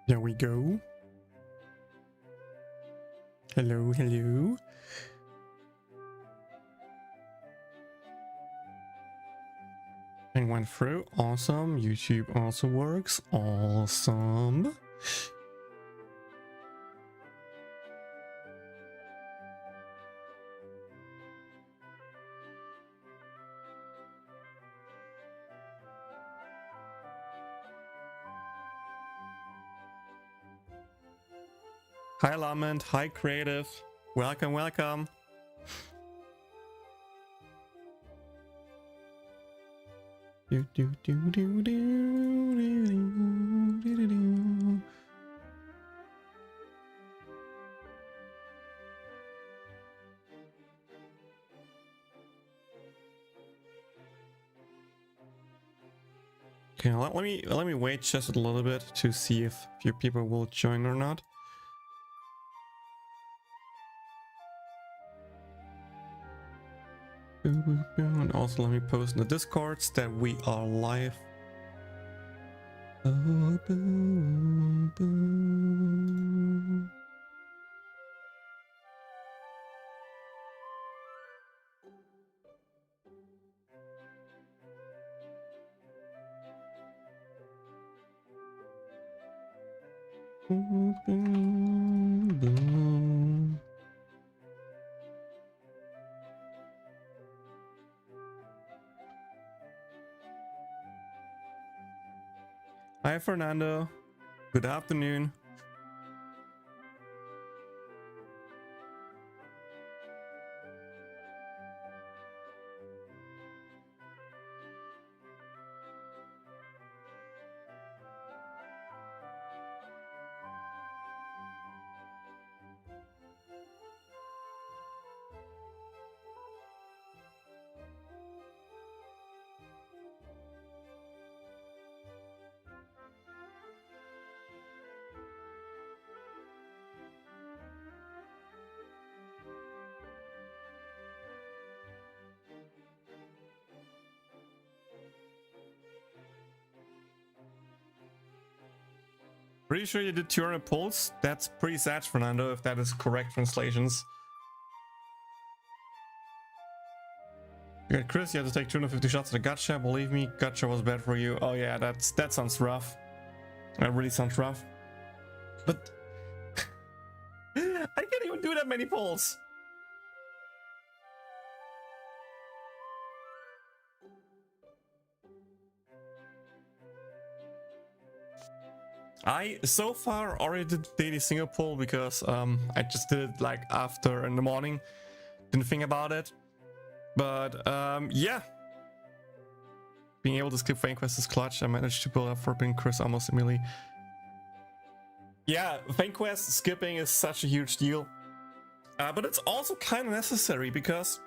There we go. Hello, hello. And went through. Awesome. YouTube also works. Awesome. Hi Lament, hi Creative. Welcome, welcome. Okay, let me wait just a little bit to see if a few people will join or not. And also let me post in the Discords that we are live. Hi Fernando, good afternoon. Pretty sure you did 200 pulls. That's pretty sad, Fernando, if that is correct translations. You got Chris, you had to take 250 shots at a Gacha. Believe me, Gacha was bad for you. Oh yeah, that sounds rough. That really sounds rough. But I can't even do that many pulls. I so far already did daily single pull because I just did it like after in the morning. Didn't think about it. But yeah. Being able to skip Fang Quest is clutch. I managed to build up Forbidden Curse almost immediately. Yeah, Fang Quest skipping is such a huge deal. But it's also kind of necessary because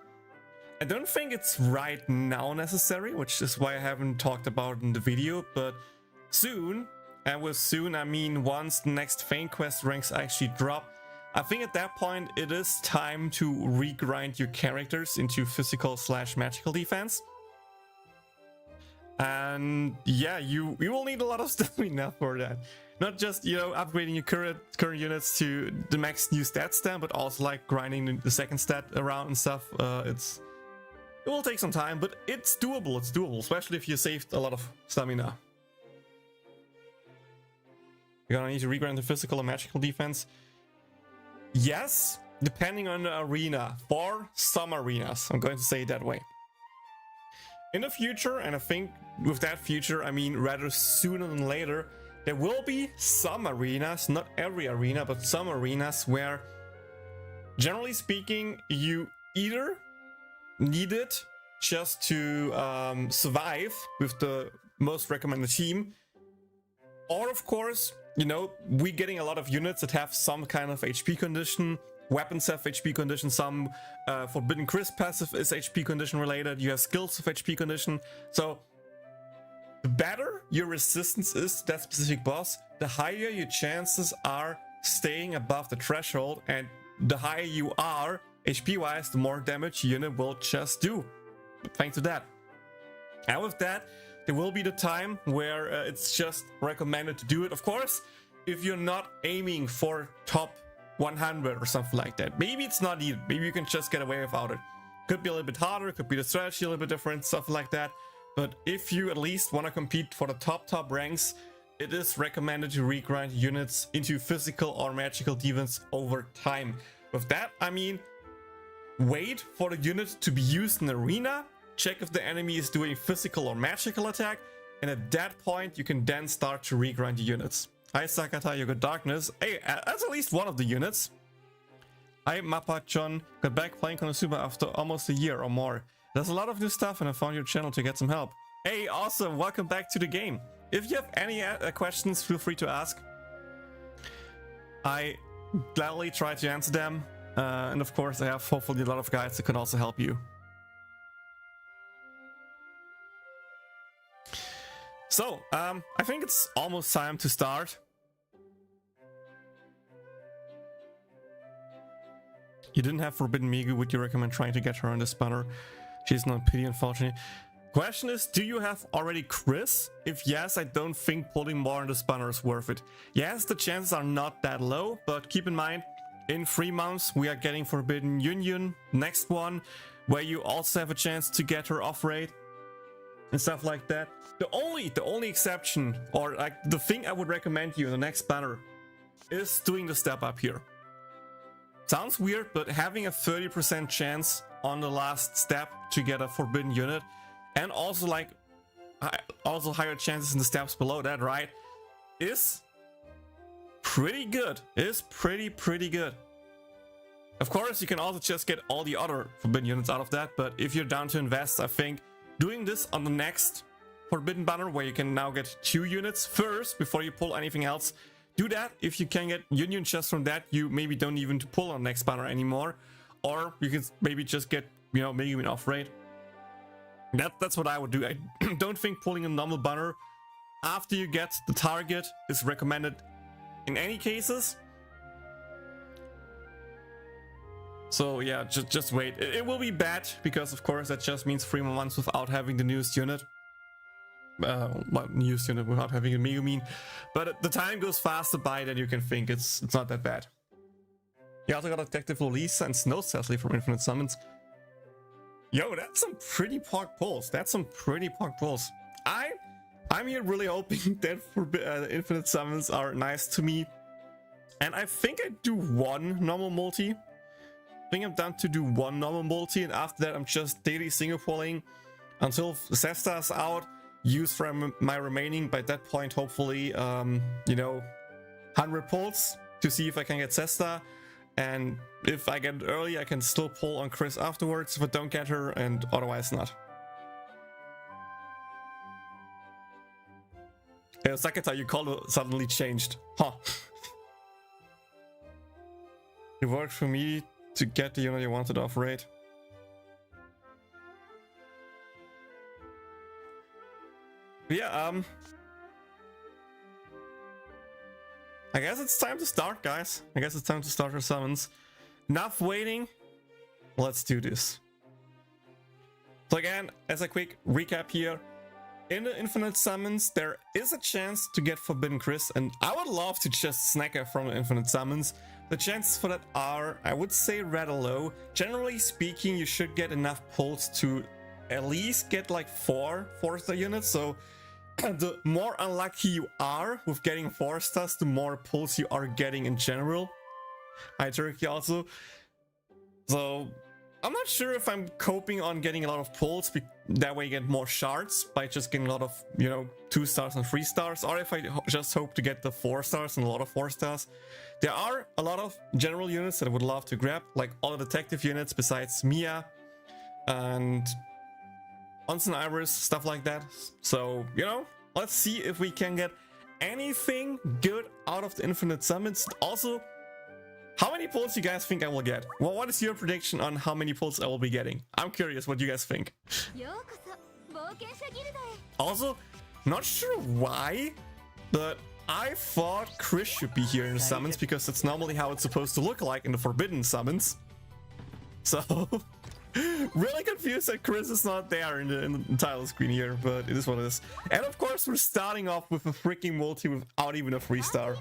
I don't think it's right now necessary, which is why I haven't talked about it in the video, but soon. And with soon, I mean once the next Fang Quest ranks actually drop, I think at that point it is time to regrind your characters into physical / magical defense. And yeah, you will need a lot of stamina for that. Not just, you know, upgrading your current units to the max new stat stamp, but also like grinding the second stat around and stuff. It will take some time, but it's doable. It's doable, especially if you saved a lot of stamina. You're gonna need to regrind the physical and magical defense. Yes, depending on the arena. For some arenas, I'm going to say it that way. In the future, and I think with that future, I mean rather sooner than later, there will be some arenas, not every arena, but some arenas where, generally speaking, you either need it just to survive with the most recommended team, or of course, you know, we're getting a lot of units that have some kind of HP condition. Weapons have HP condition. Some Forbidden Crisp passive is HP condition related. You have skills of HP condition. So the better your resistance is to that specific boss, the higher your chances are staying above the threshold. And the higher you are HP wise, the more damage your unit will just do. Thanks to that. And with that, there will be the time where it's just recommended to do it. Of course, if you're not aiming for top 100 or something like that. Maybe it's not needed. Maybe you can just get away without it. Could be a little bit harder, could be the strategy a little bit different, stuff like that. But if you at least want to compete for the top ranks, it is recommended to regrind units into physical or magical defense over time. With that, I mean, wait for the unit to be used in arena, check if the enemy is doing physical or magical attack, and at that point you can then start to regrind the units. Hi Sakata, you got darkness. Hey, that's at least one of the units. I, Mappa John, got back playing Konosuba after almost a year or more. There's a lot of new stuff and I found your channel to get some help. Hey, awesome, welcome back to the game. If you have any questions, feel free to ask. I gladly try to answer them. And of course, I have hopefully a lot of guides that can also help you. So, I think it's almost time to start. You didn't have Forbidden Migu, would you recommend trying to get her on this banner? She's not pity, unfortunately. Question is, do you have already Chris? If yes, I don't think pulling more on this banner is worth it. Yes, the chances are not that low, but keep in mind, in 3 months we are getting Forbidden Union, next one, where you also have a chance to get her off raid and stuff like that. The only exception, or like the thing I would recommend you in the next banner, is doing the step up here. Sounds weird, but having a 30% chance on the last step to get a forbidden unit, and also like also higher chances in the steps below that, right, is pretty good. It is pretty good. Of course, you can also just get all the other forbidden units out of that, but if you're down to invest, I think doing this on the next forbidden banner, where you can now get 2 units first before you pull anything else, do that. If you can get Union just from that, you maybe don't even to pull on next banner anymore, or you can maybe just get, you know, maybe an off raid. That's what I would do. I don't think pulling a normal banner after you get the target is recommended in any cases. So yeah, just wait. It will be bad, because of course that just means 3 more months without having the newest unit. Well, newest unit without having a Megumin. But the time goes faster by than you can think. It's not that bad. You also got Detective Lolisa and Snow Cecily from Infinite Summons. Yo, that's some pretty pork pulls. That's some pretty pork pulls. I'm here really hoping that Infinite Summons are nice to me. And I think I do 1 normal multi. I think I'm down to do 1 normal multi, and after that I'm just daily single pulling until Zesta's out. Use from my remaining, by that point, hopefully, you know, 100 pulls to see if I can get Zesta. And if I get it early, I can still pull on Chris afterwards if I don't get her, and otherwise not. Sakata, you call it suddenly changed. Huh. It worked for me to get the unit you wanted off raid. Yeah, I guess it's time to start, guys. I guess it's time to start our summons. Enough waiting. Let's do this. So again, as a quick recap here, in the Infinite Summons, there is a chance to get Forbidden Chris, and I would love to just snack her from the Infinite Summons. The chances for that are, I would say, rather low. Generally speaking, you should get enough pulls to at least get like 4 4-star units, so the more unlucky you are with getting 4 stars, the more pulls you are getting in general. Hi Turkey also. So I'm not sure if I'm coping on getting a lot of pulls, that way you get more shards by just getting a lot of, you know, 2 stars and 3 stars, or if I just hope to get the 4 stars and a lot of 4 stars. There are a lot of general units that I would love to grab, like all the detective units besides Mia and Onsen Iris, stuff like that. So, you know, let's see if we can get anything good out of the Infinite Summons. Also, how many pulls you guys think I will get? Well, what is your prediction on how many pulls I will be getting? I'm curious what you guys think. Also, not sure why, but I thought Chris should be here in the summons, because that's normally how it's supposed to look like in the Forbidden Summons. So Really confused that Chris is not there in the title screen here, but it is what it is. And of course, we're starting off with a freaking multi without even a 3-star.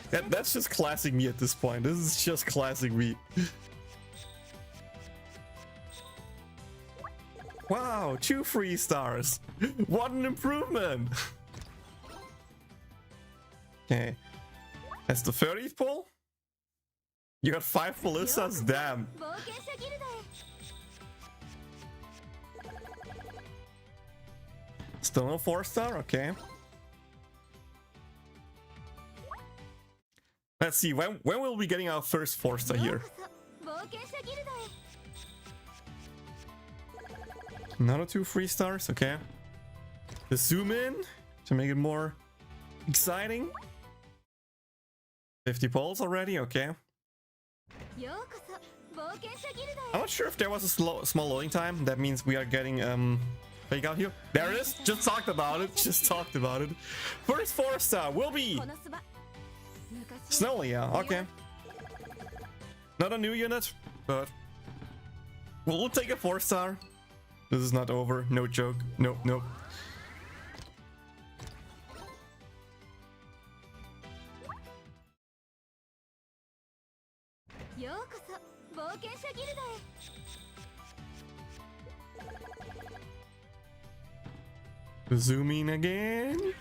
That's just classic me at this point. This is just classic me. Wow, 2 3-stars. What an improvement. Okay. That's the 30th pull? You got 5 ballistas? Damn. Still no 4-star? Okay. Let's see, when will we be getting our first 4-star here? Another 2 3-stars, okay. The zoom in to make it more exciting. 50 pulls already, okay. I'm not sure if there was a small loading time. That means we are getting fake out here. There it is. Just talked about it. Just talked about it. First 4-star will be Snowy, yeah, okay. Not a new unit, but we'll take a 4-star. This is not over. No joke. Nope, nope. Zoom in again.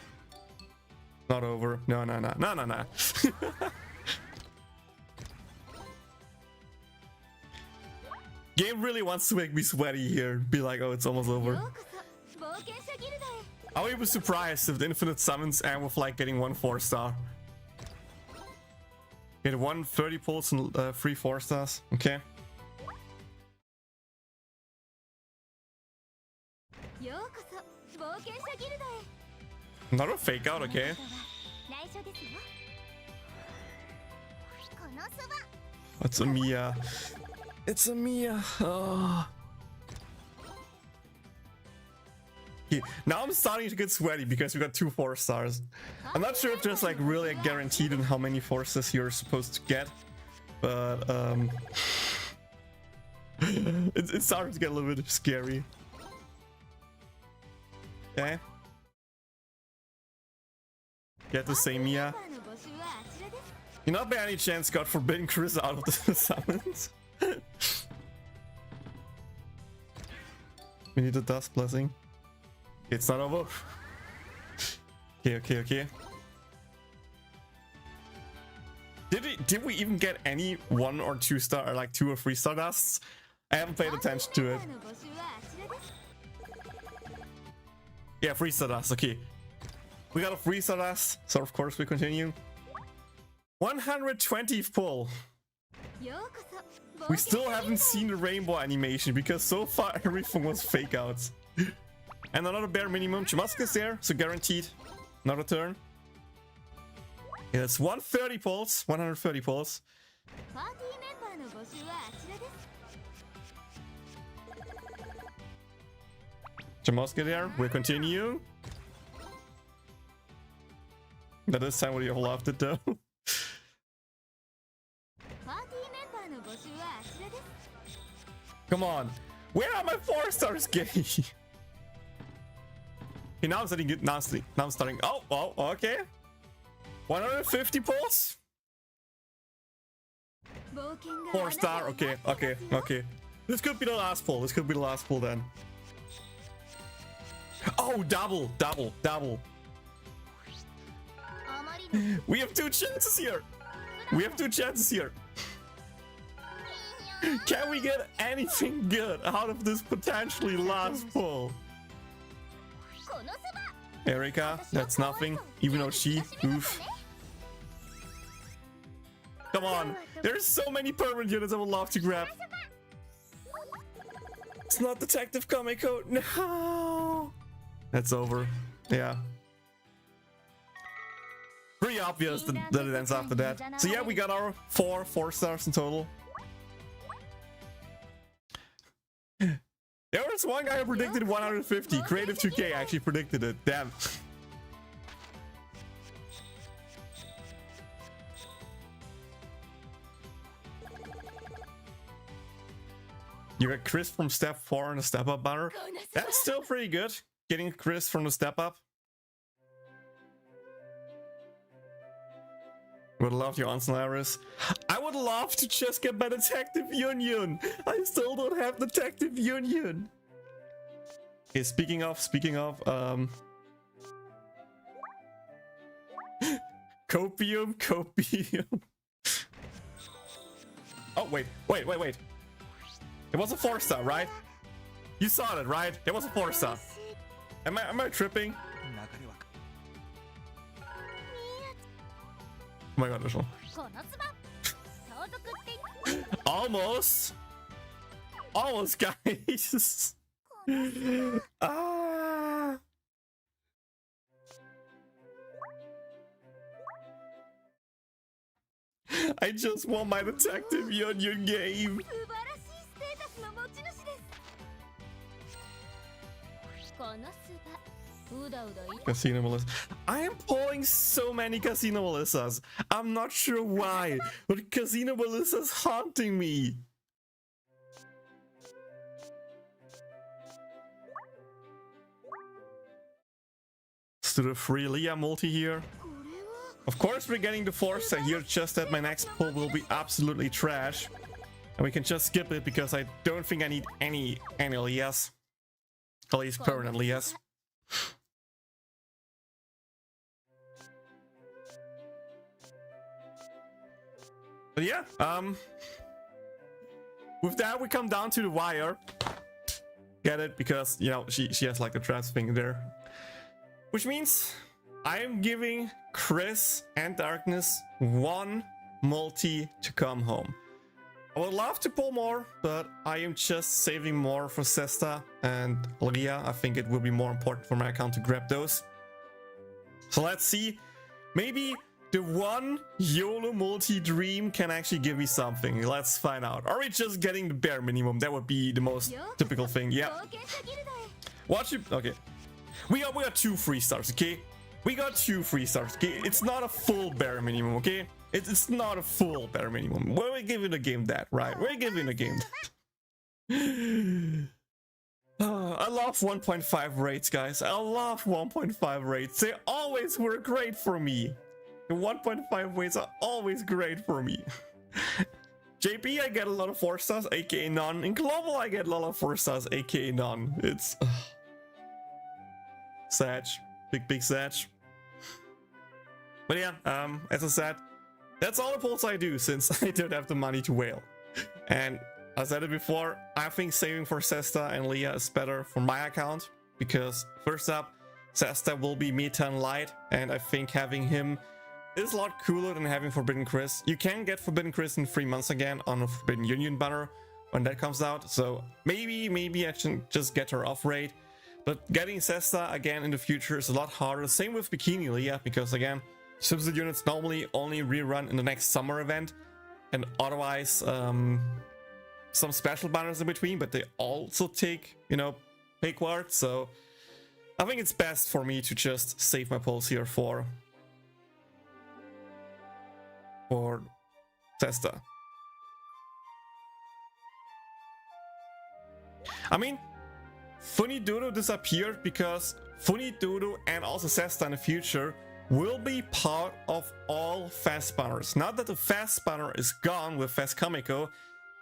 Not over. No, no, no, no, no, no. Game really wants to make me sweaty here. Be like, oh, it's almost over. I would be surprised if the infinite summons end with like getting 1 4-star. Get 1 30 pulls and 3 4-stars. Okay. Not a fake out, okay. It's a Mia. It's a Mia. Oh. Okay, now I'm starting to get sweaty because we got 2 4-stars. I'm not sure if there's like really a guaranteed on how many 4-stars you're supposed to get, but it's starting to get a little bit scary. Okay. Get the same Mia. You not by any chance got Forbidden Chris out of the summons? We need a dust blessing. It's not over. Okay, okay, okay. Did we even get any 1 or 2-star, or like 2 or 3-star dusts? I haven't paid attention to it. Yeah, 3-star dust, okay. We got a 3-star dust, so of course we continue. 120th pull. We still haven't seen the rainbow animation because so far everything was fake outs. And another bare minimum. Chamask is there, so guaranteed. Another turn. Yeah, it's 130 pulls. 130 pulls. Chamask there. We'll continue. That is time we have loved it though. Come on. Where are my 4-stars, Gay? Okay, now I'm starting good. Now I'm starting. Oh, oh, okay. 150 pulls. 4-star. Okay, okay, okay. This could be the last pull. This could be the last pull then. Oh, double, double, double. We have 2 chances here. We have 2 chances here. Can we get anything good out of this potentially last pull? Erika, that's nothing. Even though she, oof. Come on. There's so many permanent units I would love to grab. It's not Detective Kamiko. No. That's over. Yeah. Pretty obvious that it ends after that. So yeah, we got our 4 4-stars in total. There was one guy who predicted 150. Creative 2K actually predicted it. Damn. You got Chris from step 4 and a step up banner. That's still pretty good. Getting Chris from the step up. Would love your Onsen Iris. I would love to just get my Detective Union. I still don't have Detective Union. Okay, speaking of, copium. Oh, wait. It was a 4-star, right? You saw that, right? It was a 4-star. Am I tripping? Oh my god, this one. Almost, guys. Ah. I just want my Detective Union game. Casino Melissa. I am pulling so many Casino Melissas. I'm not sure why, but Casino Melissa's haunting me. Let's do the free Leah multi here. Of course we're getting the 4-star here, just that my next pull will be absolutely trash. And we can just skip it because I don't think I need any Leahs. At least permanent Leahs. But yeah, with that we come down to the wire. Get it? Because, you know, she has like a trash thing there. Which means I am giving Chris and Darkness one multi to come home. I would love to pull more, but I am just saving more for Sesta and Leah. I think it will be more important for my account to grab those. So let's see. Maybe the one YOLO multi-dream can actually give me something. Let's find out. Are we just getting the bare minimum? That would be the most typical thing. Yeah. Watch it. Okay. We got 2 3-stars, okay? We got 2 3-stars, okay? It's not a full bare minimum, okay? It's not a full bare minimum. We're giving the game that, right? We're giving the game that. I love 1.5 rates, guys. I love 1.5 rates. They always were great for me. The 1.5 rates are always great for me. JP, I get a lot of 4-stars, aka none. In global, I get a lot of 4-stars, aka none. It's sad. Big sad. But yeah, as I said, that's all the pulls I do since I don't have the money to whale. And I said it before, I think saving for Sesta and Leah is better for my account, because first up, Sesta will be meta and light, and I think having him is a lot cooler than having Forbidden Chris. You can get Forbidden Chris in 3 months again on a Forbidden Union banner when that comes out, so maybe I can just get her off rate. But getting Sesta again in the future is a lot harder. Same with Bikini Leah, because again, substitute units normally only rerun in the next summer event, and otherwise some special banners in between, but they also take, you know, pay quartz. So I think it's best for me to just save my pulls here for Sesta. I mean, Funny-Dodo disappeared because Funny-Dodo and also Sesta in the future will be part of all fast banners. Now that the fast banner is gone with Fast Kamiko,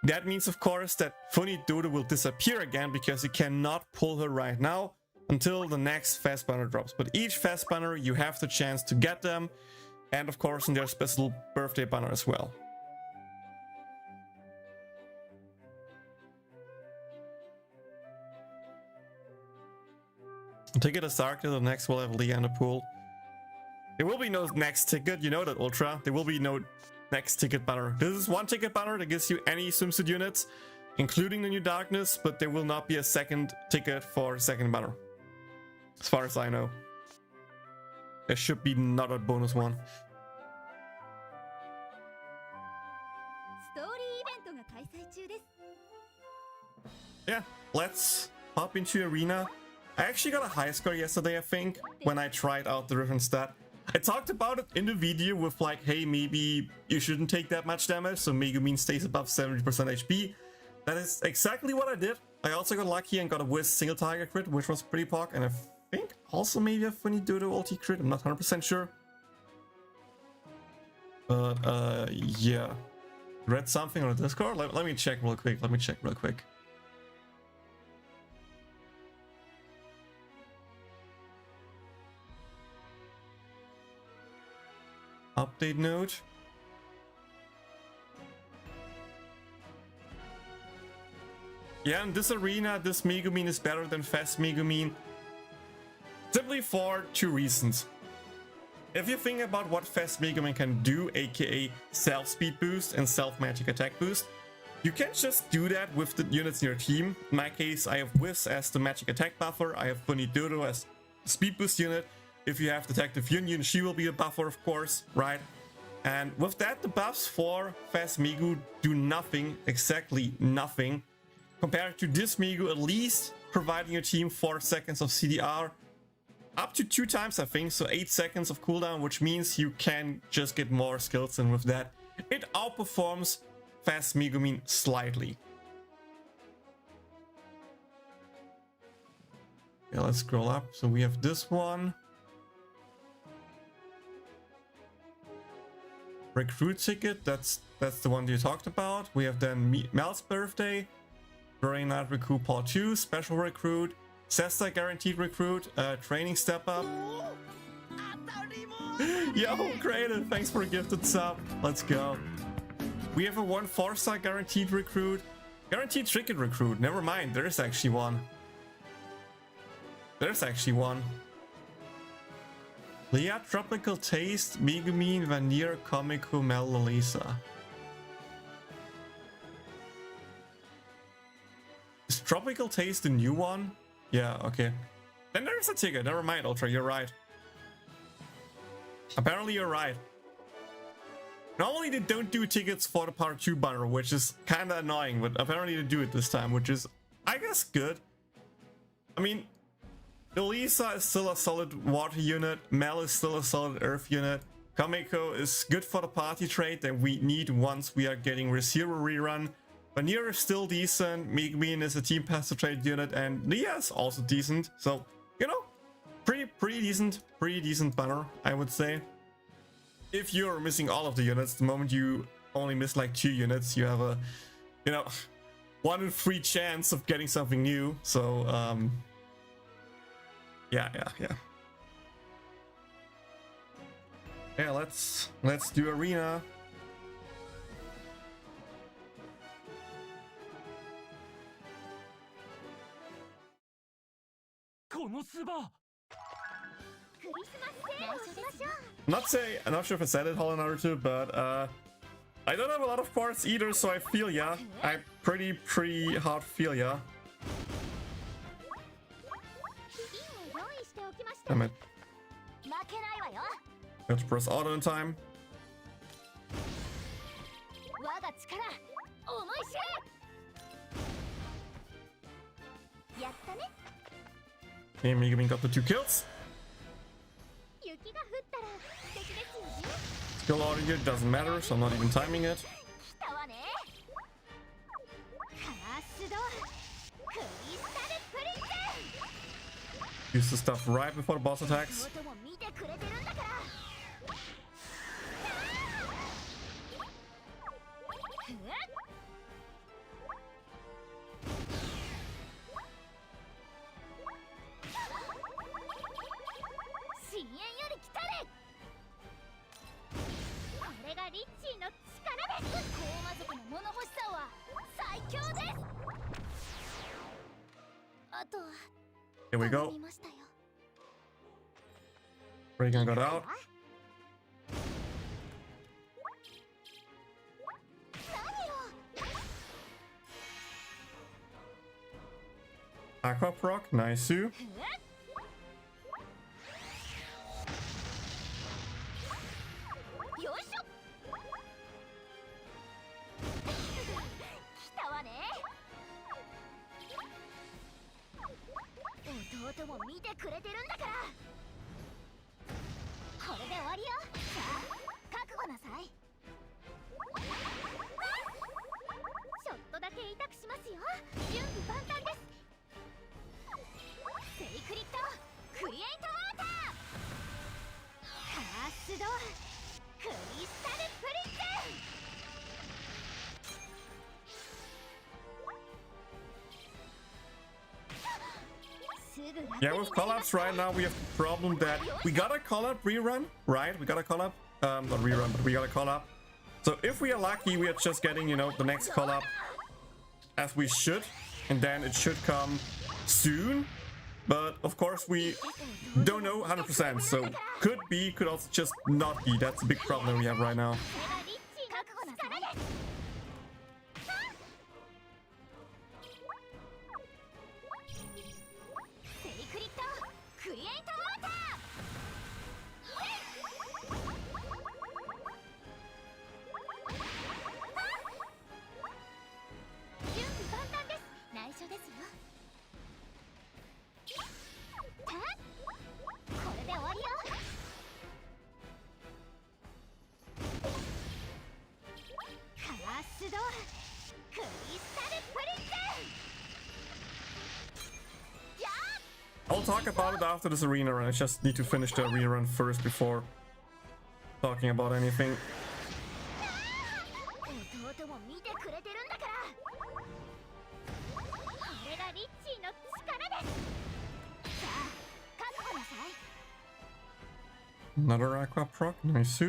that means of course that Funny-Dodo will disappear again, because you cannot pull her right now until the next fast banner drops. But each fast banner you have the chance to get them, and of course in their special birthday banner as well. Ticket is dark, the next will have Leah in the pool. There will be no next ticket, you know that, Ultra. There will be no next ticket banner. This is one ticket banner that gives you any swimsuit units, including the new Darkness, but there will not be a second ticket for second banner. As far as I know. There should be another bonus one. Yeah, let's hop into Arena. I actually got a high score yesterday, I think, when I tried out the different stat. I talked about it in the video with like, hey, maybe you shouldn't take that much damage, so Megumin stays above 70% HP. That is exactly what I did. I also got lucky and got a whiz single target crit, which was pretty pog, and I think also maybe a funny dodo ulti crit. I'm not 100% sure. But yeah. Read something on the Discord? Let me check real quick. Update note. Yeah, in this arena, this Megumin is better than Fast Megumin. Simply for two reasons. If you think about what Fast Megumin can do, aka self-speed boost and self-magic attack boost, you can just do that with the units in your team. In my case, I have Whiz as the magic attack buffer, I have Bunny Dodo as the speed boost unit. If you have Detective Union, she will be a buffer, of course, right? And with that, the buffs for Fast Megu do nothing, exactly nothing, compared to this Megu at least providing your team 4 seconds of CDR, up to 2 times I think, so 8 seconds of cooldown, which means you can just get more skills, and with that, it outperforms Fast Megumin slightly. Yeah, let's scroll up. So we have this one. Recruit ticket, that's the one you talked about. We have then Mel's birthday, During Night Recruit Part 2, Special Recruit, Cesta Guaranteed Recruit, Training Step Up. Yo, creative, thanks for a gifted sub. Let's go. We have a 1 4-star Guaranteed Recruit, Guaranteed Ticket Recruit. Never mind, there's actually one. Leah, Tropical Taste, Megumin, Vanir, Comico, Melolisa. Is Tropical Taste the new one? Yeah, okay. Then there's a ticket. Never mind, Ultra, you're right. Apparently you're right. Normally they don't do tickets for the Part 2 banner, which is kinda annoying, but apparently they do it this time, which is, I guess, good. I mean, Elisa is still a solid water unit, Mel is still a solid earth unit, Kameko is good for the party trait that we need once we are getting Resiro rerun, Vanir is still decent, Megumin is a team passive trait unit, and Leah is also decent, so, you know, pretty decent banner, I would say. If you're missing all of the units, the moment you only miss like 2 units, you have a, you know, 1 in 3 chance of getting something new, so, yeah. Yeah, let's do arena. Konosuba. I'm not sure if I said it all in Naruto, but I don't have a lot of parts either, so I feel ya. I pretty hard feel ya. Damn it. Have to press auto in time. Okay, Megumin got the 2 kills. Skill auto here doesn't matter, so I'm not even timing it. Use the stuff right before the boss attacks. Here we go. Reagan got out. Aqua proc, nice too. Yeah, with collabs right now, we have the problem that we got a collab rerun, right? We got a collab, not rerun, but we got a collab. So if we are lucky, we are just getting, you know, the next collab as we should, and then it should come soon. But of course, we don't know 100%, so could be, could also just not be. That's a big problem we have right now. I'll talk about it after this arena run. I just need to finish the arena run first before talking about anything. Another aqua proc, nice.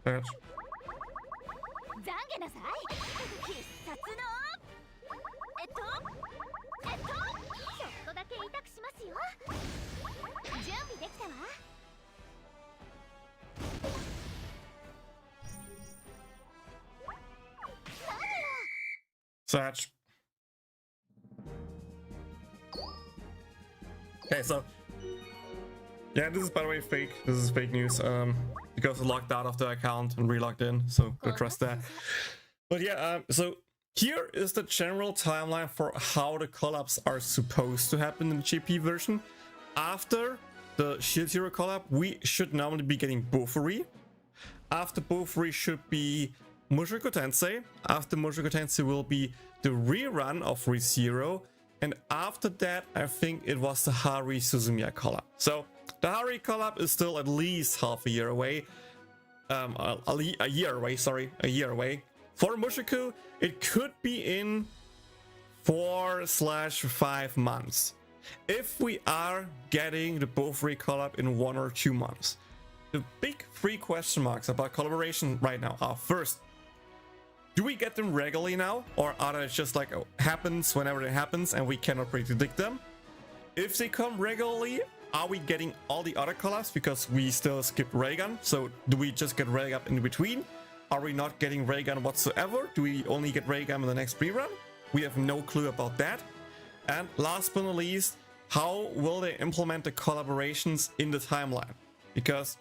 That's... Such. Okay, so yeah, this is by the way fake. This is fake news. Because I logged out of the account and re-logged in, so go trust that. But yeah, so here is the general timeline for how the collabs are supposed to happen in the JP version. After the Shield Hero collab, we should normally be getting Bofuri. After Bofuri should be Mushoku Tensei. After Mushoku Tensei will be the rerun of ReZero. And after that, I think it was the Hari Suzumiya collab. So the Hari collab is still at least half a year away. A year away, sorry, a year away. For Mushoku, it could be in 4/5 months. If we are getting the Bofuri collab in 1 or 2 months. The big 3 question marks about collaboration right now are: first, do we get them regularly now, or are they just like, oh, happens whenever it happens and we cannot predict them? If they come regularly, are we getting all the other collabs because we still skip Raygun? So do we just get Raygun in between? Are we not getting Raygun whatsoever? Do we only get Raygun in the next rerun? We have no clue about that. And last but not least, how will they implement the collaborations in the timeline? Because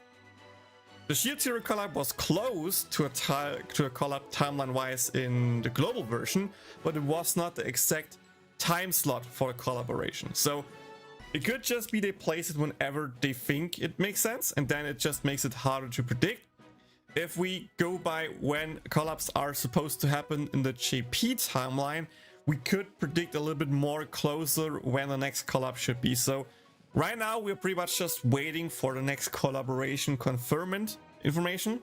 the Shield Hero collab was close to a collab timeline-wise in the global version, but it was not the exact time slot for a collaboration. So it could just be they place it whenever they think it makes sense, and then it just makes it harder to predict. If we go by when collabs are supposed to happen in the JP timeline, we could predict a little bit more closer when the next collab should be. So right now, we're pretty much just waiting for the next collaboration confirmation information.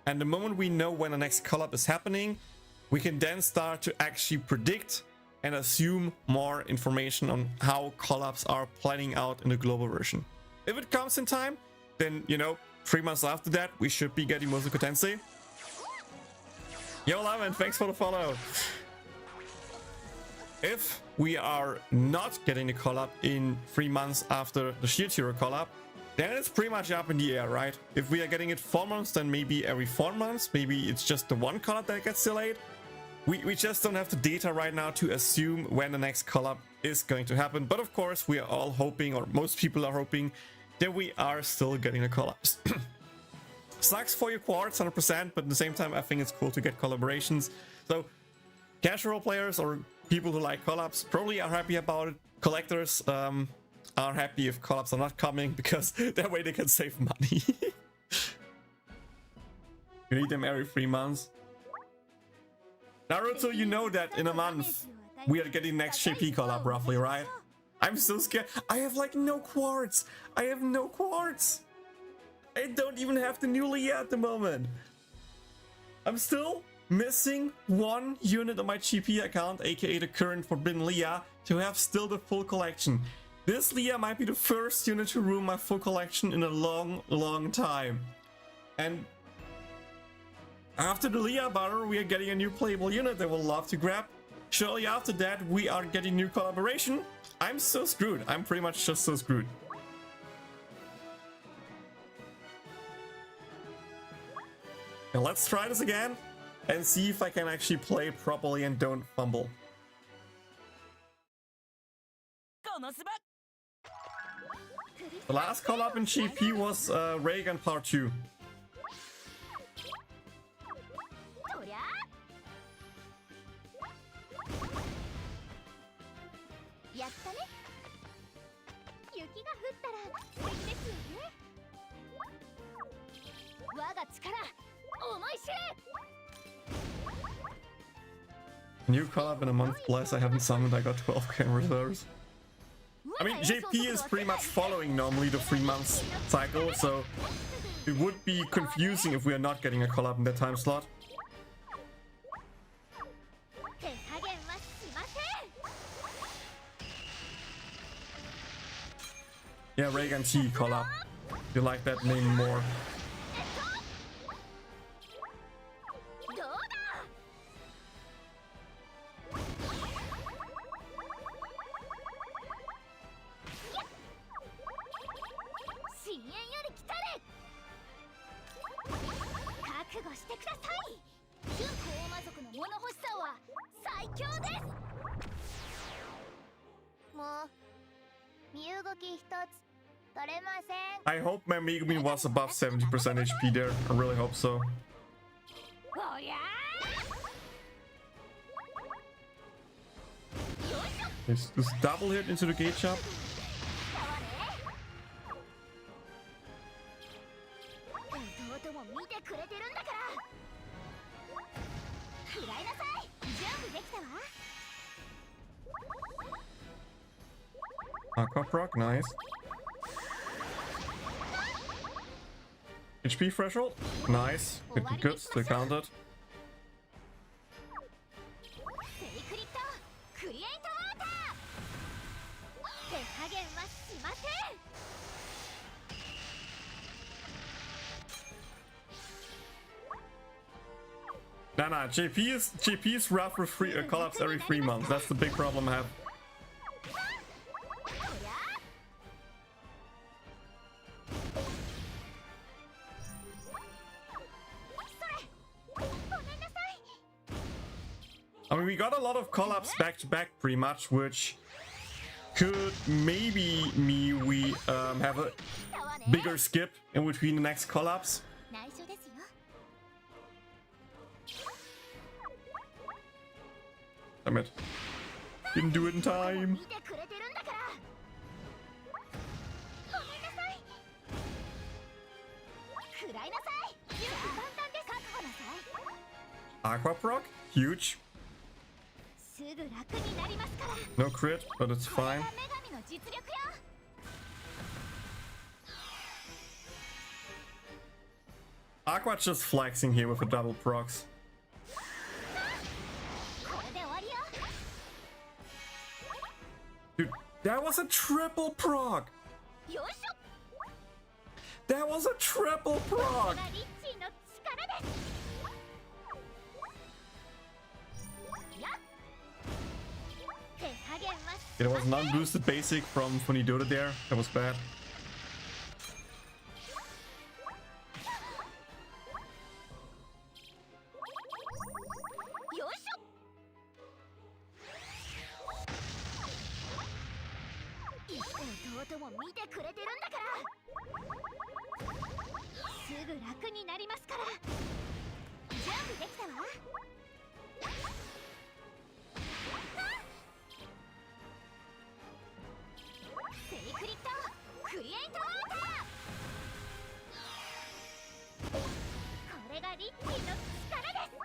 And the moment we know when the next collab is happening, we can then start to actually predict and assume more information on how collabs are planning out in the global version. If it comes in time, then, you know, 3 months after that, we should be getting Mushoku Tensei. Yo, Laman, thanks for the follow. If we are not getting the collab in 3 months after the Shield Hero collab, then it's pretty much up in the air, right? If we are getting it 4 months, then maybe every 4 months. Maybe it's just the one collab that gets delayed. We just don't have the data right now to assume when the next collab is going to happen. But of course, we are all hoping, or most people are hoping, that we are still getting the collabs. Sucks for your quartz, 100%, but at the same time, I think it's cool to get collaborations. So, casual players or people who like collabs probably are happy about it. Collectors are happy if collabs are not coming, because that way they can save money. You need them every 3 months. Naruto, you know that in a month we are getting next JP collab roughly, right? I'm so scared. I have like no quartz. I have no quartz. I don't even have the new Leah at the moment. I'm still missing 1 unit on my GP account, aka the current Forbidden Leah, to have still the full collection. This Leah might be the first unit to ruin my full collection in a long time. And after the Leah Butter, we are getting a new playable unit that we'll love to grab. Shortly after that, we are getting new collaboration. I'm so screwed. I'm pretty much just so screwed. Now let's try this again and see if I can actually play properly and don't fumble. Konosuba. The last collab in GP was Reagan Part 2. New collab in a month, plus I haven't summoned, I got 12k reserves. I mean, JP is pretty much following normally the 3 months cycle, so it would be confusing if we are not getting a collab in that time slot. Yeah, Reagan T collab. You like that name more. I hope my Megumi was above 70% HP there. I really hope so. Let's just double hit into the Gacha. Aqua proc, nice. HP threshold, nice. Good, still counted. Nah, JP is rough with collapse every 3 months. That's the big problem I have. I mean, we got a lot of collabs back to back pretty much, which could maybe mean we have a bigger skip in between the next collabs. Damn it. Didn't do it in time. Aqua proc, huge. No crit, but it's fine. Aqua just flexing here with a double procs. Dude, that was a triple proc! That was a triple proc! It was non-boosted basic from Funidota there. That was bad. も見てくれてるんだからすぐ楽になりますから準備できたわセイクリッドクリエイトウォーターこれがリッキーの力です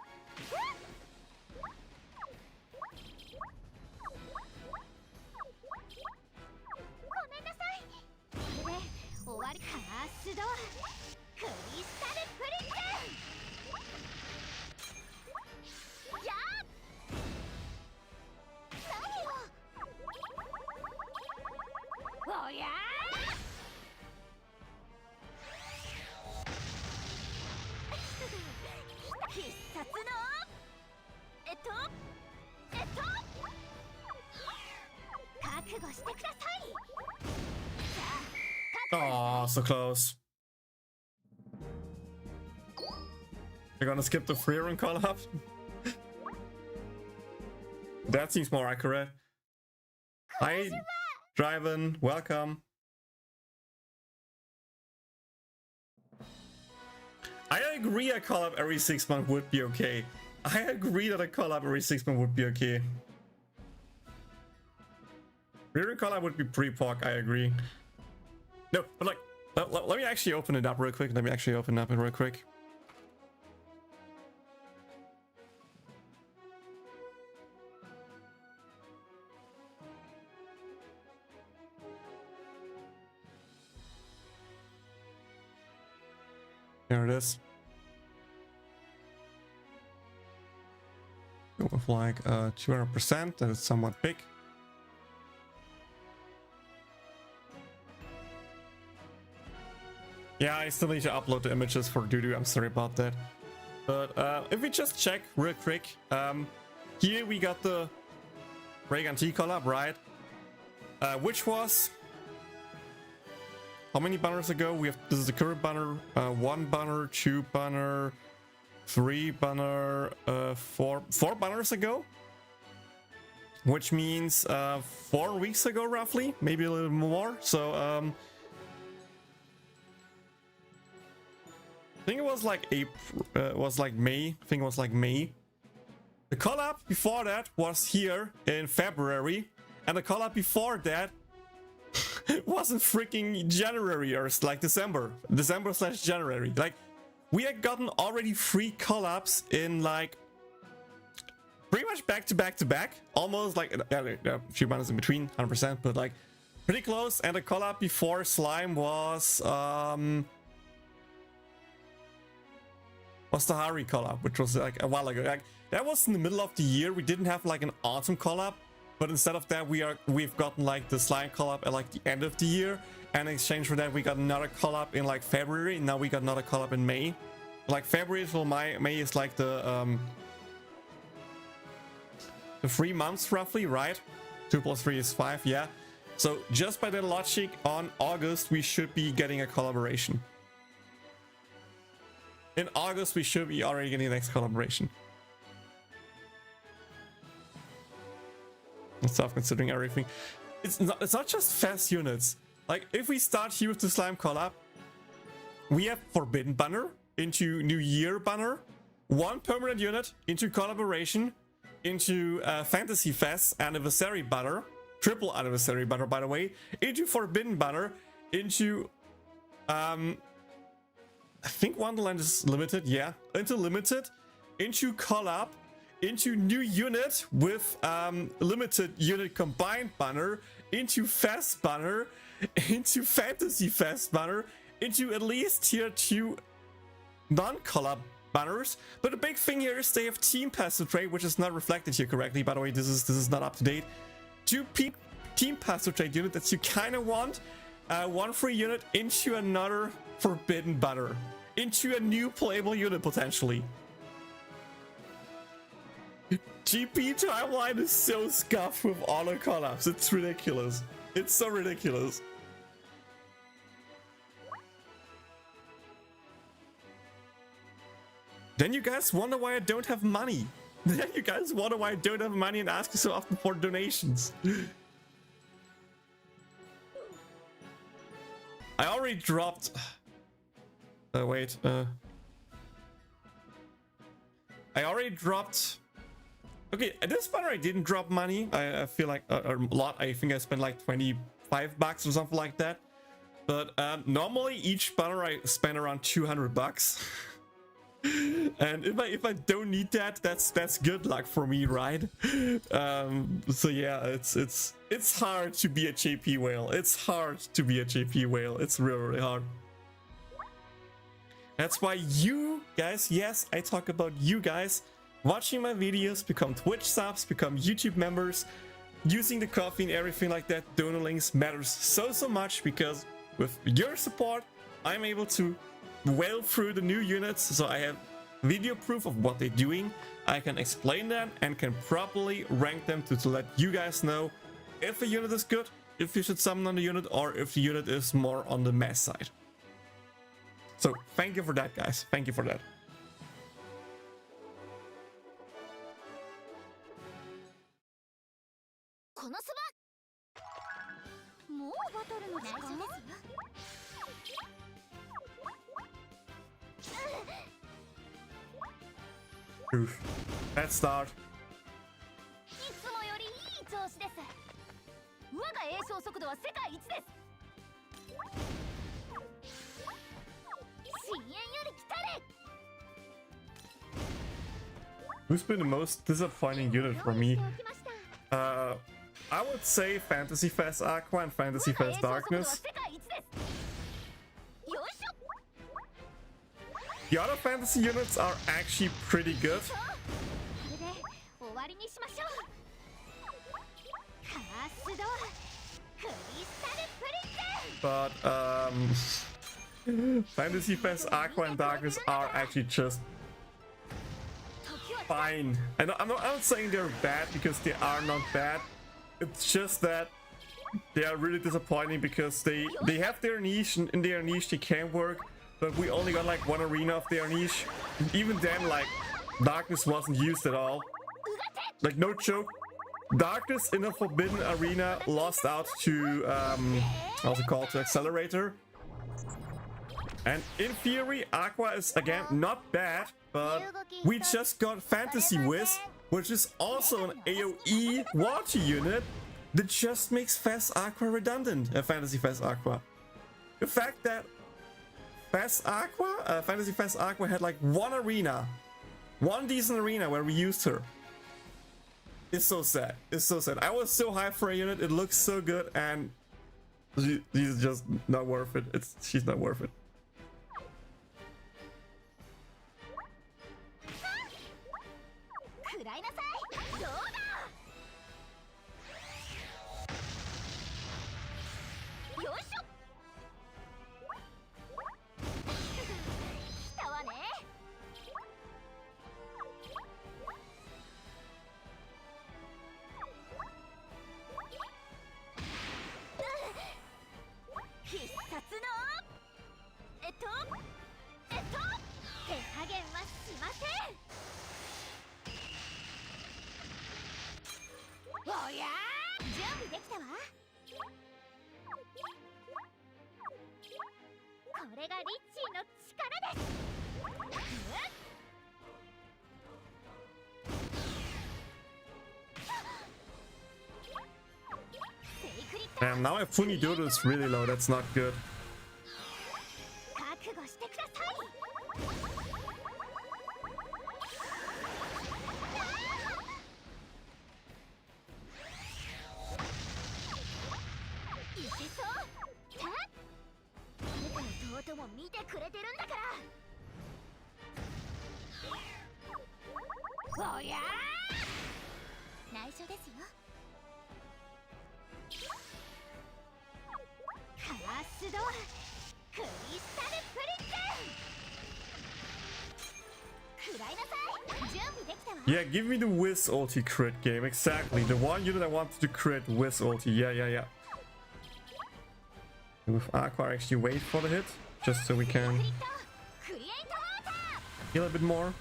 ごめんなさいこれで終わりカースドアクリスタルプリズンやっ何よおりゃ必殺の覚悟してください Oh, so close. We're gonna skip the free run collab. That seems more accurate. Hi, Driven, welcome. I agree a collab every 6 months would be okay. I agree that a collab every 6 months would be okay. Free run collab would be pre-POC, I agree. No, but like, let me actually open it up real quick. Here it is. Go with like 200%, that is somewhat big. Yeah, I still need to upload the images for Dudu, I'm sorry about that. But if we just check real quick, here we got the Reagan T collab, right? Which was how many banners ago? We have this is the current banner, 1 banner, 2 banner, 3 banner, 4 banners ago, which means 4 weeks ago roughly, maybe a little more. So I think it was like April, was like May. I think it was like May. The collab before that was here in February, and the collab before that was in freaking January or like December/January. Like we had gotten already 3 collabs in like pretty much back to back, almost like a few months in between, 100%, but like pretty close. And the collab before Slime was the Hari collab, which was like a while ago. Like that was in the middle of the year. We didn't have like an autumn collab, but instead of that we've gotten like the Slime collab at like the end of the year, and in exchange for that we got another collab in like February, and now we got another collab in May. Like February till May is like the 3 months roughly, right? 2 + 3 is 5, yeah. So just by that logic, on August we should be getting a collaboration. In August, we should be already getting the next collaboration. Let's start considering everything. It's not just fast units. Like, if we start here with the Slime collab, we have Forbidden banner into New Year banner, 1 permanent unit into collaboration, into Fantasy Fest anniversary banner, triple anniversary banner, by the way, into Forbidden banner, into I think Wonderland is limited, yeah. Into limited, into collab, into new unit with limited unit combined banner, into fest banner, into fantasy fest banner, into at least tier 2 non-collab banners. But the big thing here is they have team pass to trade, which is not reflected here correctly. By the way, this is not up to date. 2 team pass to trade unit that you kind of want. 1 free unit into another forbidden banner, into a new playable unit potentially. GP timeline is so scuffed with all the collabs. It's ridiculous. It's so ridiculous. Then you guys wonder why I don't have money. Then you guys wonder why I don't have money and ask so often for donations. I already dropped... wait. I already dropped... Okay, at this banner I didn't drop money. I feel like a lot. I think I spent like 25 bucks or something like that. But normally each banner I spend around 200 bucks. And if I don't need that, that's good luck for me, right? So yeah, it's hard to be a JP whale. It's hard to be a JP whale. It's really hard. That's why you guys, yes, I talk about you guys, watching my videos, become Twitch subs, become YouTube members, using the coffee and everything like that. Donor links matters so much, because with your support, I'm able to whale through the new units, so I have video proof of what they're doing. I can explain them and can properly rank them to let you guys know if a unit is good, if you should summon on the unit, or if the unit is more on the mess side. So thank you for that, guys. Thank you for that. Konosuba! もうバトルの時間？内緒ですよ。Oof. Let's start. いつもよりいい調子です。我が栄唱速度は世界一です。深淵より来たれ。 Who's been the most disappointing unit for me? I would say Fantasy Fest Aqua and Fantasy Fest Darkness. The other fantasy units are actually pretty good. But Fantasy Fest Aqua and Darkness are actually just fine. And I'm not saying they're bad, because they are not bad. It's just that they are really disappointing, because they have their niche, and in their niche they can work, but we only got like one arena of their niche. Even then, like, Darkness wasn't used at all. Like, no joke, Darkness in a Forbidden Arena lost out to what's it called, to Accelerator. And in theory, Aqua is again not bad, but we just got Fantasy Whiz, which is also an AoE water unit that just makes Fast Aqua redundant. Fantasy Fast Aqua. The fact that Fantasy Fast Aqua had like one arena, one decent arena where we used her. It's so sad. It's so sad. I was so hyped for a unit. It looks so good, and she's just not worth it. She's not worth it. Damn, now my Funidodo is really low. That's not good. Yeah, give me the Whiz ulti crit game. Exactly. The one unit I wanted to crit Whiz ulti. Yeah. With Aqua, actually wait for the hit, just so we can heal a bit more.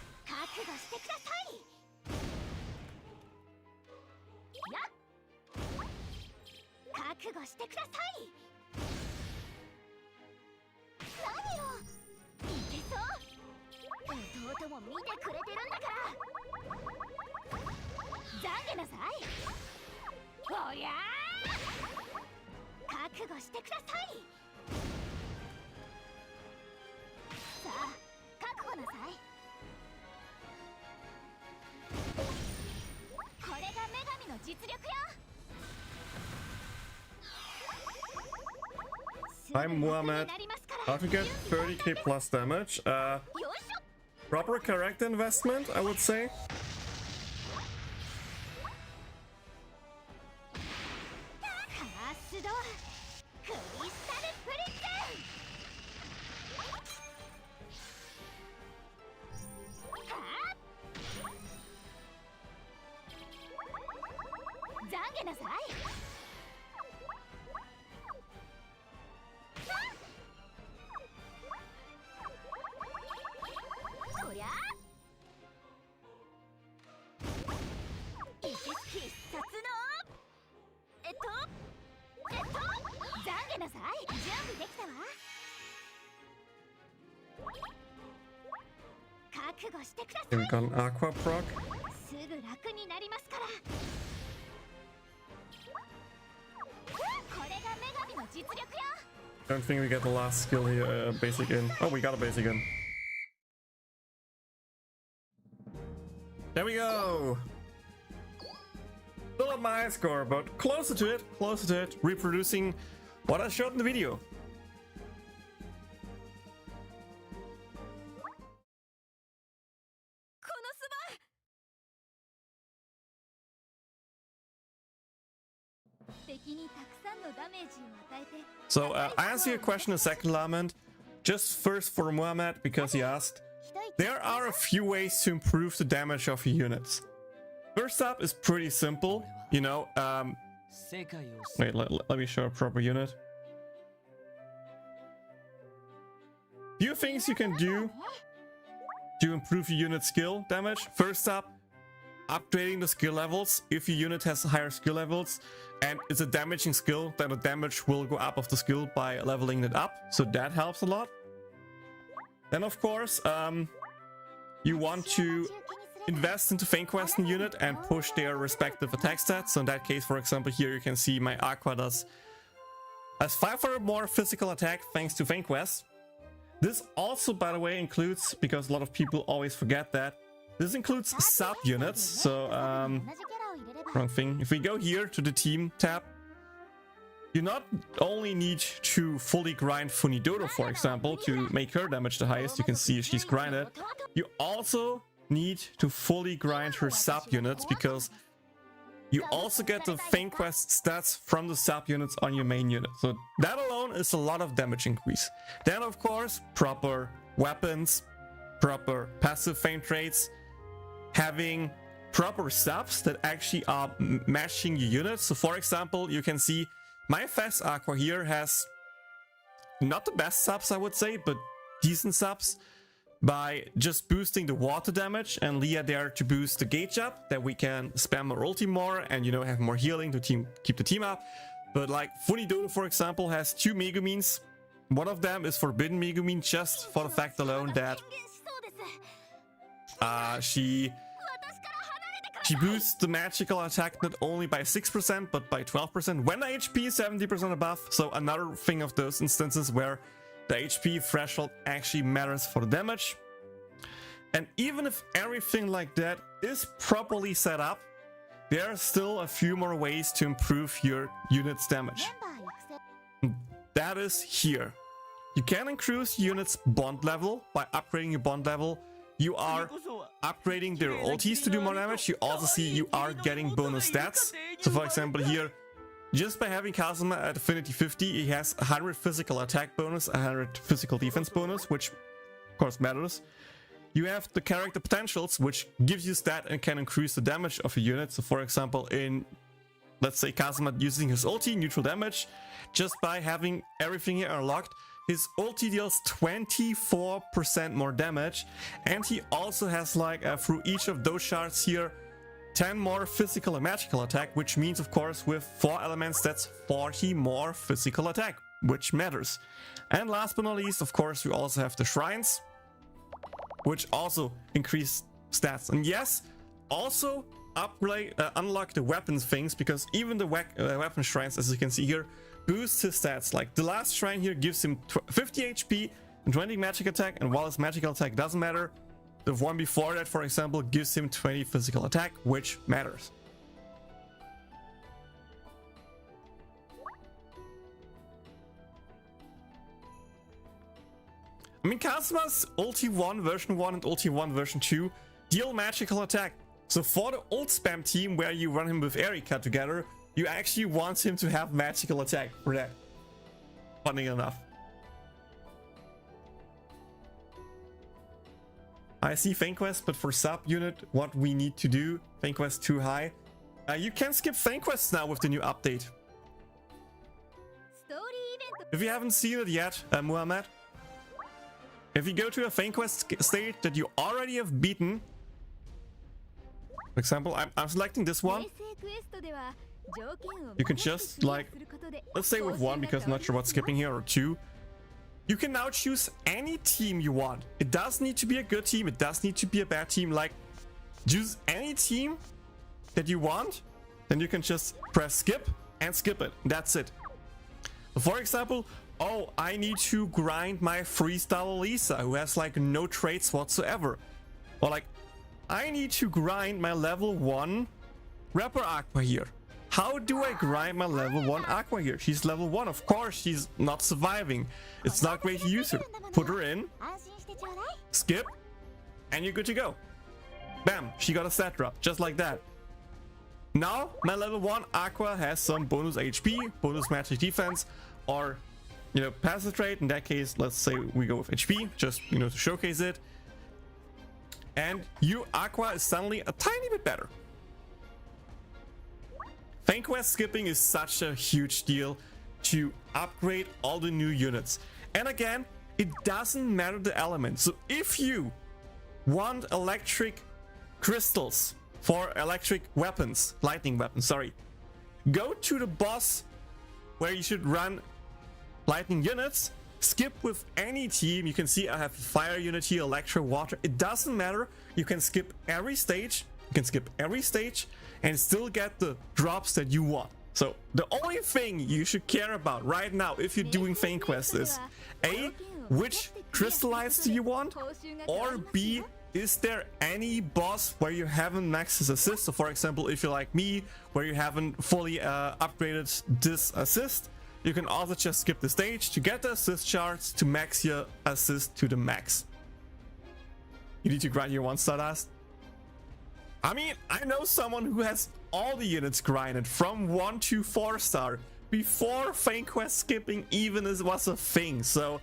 も見てくれてるんだから懺悔なさい。おりゃー、覚悟してください。さあ覚悟なさい。これが女神の実力よ。 I'm Muhammad. How to get 30k plus damage? Proper character investment, I would say. Think on Aqua proc. Don't think we get the last skill here, basic in. Oh, we got a basic in. There we go! Still not my high score, but closer to it, reproducing what I showed in the video. So, I answer your question in a second, Lament. Just first for Muhammad, because he asked. There are a few ways to improve the damage of your units. First up is pretty simple, you know, wait, let me show a proper unit. Few things you can do to improve your unit skill damage. First up, upgrading the skill levels. If your unit has higher skill levels and it's a damaging skill, then the damage will go up of the skill by leveling it up. So that helps a lot. Then of course, you want to invest into Feint Questing unit and push their respective attack stats. So in that case, for example, here you can see my Aqua has 500 more physical attack thanks to Feint Quest. This also, by the way, includes, because a lot of people always forget that, this includes sub units. So, wrong thing. If we go here to the team tab, you not only need to fully grind Funidodo, for example, to make her damage the highest. You can see she's grinded. You also need to fully grind her sub units, because you also get the Feint Quest stats from the sub units on your main unit. So that alone is a lot of damage increase. Then of course, proper weapons, proper passive feint traits, having proper subs that actually are matching your units. So for example, you can see my Fast Aqua here has not the best subs, I would say, but decent subs by just boosting the water damage, and Leah there to boost the gauge up, that we can spam our ulti more and, you know, have more healing to keep the team up. But like Funidodo, for example, has 2 Megumines. One of them is Forbidden Megumine, just for the fact alone that she boosts the magical attack not only by 6% but by 12% when the HP is 70% above. So another thing of those instances where the HP threshold actually matters for the damage. And even if everything like that is properly set up, there are still a few more ways to improve your unit's damage. That is here. You can increase units' bond level by upgrading your bond level. You are upgrading their ultis to do more damage. You also see you are getting bonus stats. So for example here, just by having Kazuma at Affinity 50, he has 100 physical attack bonus, 100 physical defense bonus, which of course matters. You have the character potentials, which gives you stat and can increase the damage of a unit. So for example, in, let's say, Kazuma using his ulti, neutral damage, just by having everything here unlocked, his ulti deals 24% more damage, and he also has, like, through each of those shards here, 10 more physical and magical attack, which means, of course, with 4 elements, that's 40 more physical attack, which matters. And last but not least, of course, we also have the shrines. which also increase stats. And yes, also upgrade, unlock the weapons things, because even the weapon shrines, as you can see here, boost his stats. Like the last shrine here gives him 50 HP and 20 magic attack, and while his magical attack doesn't matter, the one before that, for example, gives him 20 physical attack, which matters. I mean, Kazuma's Ulti 1 version 1 and Ulti 1 version 2 deal magical attack. So for the ult spam team where you run him with Erika together, you actually want him to have magical attack for that. Funny enough. I see Fang Quest, but for sub unit, what we need to do, Fang Quest too high. You can skip Fang Quests now with the new update. If you haven't seen it yet, Muhammad, if you go to a Fang Quest state that you already have beaten, for example, I'm selecting this one. You can just, like, let's say with 1 because I'm not sure what's skipping here, or 2. You can now choose any team you want. It does need to be a good team. It does need to be a bad team. Like, choose any team that you want. Then you can just press skip and skip it. That's it. For example, oh, I need to grind my freestyle Lisa, who has like no traits whatsoever. Or like, I need to grind my level 1 Rapper Aqua here. How do I grind my level 1 Aqua here? She's level 1, of course she's not surviving. It's not great to use her. Put her in, skip, and you're good to go. Bam, she got a stat drop, just like that. Now, my level 1 Aqua has some bonus HP, bonus magic defense, or, you know, passive trait. In that case, let's say we go with HP, just, you know, to showcase it. And your Aqua is suddenly a tiny bit better. Fang Quest skipping is such a huge deal to upgrade all the new units. And again, it doesn't matter the element. So if you want electric crystals for electric weapons, lightning weapons, sorry, go to the boss where you should run lightning units, skip with any team. You can see I have fire unit here, electro, water. It doesn't matter. You can skip every stage. You can skip every stage and still get the drops that you want. So the only thing you should care about right now if you're doing Fang Quest is A, which crystallized do you want, or B, is there any boss where you haven't maxed his assist? So for example, if you're like me, where you haven't fully upgraded this assist, you can also just skip the stage to get the assist shards to max your assist to the max. You need to grind your 1-star dust. I mean, I know someone who has all the units grinded from 1 to 4-star before Fang Quest skipping even was a thing. So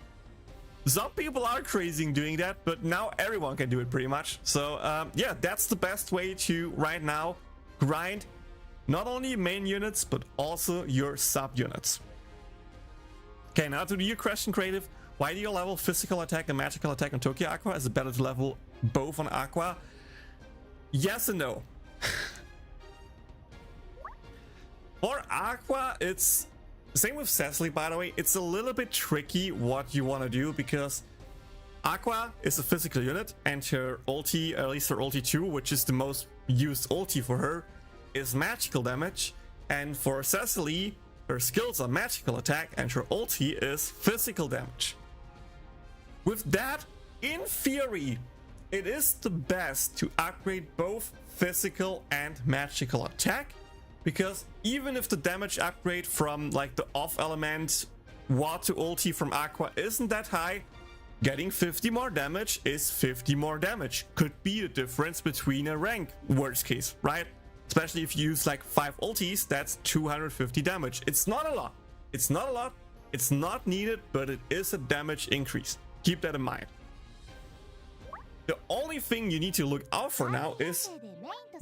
some people are crazy in doing that, but now everyone can do it pretty much. So yeah, that's the best way to right now grind not only main units but also your sub units. Okay, now to your question, Creative. Why do you level physical attack and magical attack on Tokyo Aqua? Is it better to level both on Aqua? Yes and no. For Aqua, it's same with Cecily, by the way. It's a little bit tricky what you want to do, because Aqua is a physical unit and her ulti, at least her ulti 2, which is the most used ulti for her, is magical damage. And for Cecily, her skills are magical attack and her ulti is physical damage. With that, in theory, it is the best to upgrade both physical and magical attack, because even if the damage upgrade from like the off element water ulti from Aqua isn't that high, getting 50 more damage is 50 more damage. Could be the difference between a rank, worst case, right? Especially if you use like 5 ultis, that's 250 damage. It's not a lot. It's not a lot. It's not needed, but it is a damage increase. Keep that in mind. The only thing you need to look out for now is,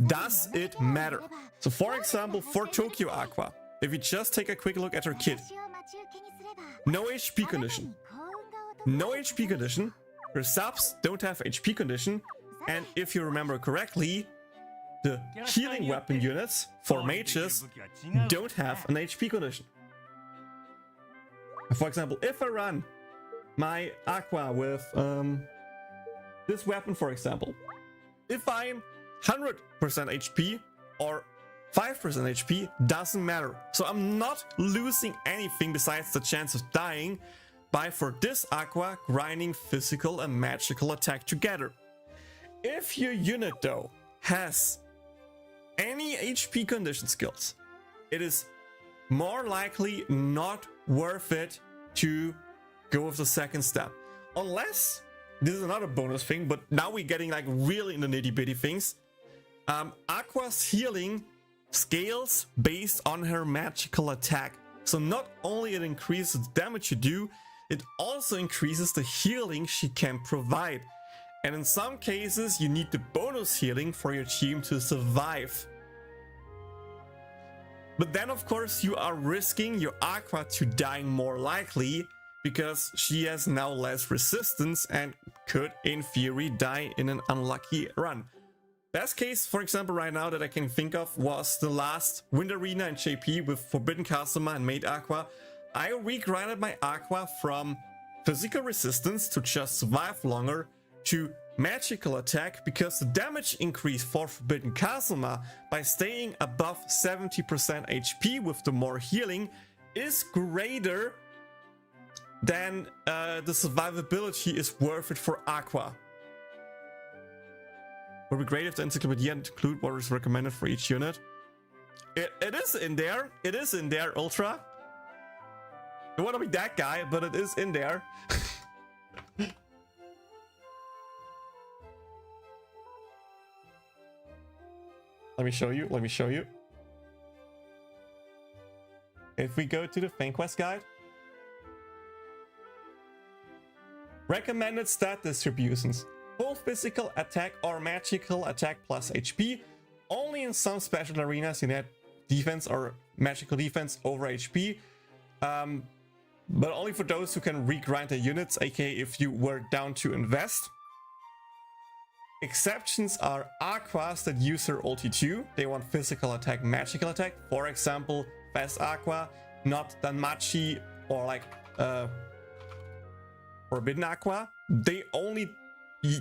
does it matter? So for example, for Tokyo Aqua, if you just take a quick look at her kit, no HP condition. No HP condition. Her subs don't have HP condition. And if you remember correctly, the healing weapon units for mages don't have an HP condition. For example, if I run my Aqua with this weapon, for example. If I'm 100% HP or 5% HP, doesn't matter. So I'm not losing anything besides the chance of dying by, for this Aqua, grinding physical and magical attack together. If your unit though has any HP condition skills, it is more likely not worth it to go with the second step. Unless, this is another bonus thing, but now we're getting like really in the nitty bitty things. Aqua's healing scales based on her magical attack. So not only it increases the damage you do, it also increases the healing she can provide. And in some cases, you need the bonus healing for your team to survive. But then, of course, you are risking your Aqua to dying more likely because she has now less resistance and could, in theory, die in an unlucky run. Best case, for example, right now that I can think of was the last Wind Arena in JP with Forbidden Kazuma and Made Aqua. I regrinded my Aqua from physical resistance to just survive longer to magical attack because the damage increase for Forbidden Kazuma by staying above 70% HP with the more healing is greater than the survivability is worth it for Aqua. Would be great if the Encyclopedia include what is recommended for each unit. It is in there. It is in there, Ultra. I don't want to be that guy, but it is in there. Let me show you. Let me show you. If we go to the Fan Quest guide, recommended stat distributions. Full physical attack or magical attack plus HP. Only in some special arenas you need defense or magical defense over HP. But only for those who can regrind their units, aka if you were down to invest. Exceptions are Aquas that use her ulti too. They want physical attack, magical attack. For example, Fast Aqua, not Danmachi or like Forbidden Aqua. They only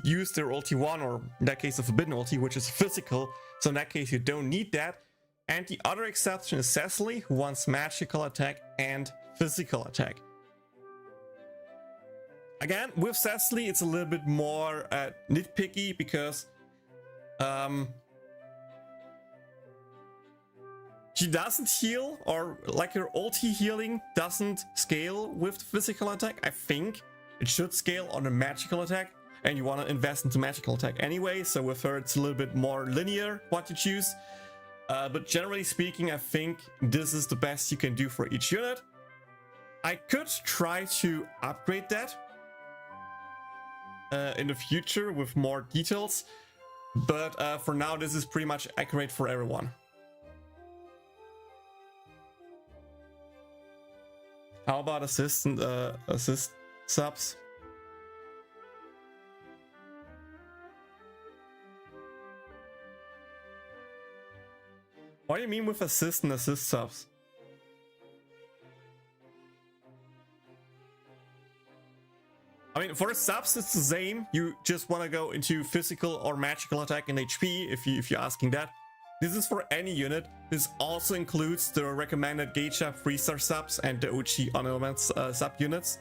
use their ulti 1, or in that case, the Forbidden ulti, which is physical. So in that case, you don't need that. And the other exception is Cecily, who wants magical attack and physical attack. Again, with Cecily, it's a little bit more nitpicky because she doesn't heal, or like her ulti healing doesn't scale with the physical attack. I think it should scale on a magical attack, and you want to invest into magical attack anyway. So with her, it's a little bit more linear what you choose. But generally speaking, I think this is the best you can do for each unit. I could try to upgrade that in the future with more details, but for now this is pretty much accurate for everyone. How about assist subs? What do you mean with assist and assist subs? I mean, for subs, it's the same. You just want to go into physical or magical attack and HP, if you're asking that. This is for any unit. This also includes the recommended Gacha 3-star subs and the OG on-elements sub units.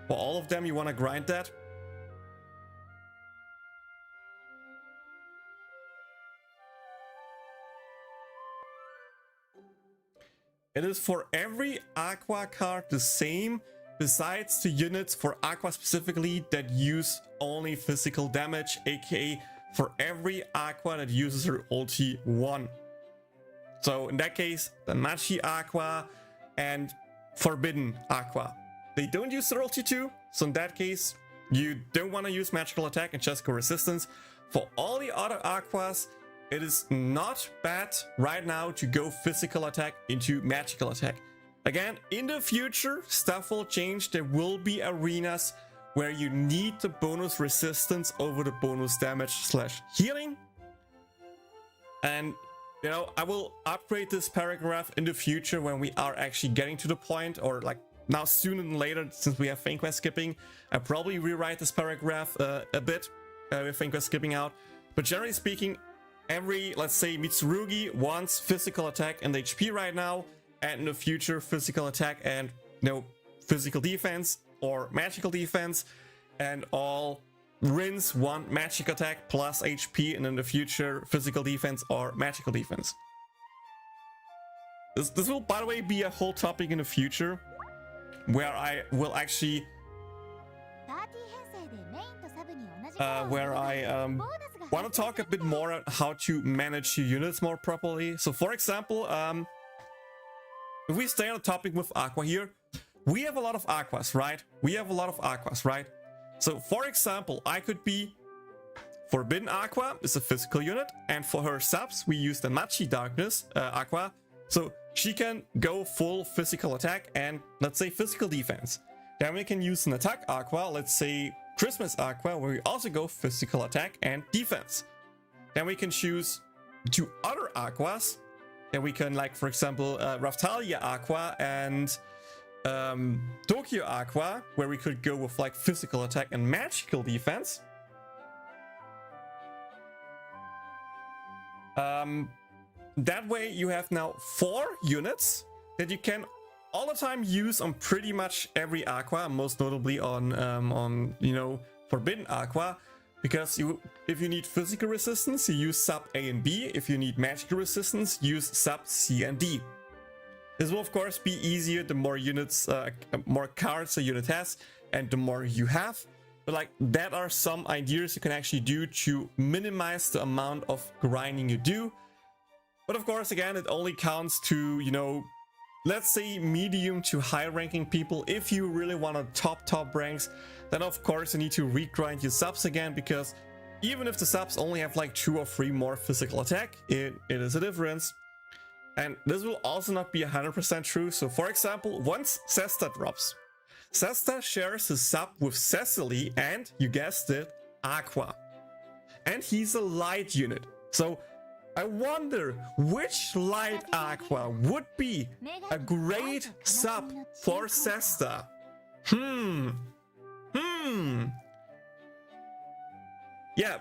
For all of them, you want to grind that. It is for every Aqua card the same, besides the units for Aqua specifically that use only physical damage, aka for every Aqua that uses her ulti 1. So in that case, the Machi Aqua and Forbidden Aqua. They don't use their ulti 2, so in that case, you don't want to use magical attack and just go resistance. For all the other Aquas, it is not bad right now to go physical attack into magical attack. Again, in the future, stuff will change. There will be arenas where you need the bonus resistance over the bonus damage / healing. And, you know, I will upgrade this paragraph in the future when we are actually getting to the point, or like now sooner than later, since we have Fan Quest skipping. I probably rewrite this paragraph a bit if Finquest skipping out. But generally speaking, every, let's say, Mitsurugi wants physical attack and HP right now, and in the future physical attack and physical defense or magical defense, and all Rins want magic attack plus HP, and in the future physical defense or magical defense. This will, by the way, be a whole topic in the future where I will actually want to talk a bit more on how to manage your units more properly. So for example, if we stay on the topic with Aqua here, we have a lot of Aquas, right? So for example, I could be Forbidden Aqua is a physical unit, and for her subs we use the Machi Darkness Aqua, so she can go full physical attack and, let's say, physical defense. Then we can use an attack Aqua, let's say Christmas Aqua, where we also go physical attack and defense. Then we can choose 2 other Aquas. Then we can, like, for example, Raftalia Aqua and Tokyo Aqua, where we could go with like physical attack and magical defense. That way you have now 4 units that you can all the time use on pretty much every Aqua, most notably on Forbidden Aqua, because if you need physical resistance, you use sub A and B. If you need magical resistance, use sub C and D. This will of course be easier the more units, more cards a unit has, and the more you have. But like, that are some ideas you can actually do to minimize the amount of grinding you do. But of course, again, it only counts to, let's say medium to high ranking people. If you really want to top ranks, then of course you need to regrind your subs again, because even if the subs only have like 2 or 3 more physical attack, it is a difference. And this will also not be 100% true. So for example, once Sesta drops, Sesta shares his sub with Cecily and, you guessed it, Aqua. And he's a light unit. So I wonder which light Aqua would be a great sub for Sesta. Yeah,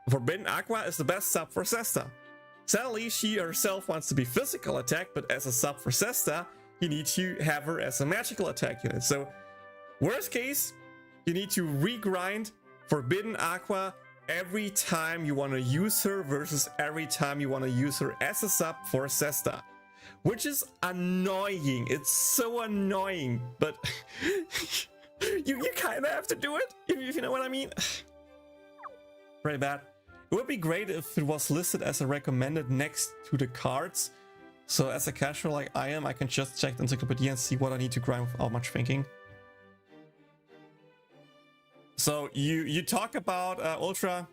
Forbidden Aqua is the best sub for Sesta. Sadly, she herself wants to be physical attack, but as a sub for Sesta, you need to have her as a magical attack unit. So, worst case, you need to regrind Forbidden Aqua every time you want to use her versus every time you want to use her as a sub for Sesta. Which is annoying. It's so annoying, but you kind of have to do it, if you know what I mean. Very bad. It would be great if it was listed as a recommended next to the cards. So as a casual like I am, I can just check the Encyclopedia and see what I need to grind without much thinking. So you talk about Ultra.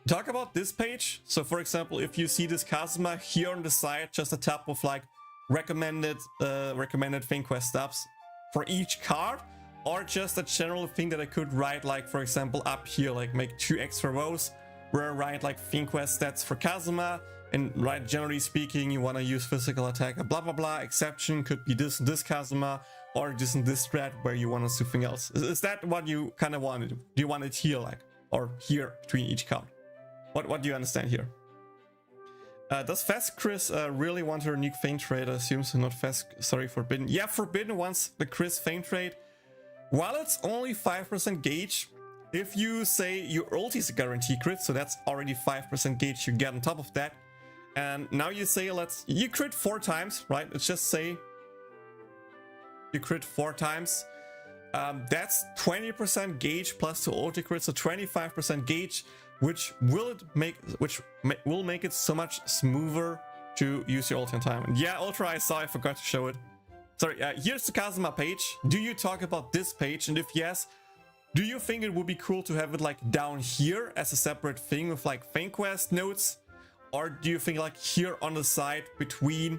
Talk about this page. So for example, if you see this Kazuma here on the side, just a tab with like recommended Finquest stuffs for each card, or just a general thing that I could write, like for example up here, like make 2 extra rows where I write like Finquest stats for Kazuma, and right, generally speaking, you want to use physical attack, blah blah blah. Exception could be this and this Kazuma, or just in this thread where you want something else. Is that what you kind of wanted? Do you want it here, like, or here between each card? What do you understand here? Does Fast Chris really want her unique feint trade? I assume so. Not Fast, sorry, Forbidden. Yeah, Forbidden wants the Chris feint trade. While it's only 5% gauge, if you say your ulti is a guarantee crit, so that's already 5% gauge you get on top of that. And now you say you crit 4 times, right? Let's just say you crit 4 times. That's 20% gauge plus the ulti crit, so 25% gauge, which will make it so much smoother to use your ulti on time. And yeah, Ultra, I saw, I forgot to show it. Sorry, here's the Kazuma page. Do you talk about this page? And if yes, do you think it would be cool to have it like down here as a separate thing with like Finquest notes? Or do you think like here on the side between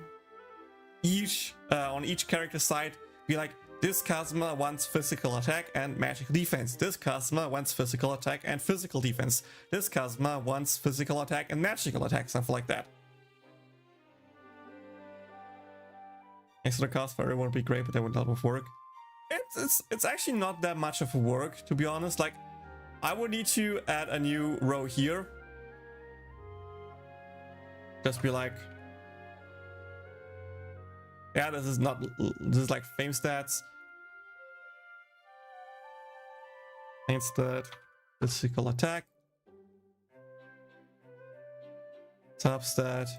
each, on each character side, be like, this Kazuma wants physical attack and magical defense. This Kazuma wants physical attack and physical defense. This Kazuma wants physical attack and magical attack, something like that. Extra cost for everyone would be great, but that would not work. It's actually not that much of a work, to be honest. Like, I would need to add a new row here. Just be like, yeah, this is like fame stats. Instead, physical attack, substat,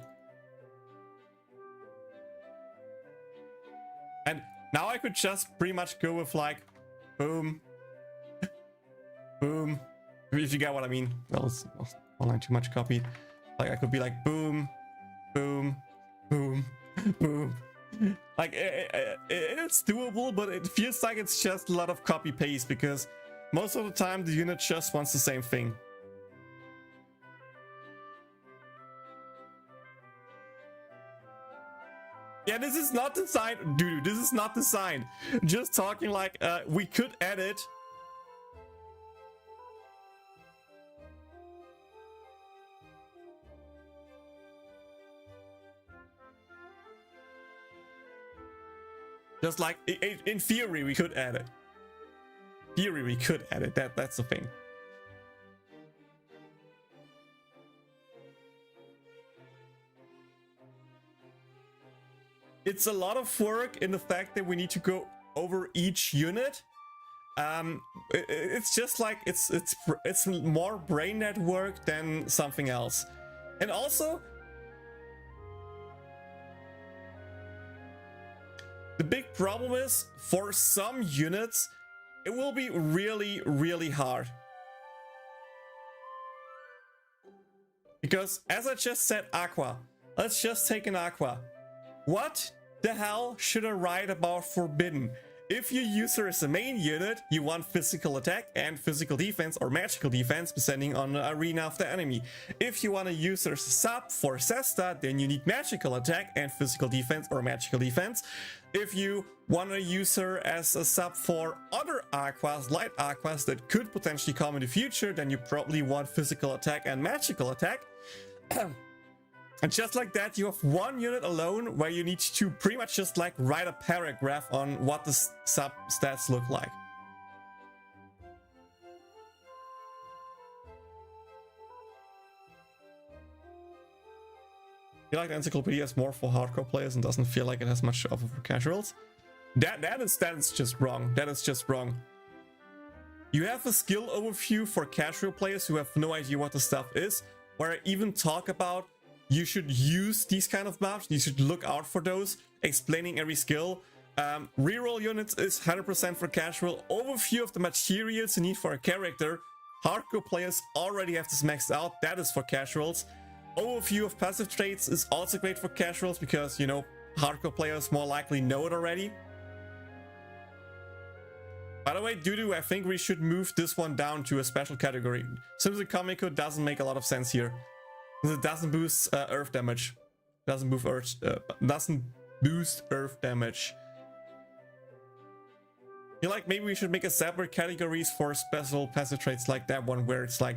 and now I could just pretty much go with like boom, boom. If you get what I mean. Well, it's online too much copy. Like I could be like boom, boom, boom, boom. Like it's doable, but it feels like it's just a lot of copy paste because most of the time the unit just wants the same thing. Yeah, this is not designed, dude. This is not designed. Just talking like we could edit. Just like in theory, we could add it. Theory, we could add it. That's the thing. It's a lot of work in the fact that we need to go over each unit. It's just like it's more brain net work than something else, and also. The big problem is, for some units, it will be really, really hard. Because, as I just said, Aqua. Let's just take an Aqua. What the hell should I write about Forbidden? If your user is a main unit, you want physical attack and physical defense or magical defense depending on the arena of the enemy. If you want a user as a sub for Cesta, then you need magical attack and physical defense or magical defense. If you want a user as a sub for other Aquas, light Aquas that could potentially come in the future, then you probably want physical attack and magical attack. And just like that, you have one unit alone where you need to pretty much just like write a paragraph on what the sub stats look like. I feel like the Encyclopedia is more for hardcore players and doesn't feel like it has much to offer for casuals. That is just wrong. That is just wrong. You have a skill overview for casual players who have no idea what the stuff is, where I even talk about you should use these kind of maps, you should look out for those, explaining every skill. Reroll units is 100% for casual. Overview of the materials you need for a character. Hardcore players already have this maxed out, that is for casuals. Overview of passive traits is also great for casuals because, you know, hardcore players more likely know it already. By the way, Dudu, I think we should move this one down to a special category. Simpson Comico doesn't make a lot of sense here. It doesn't boost earth damage. Doesn't boost earth damage. I feel like maybe we should make a separate categories for special passive traits like that one where it's like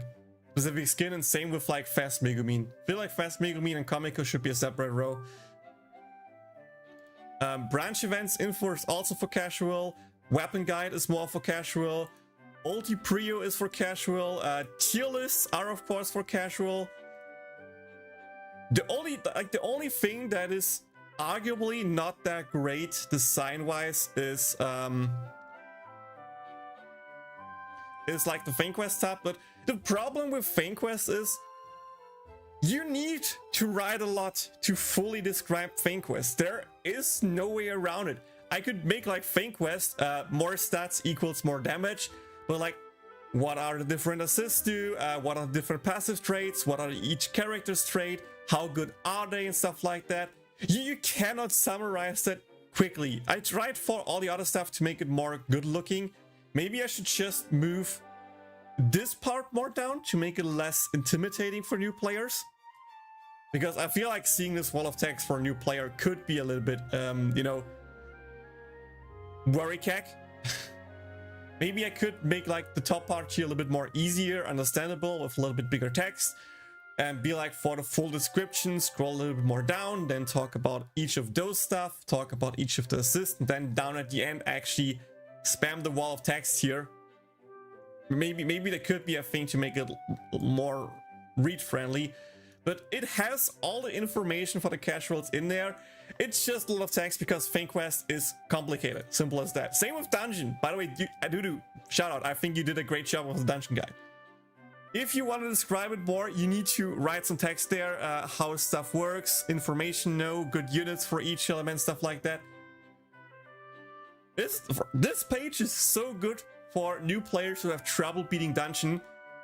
specific skin, and same with like fast Megumin. I feel like fast Megumin and Comico should be a separate row. Branch events info is also for casual. Weapon guide is more for casual. Ulti Prio is for casual. Tier lists are of course for casual. The only thing that is arguably not that great design-wise is like the Fane Quest tab, but the problem with Fane Quest is you need to write a lot to fully describe Fane Quest. There is no way around it. I could make like Fane Quest, more stats equals more damage, but like, what are the different assists do? What are the different passive traits? What are each character's trait? How good are they and stuff like that? You cannot summarize that quickly. I tried for all the other stuff to make it more good looking. Maybe I should just move this part more down to make it less intimidating for new players. Because I feel like seeing this wall of text for a new player could be a little bit, you know, worry cack. Maybe I could make like the top part here a little bit more easier, understandable with a little bit bigger text. And be like, for the full description, scroll a little bit more down, then talk about each of those stuff, talk about each of the assists, and then down at the end actually spam the wall of text here. maybe there could be a thing to make it more read friendly, but it has all the information for the casuals in there. It's just a lot of text because Fang Quest is complicated. Simple as that. Same with Dungeon. By the way, do shout out. I think you did a great job with the Dungeon guide. If you want to describe it more, you need to write some text there, how stuff works, information, good units for each element, stuff like that. This page is so good for new players who have trouble beating Dungeon,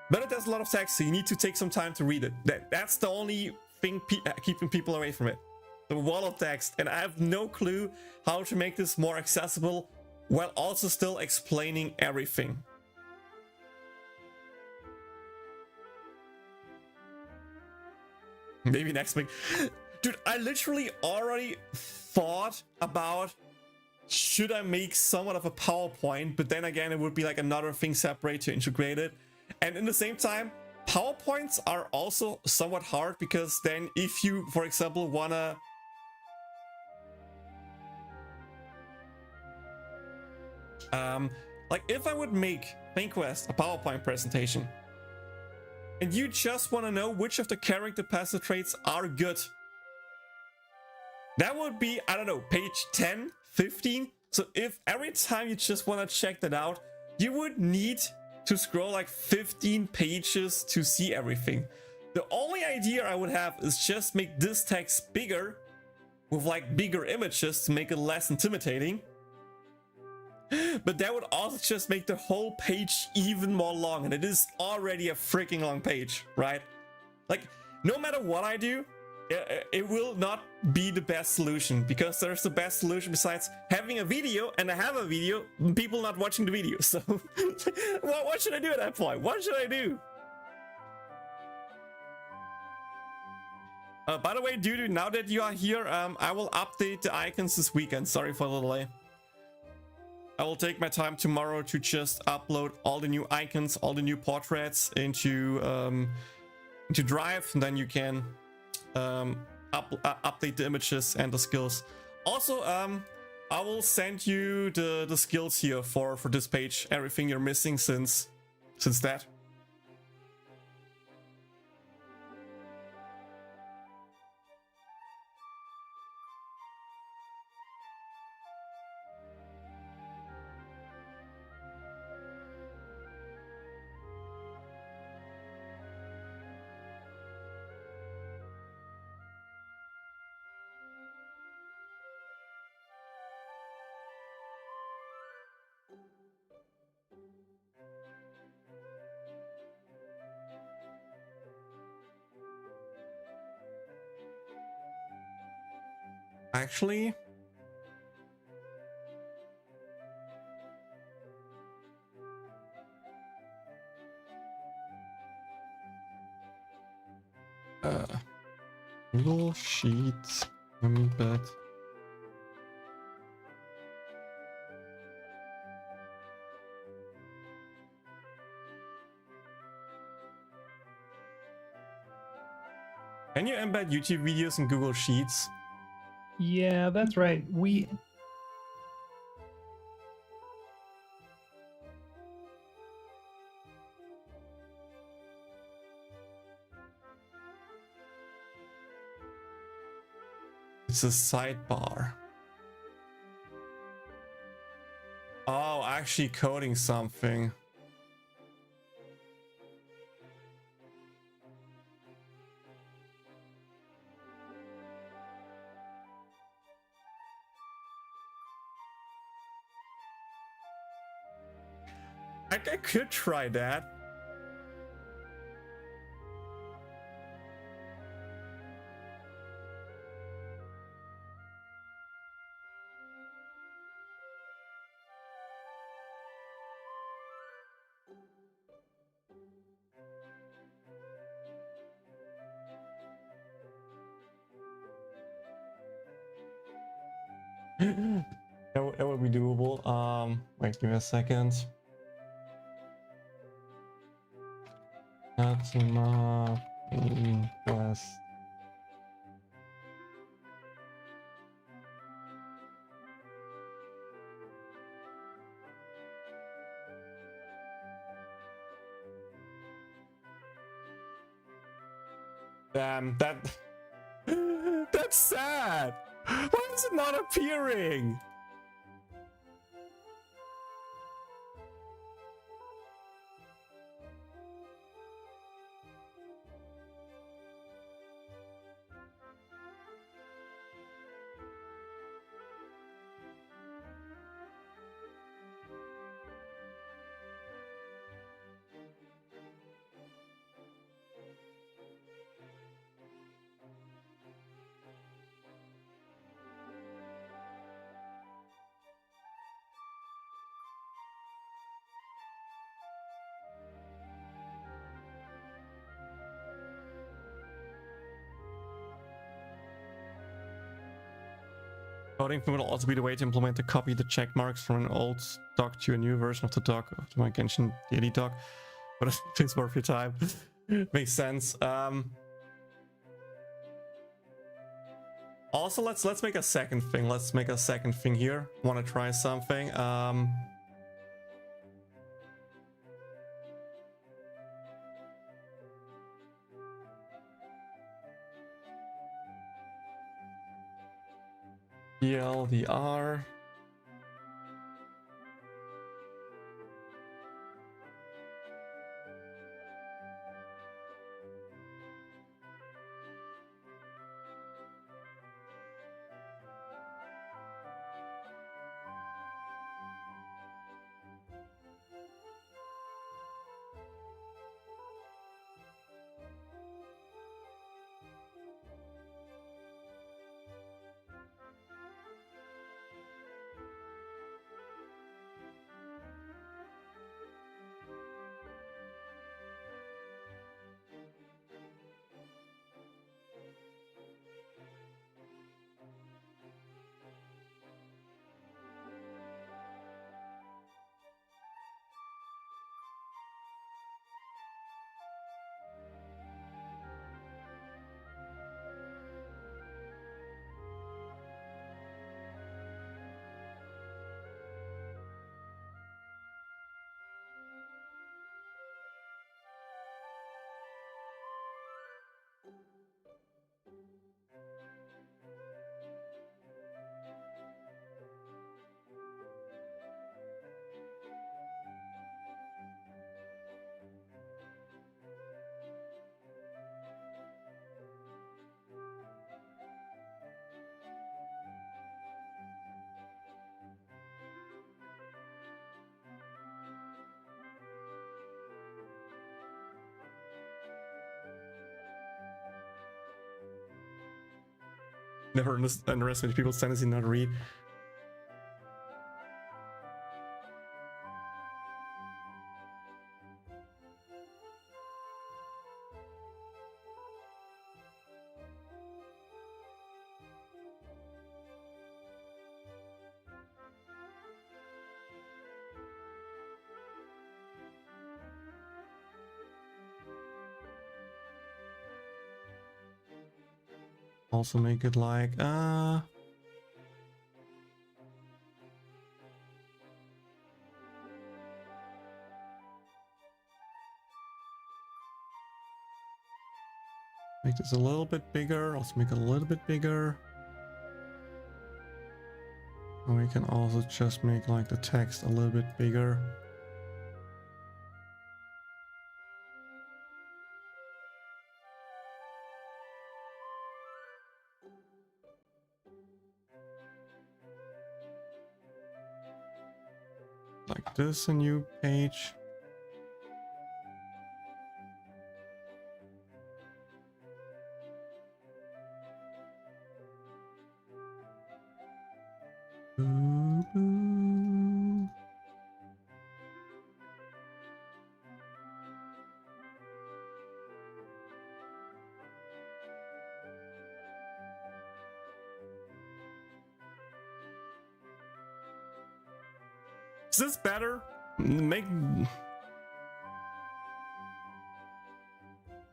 but it has a lot of text, so you need to take some time to read it. That's the only thing keeping people away from it. The wall of text, and I have no clue how to make this more accessible while also still explaining everything. Maybe next week. Dude, I literally already thought about, should I make somewhat of a PowerPoint, but then again, it would be like another thing separate to integrate it. And in the same time, PowerPoints are also somewhat hard, because then if you, for example, wanna like if I would make Fang Quest a PowerPoint presentation, and you just want to know which of the character passive traits are good, that would be, I don't know, page 10, 15. So if every time you just want to check that out, you would need to scroll like 15 pages to see everything. The only idea I would have is just make this text bigger with like bigger images to make it less intimidating. But that would also just make the whole page even more long, and it is already a freaking long page, right? Like, no matter what I do, it will not be the best solution, because there's the best solution besides having a video, and I have a video, people not watching the video. So what should I do at that point? What should I do? By the way, Dudu, now that you are here, I will update the icons this weekend. Sorry for the delay. I will take my time tomorrow to just upload all the new icons, all the new portraits into Drive, and then you can update the images and the skills. Also, I will send you the skills here for this page, everything you're missing since that. Actually, Google Sheets, embed. Can you embed YouTube videos in Google Sheets? Yeah, that's right. It's a sidebar. Oh, actually coding something. I could try that. That would be doable. Wait, give me a second. Fatima Quest. Damn, that's sad. Why is it not appearing? Coding will also be the way to implement the copy the check marks from an old doc to a new version of the doc of my Genshin daily doc. But it's worth your time. Makes sense. Also, let's make a second thing. Let's make a second thing here. Want to try something? TLDR. Never underestimate people's tendency not to read. Also make it like make this a little bit bigger, also make it a little bit bigger. And we can also just make like the text a little bit bigger. Like this, a new page. Boo, boo. Is this better?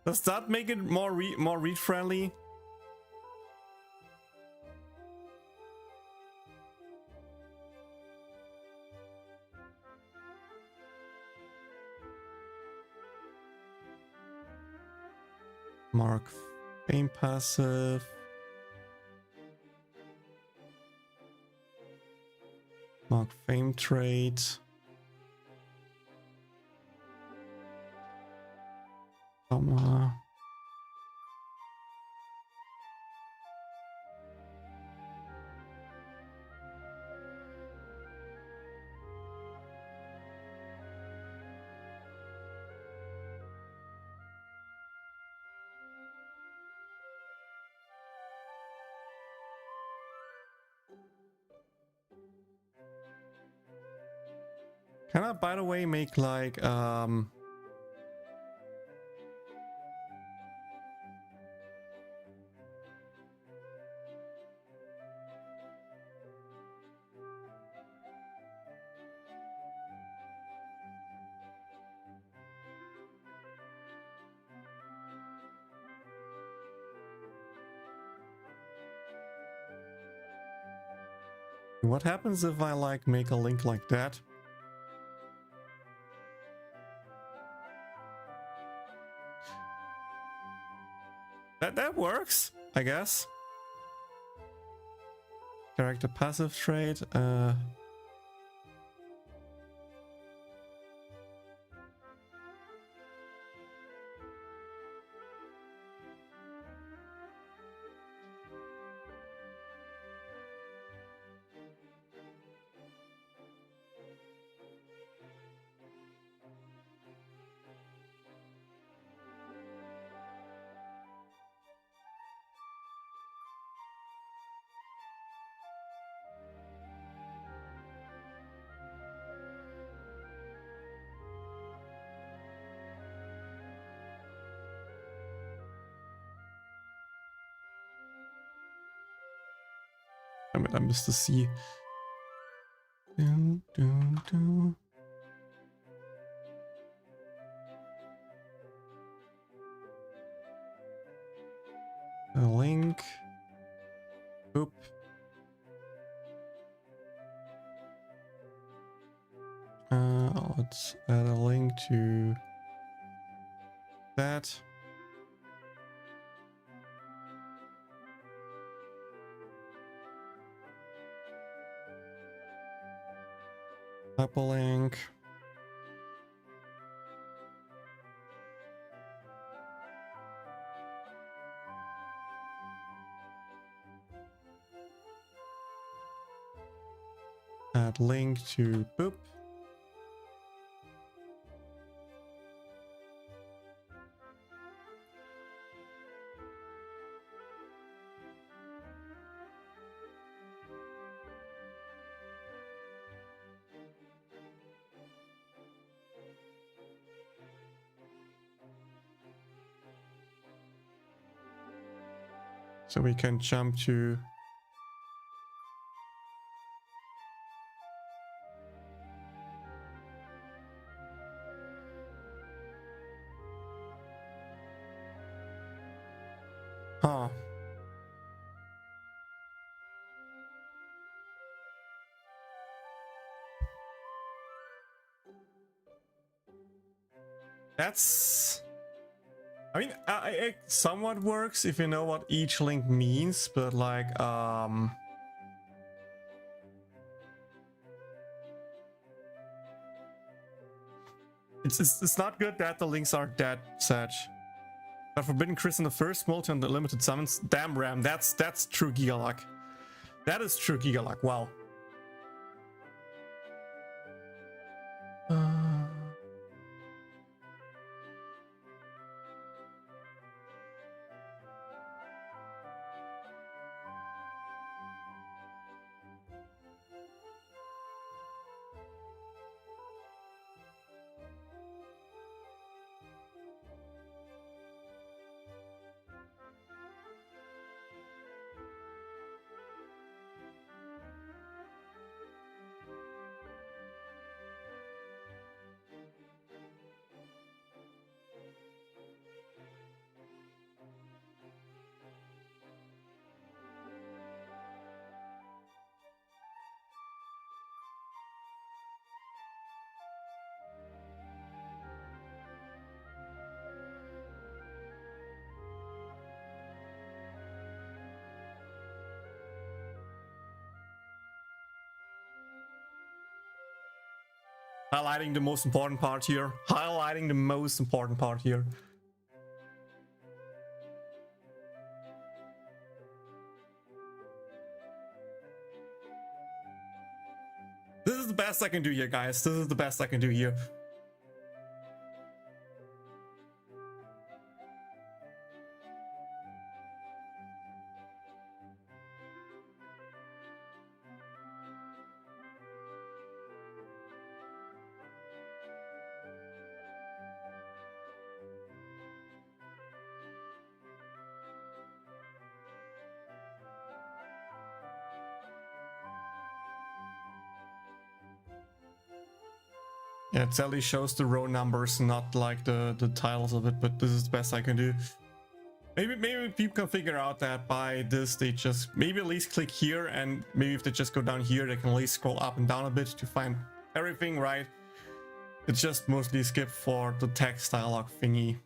Does that make it more read friendly? Mark Fame passive. Mark fame trait. Comma. Can I, by the way, make like what happens if I like make a link like that? That works, I guess. Character passive trait. I missed the C. Dun, dun, dun. A link. Oop. Let's add a link to that. Hyperlink. Add link to boop. So we can jump to huh. That's, I mean, it somewhat works if you know what each link means, but like, it's not good that the links are that such. But Forbidden Chris in the first multi and the limited summons, damn Ram, that's true Giga luck. That is true Giga luck. Wow. Highlighting the most important part here. Highlighting the most important part here. This is the best I can do here, guys. This is the best I can do here. Yeah, it only shows the row numbers, not like the titles of it, but this is the best I can do. Maybe people can figure out that by this they just maybe at least click here, and maybe if they just go down here they can at least scroll up and down a bit to find everything right. It's just mostly skip for the text dialogue thingy.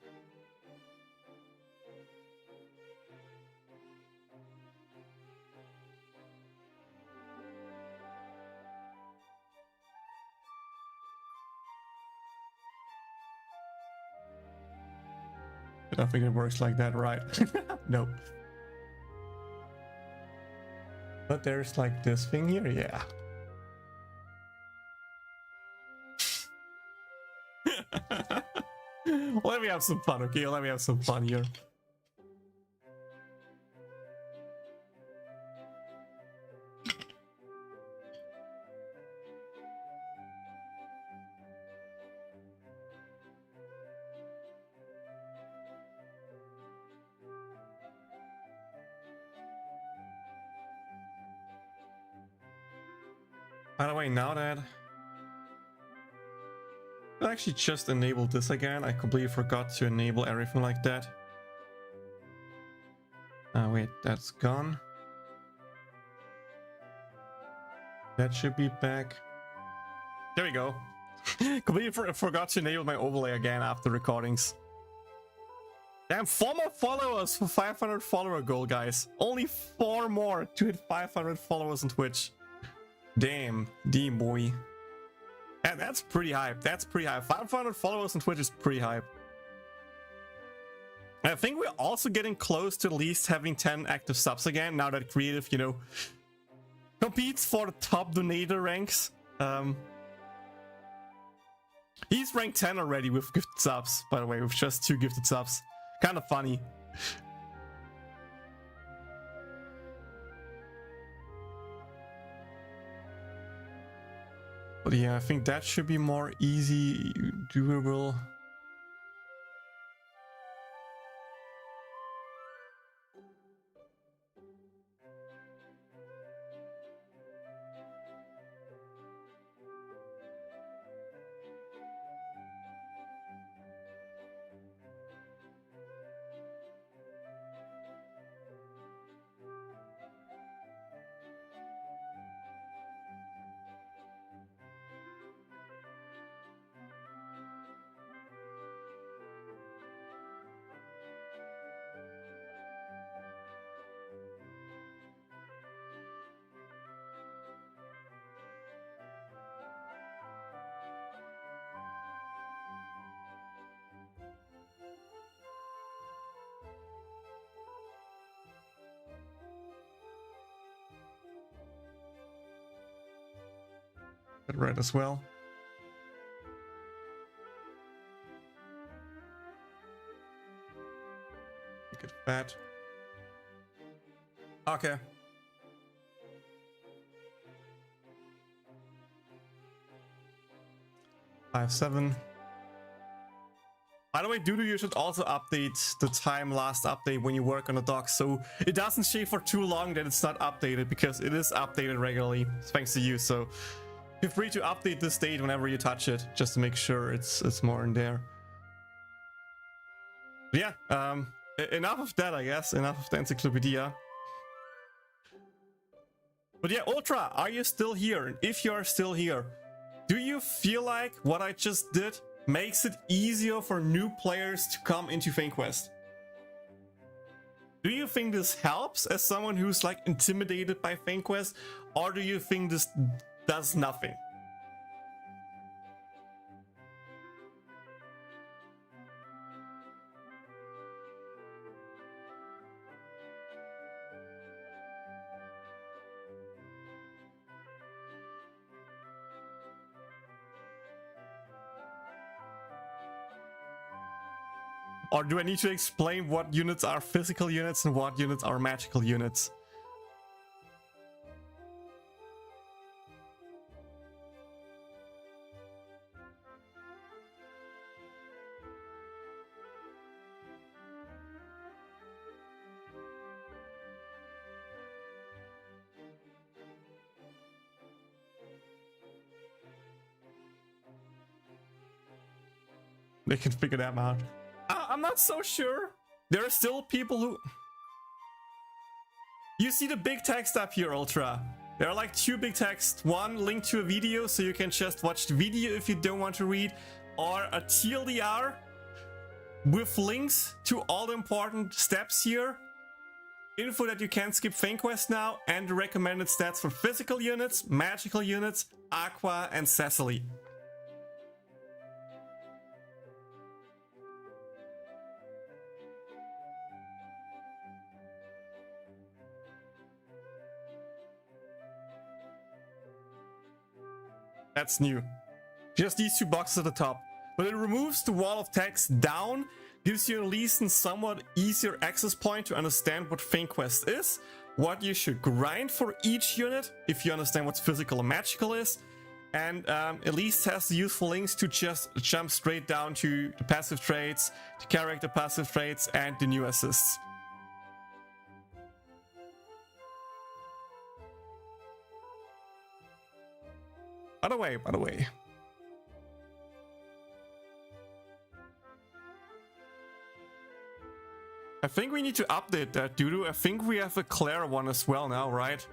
I don't think it works like that, right? No. But there's like this thing here, yeah. Let me have some fun, okay? Let me have some fun here. By the way, now that I actually just enabled this again, I completely forgot to enable everything like that. Wait, that's gone. That should be back. There we go. Completely forgot to enable my overlay again after recordings. Damn, 4 more followers for 500 follower goal, guys. Only 4 more to hit 500 followers on Twitch. Damn, boy. And that's pretty hype. That's pretty hype. 500 followers on Twitch is pretty hype. And I think we're also getting close to at least having 10 active subs again, now that Creative, you know, competes for the top donator ranks. He's ranked 10 already with gifted subs, by the way, with just 2 gifted subs. Kind of funny. But yeah, I think that should be more easy, doable. Red as well. Make it fat. Okay. Five, 7. By the way, Dudu, you should also update the time last update when you work on the dock, so it doesn't stay for too long that it's not updated, because it is updated regularly thanks to you. So feel free to update this date whenever you touch it, just to make sure it's more in there. But yeah, enough of that, I guess. Enough of the Encyclopedia. But yeah, Ultra, are you still here? And if you are still here, do you feel like what I just did makes it easier for new players to come into FameQuest? Do you think this helps as someone who's like intimidated by FameQuest, or do you think this does nothing? Or do I need to explain what units are physical units and what units are magical units? They can figure them out. I'm not so sure. There are still people who... You see the big text up here, Ultra. There are like two big texts. One linked to a video, so you can just watch the video if you don't want to read. Or a TLDR with links to all the important steps here. Info that you can skip Fang Quest now, and the recommended stats for physical units, magical units, Aqua, and Cecily. That's new. Just these two boxes at the top. But it removes the wall of text down, gives you at least a somewhat easier access point to understand what Fang Quest is, what you should grind for each unit, if you understand what physical and magical is, and at least has the useful links to just jump straight down to the passive traits, the character passive traits, and the new assists. By the way. I think we need to update that, Dudu. I think we have a Claire one as well now, right?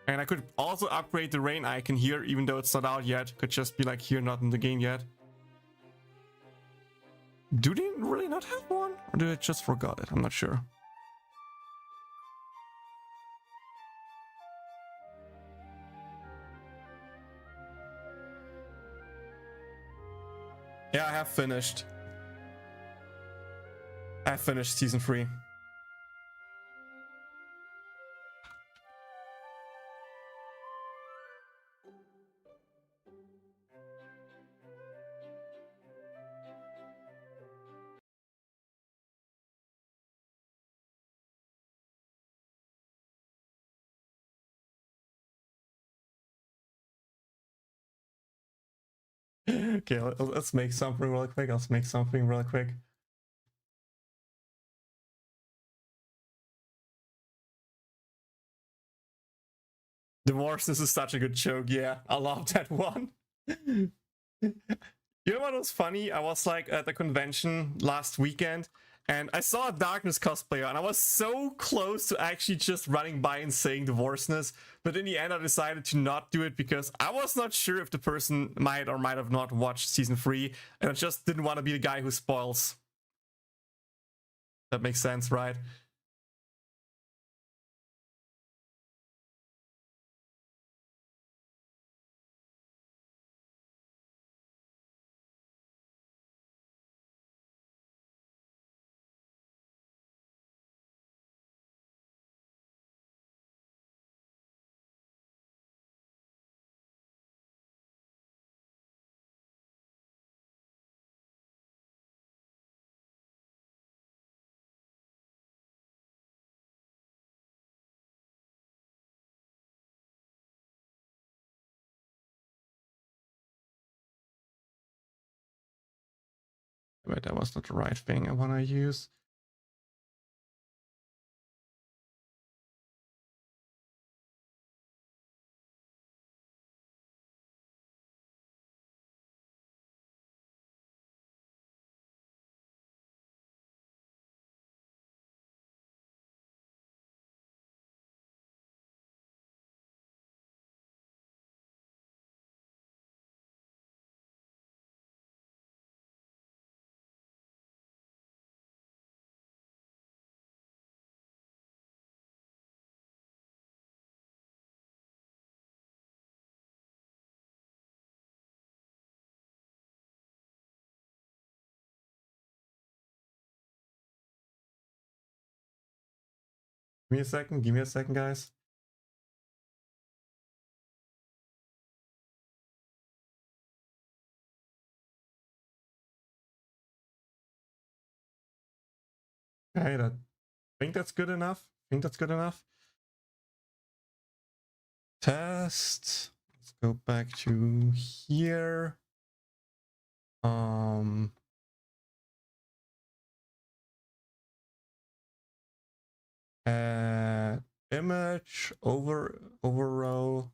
And I could also upgrade the rain icon here, even though it's not out yet. Could just be like here, not in the game yet. Do they really not have one? Or did I just forgot it? I'm not sure. Yeah, I have finished. I finished season 3. Okay, let's make something really quick. Let's make something really quick. Divorce, this is such a good joke. Yeah, I love that one. You know what was funny? I was like at the convention last weekend and I saw a Darkness cosplayer and I was so close to actually just running by and saying divorceness, but in the end I decided to not do it because I was not sure if the person might or might have not watched season 3 and I just didn't want to be the guy who spoils. That makes sense, right? Wait, that was not the right thing I want to use. Give me a second, guys. Okay, I think that's good enough. I think that's good enough. Test. Let's go back to here. Image over row.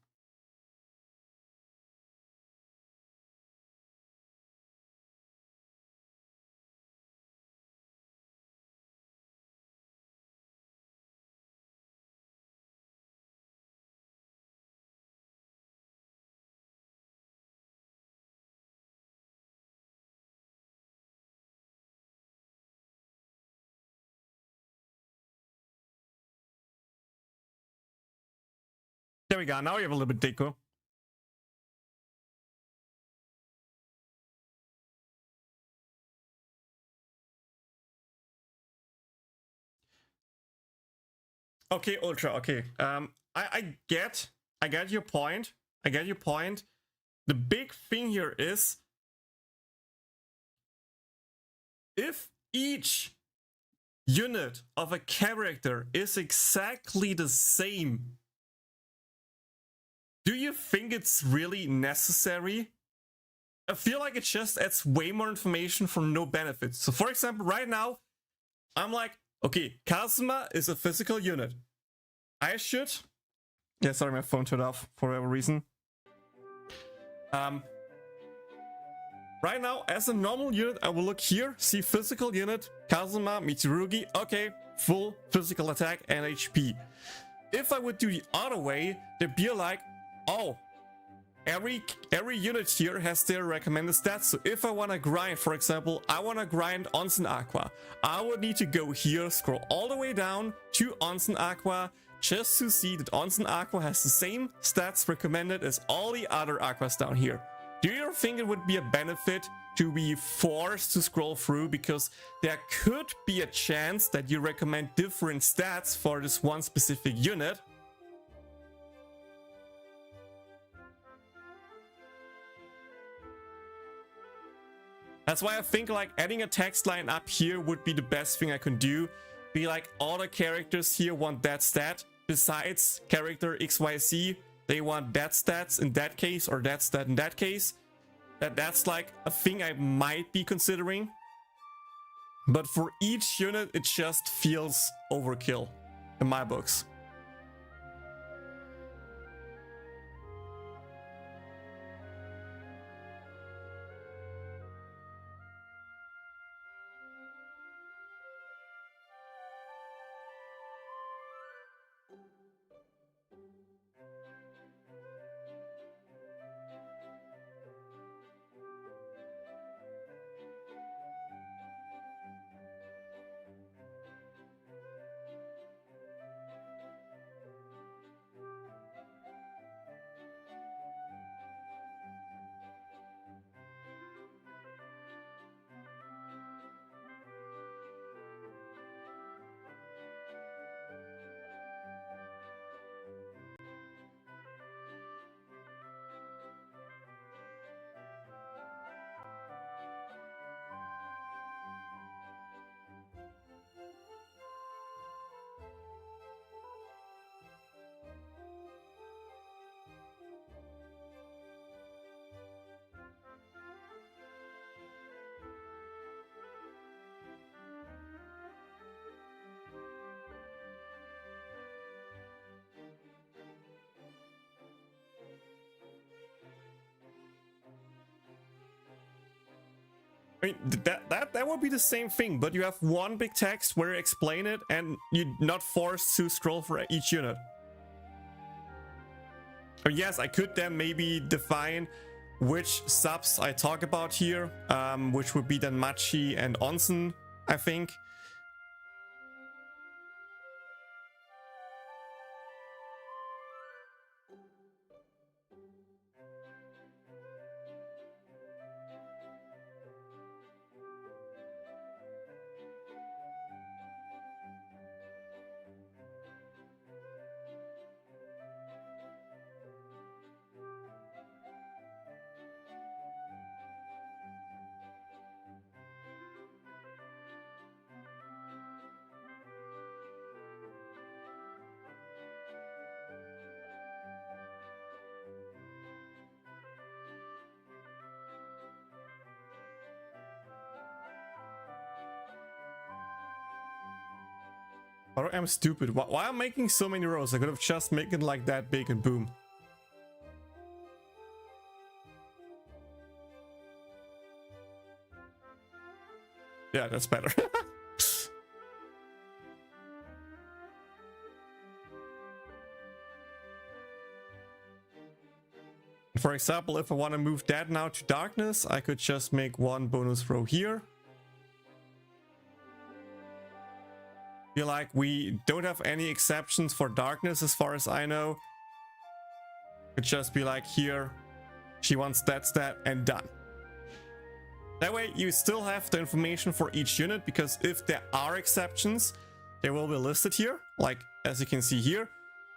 There we go. Now we have a little bit deco. Okay, Ultra. Okay. I get your point. I get your point. The big thing here is if each unit of a character is exactly the same, do you think it's really necessary? I feel like it just adds way more information for no benefit. So for example, right now, I'm like, okay, Kazuma is a physical unit. I should... Yeah, sorry, my phone turned off for whatever reason. Right now, as a normal unit, I will look here, see physical unit, Kazuma, Mitsurugi, okay, full physical attack and HP. If I would do the other way, they'd be like, oh, every unit here has their recommended stats. So if I want to grind, for example, I want to grind Onsen Aqua, I would need to go here, scroll all the way down to Onsen Aqua, just to see that Onsen Aqua has the same stats recommended as all the other Aquas down here. Do you think it would be a benefit to be forced to scroll through, because there could be a chance that you recommend different stats for this one specific unit? That's why I think like adding a text line up here would be the best thing I can do. Be like, all the characters here want that stat, besides character XYZ, they want that stats in that case, or that stat in that case. That's like a thing I might be considering. But for each unit, it just feels overkill in my books. I mean, that would be the same thing, but you have one big text where you explain it and you're not forced to scroll for each unit. Or yes, I could then maybe define which subs I talk about here, which would be then Machi and Onsen, I think. Or I'm stupid. Why am I making so many rows? I could have just made it like that big and boom. Yeah, that's better. For example, if I want to move that now to darkness, I could just make one bonus row here. Feel like we don't have any exceptions for darkness as far as I know. Could just be like here, she wants that stat and done. That way you still have the information for each unit, because if there are exceptions, they will be listed here, like as you can see here,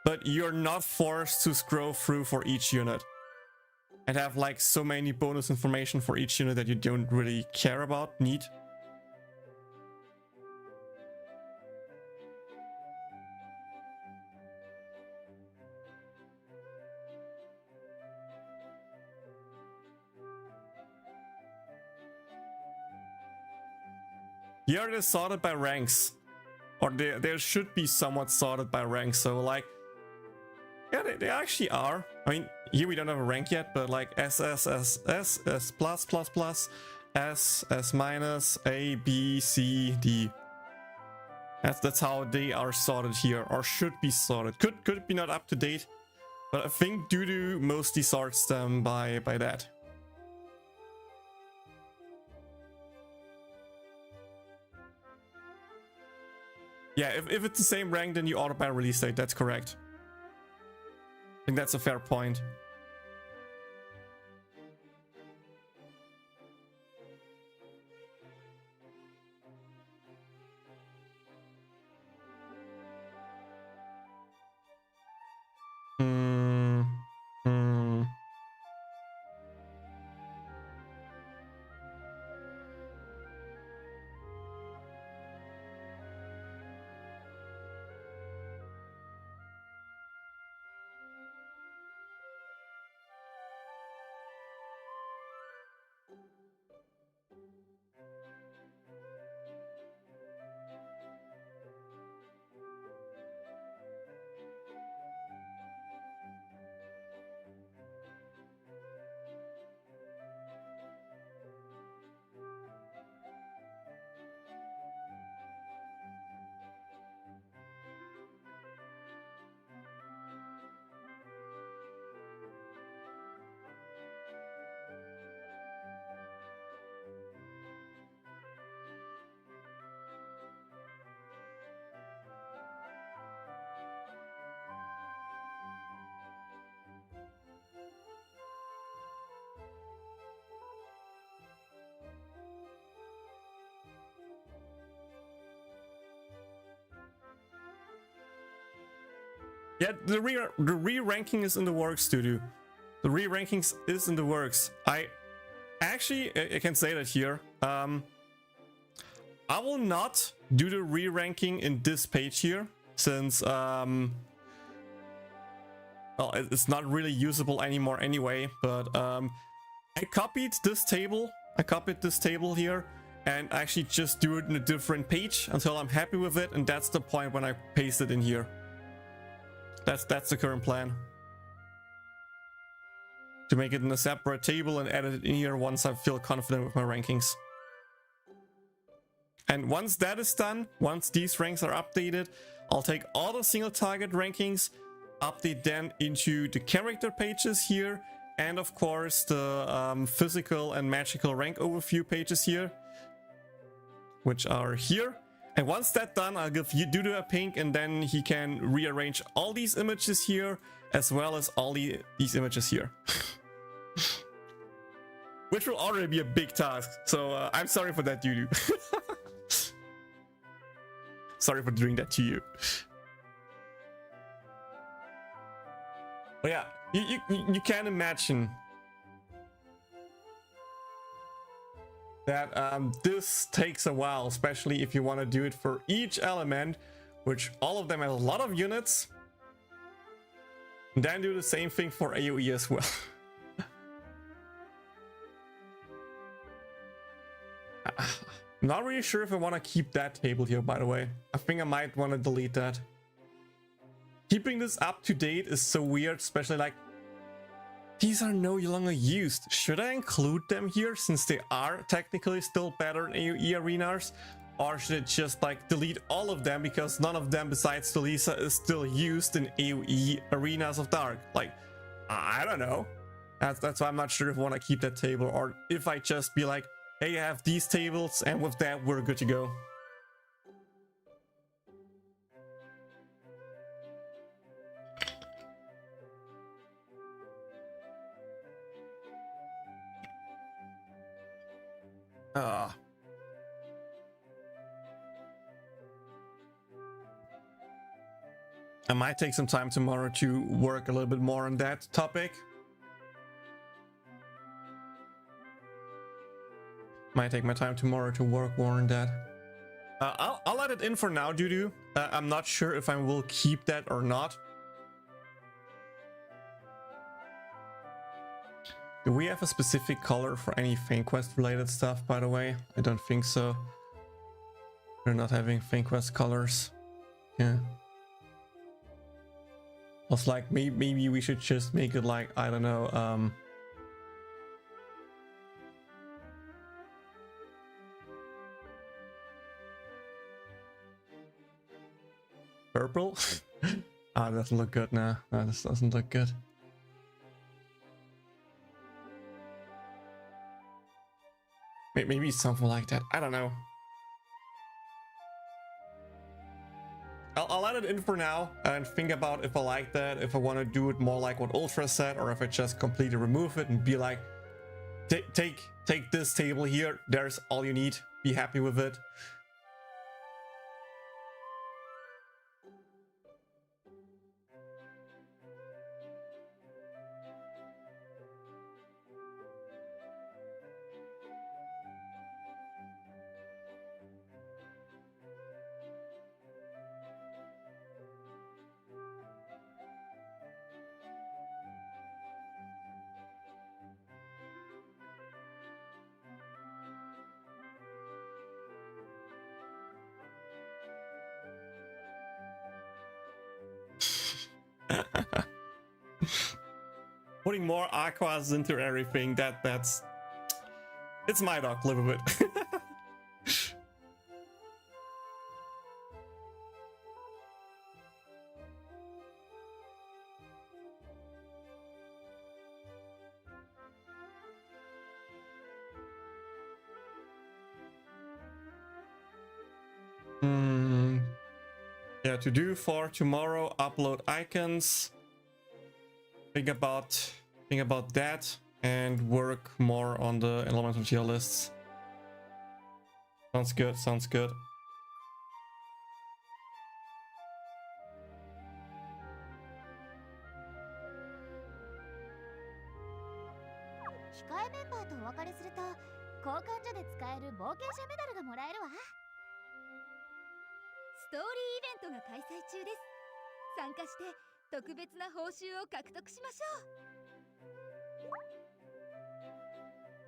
but you're not forced to scroll through for each unit and have like so many bonus information for each unit that you don't really care about, need. Here it is sorted by ranks, or they should be somewhat sorted by ranks. So like, yeah, they actually are. I mean, here we don't have a rank yet, but like S, S, S, S, S plus, plus, plus, S, S minus, A, B, C, D. That's how they are sorted here, or should be sorted. Could be not up to date, but I think Dudu mostly sorts them by that. Yeah, if it's the same rank, then you order by release date. That's correct. I think that's a fair point. Yeah, the re-ranking is in the works, Dudu. The re-rankings is in the works. I can say that here. I will not do the re-ranking in this page here, since well, it's not really usable anymore anyway. But I copied this table. I copied this table here, and actually just do it in a different page until I'm happy with it, and that's the point when I paste it in here. That's the current plan. To make it in a separate table and edit it in here once I feel confident with my rankings. And once that is done, once these ranks are updated, I'll take all the single target rankings, update them into the character pages here, and of course the physical and magical rank overview pages here, which are here. And once that's done, I'll give you Dudu a pink, and then he can rearrange all these images here, as well as all these images here. Which will already be a big task, so I'm sorry for that, Dudu. Sorry for doing that to you. But yeah, you can imagine that this takes a while, especially if you want to do it for each element, which all of them have a lot of units. And then do the same thing for AoE as well. Not really sure if I want to keep that table here, by the way. I think I might want to delete that. Keeping this up to date is so weird, especially like these are no longer used. Should I include them here since they are technically still better in AoE arenas? Or should it just like delete all of them because none of them besides Delisa is still used in AoE arenas of Dark? Like, I don't know. That's why I'm not sure if I want to keep that table or if I just be like, hey, I have these tables and with that we're good to go. I might take some time tomorrow to work a little bit more on that topic. Might take my time tomorrow to work more on that. I'll let it in for now, Dudu. I'm not sure if I will keep that or not. Do we have a specific color for any Fang Quest related stuff, by the way? I don't think so. We're not having Fang Quest colors. Yeah. I was like, maybe we should just make it like, I don't know, purple? Ah, doesn't look good now. No, this doesn't look good. Maybe something like that. I don't know. I'll let it in for now and think about if I like that, if I want to do it more like what Ultra said, or if I just completely remove it and be like, take this table here, there's all you need, be happy with it. Putting more aquas into everything, that's it's my dog, live with it. Yeah, to do for tomorrow, upload icons. Think about that and work more on the elemental tier lists. Sounds good, sounds good. 控えメンバーとお別れすると交換所で使える冒険者メダルがもらえるわ。ストーリーイベントが開催中です。参加して特別な報酬を獲得しましょう。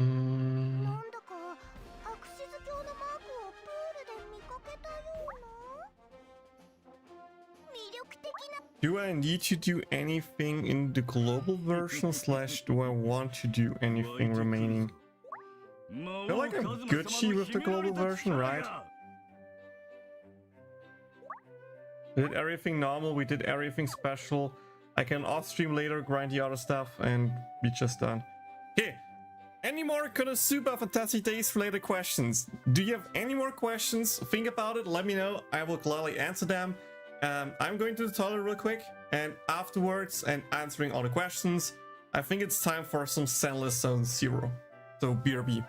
なんだかアクシズ教のマークをプールで見かけたような魅力的な。 Do I need to do anything in the global version slash do I want to do anything remaining? I feel like I'm Gucci with the global version, right? We did everything normal, we did everything special. I can off stream later, grind the other stuff, and be just done. Okay, any more Konosuba Fantastic Days related questions? Do you have any more questions? Think about it, let me know. I will gladly answer them. I'm going to the toilet real quick, and afterwards, and answering all the questions, I think it's time for some Zenless Zone Zero. So BRB.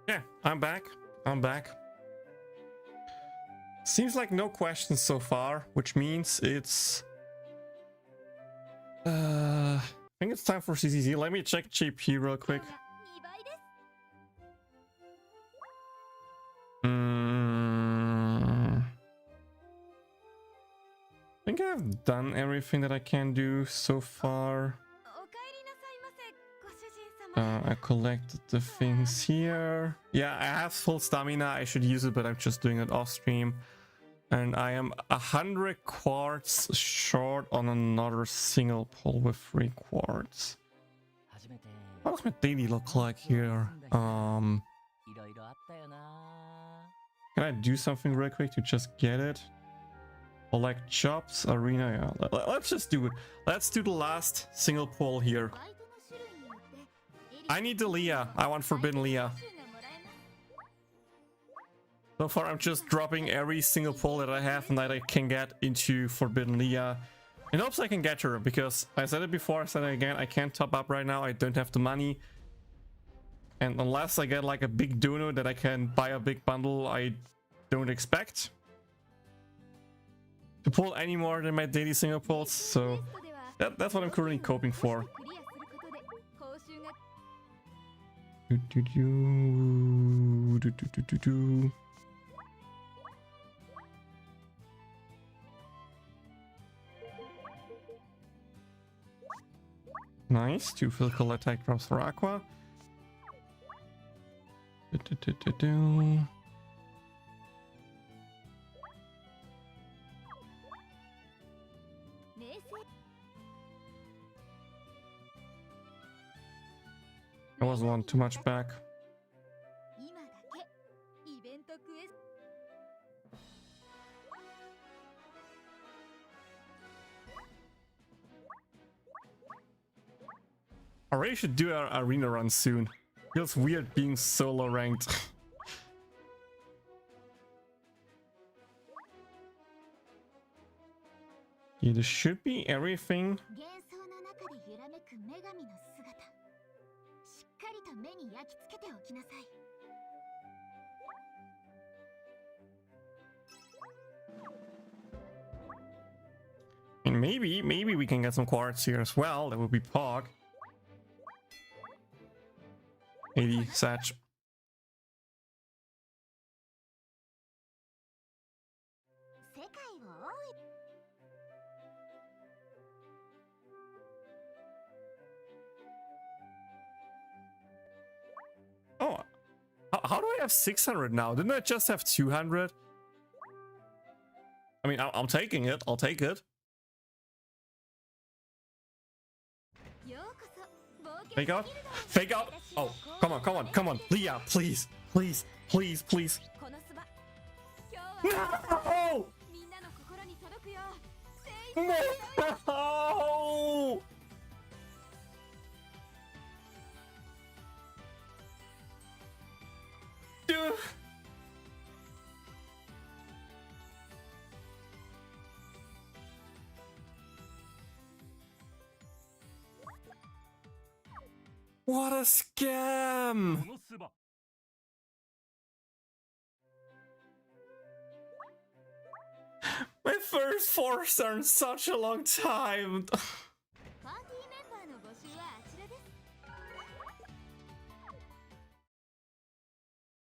Yeah, I'm back. I'm back. Seems like no questions so far, which means it's... I think it's time for ZZZ. Let me check GP real quick. 2倍です。 I think I've done everything that I can do so far. お帰りなさいませ、ご主人様。 I collected the things here. Yeah, I have full stamina. I should use it, but I'm just doing it off stream. And I am 100 quartz short on another single pull with 3 quartz. What does my daily look like here? Can I do something real quick to just get it? Or like jobs, arena, yeah. Let's just do it. Let's do the last single pull here. バイトの種類によってエリ I need the Leah. I want Forbidden Leah. 報酬がもらえます。 So far, I'm just dropping every single pull that I have and that I can get into Forbidden Leah. In hopes I can get her, because I said it before, I said it again, I can't top up right now, I don't have the money. And unless I get like a big dono that I can buy a big bundle, I don't expect to pull any more than my daily single pulls, so テストでは that's what I'm currently coping for. クリアすることで報酬が Nice, 2 physical attack drops for Aqua. I wasn't want too much back. 今だけイベントクエスト I really should do our arena run soon. Feels weird being solo ranked. Yeah, this should be everything. 幻想の中で揺らめく女神の姿。しっかりと目に焼き付けておきなさい。 And maybe we can get some quartz here as well. That would be Pog. 80 Satch. 世界を覆う Oh, how do I have 600 now? Didn't I just have 200? I mean, I'm taking it. I'll take it. ようこそ冒険 Fake out. Fake out. Oh, come on, come on, come on. Leah, please, please, please, please. このスバ今日は No! みんなの心に届くよ精一杯 No! Dude. What a scam! このスバ My first 4-star in such a long time. パーティーメンバーの募集はあちらです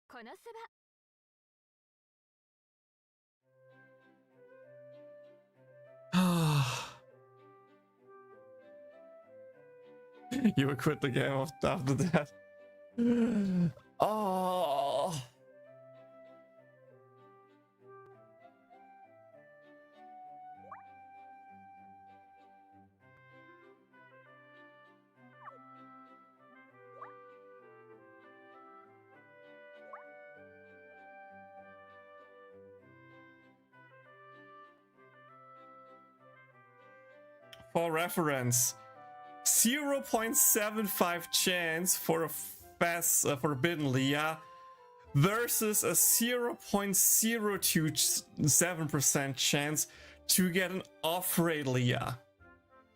このスバ You would quit the game after that. Oh. For reference, 0.75 chance for a Forbidden Leah versus a 0.027% chance to get an off-rate Leah.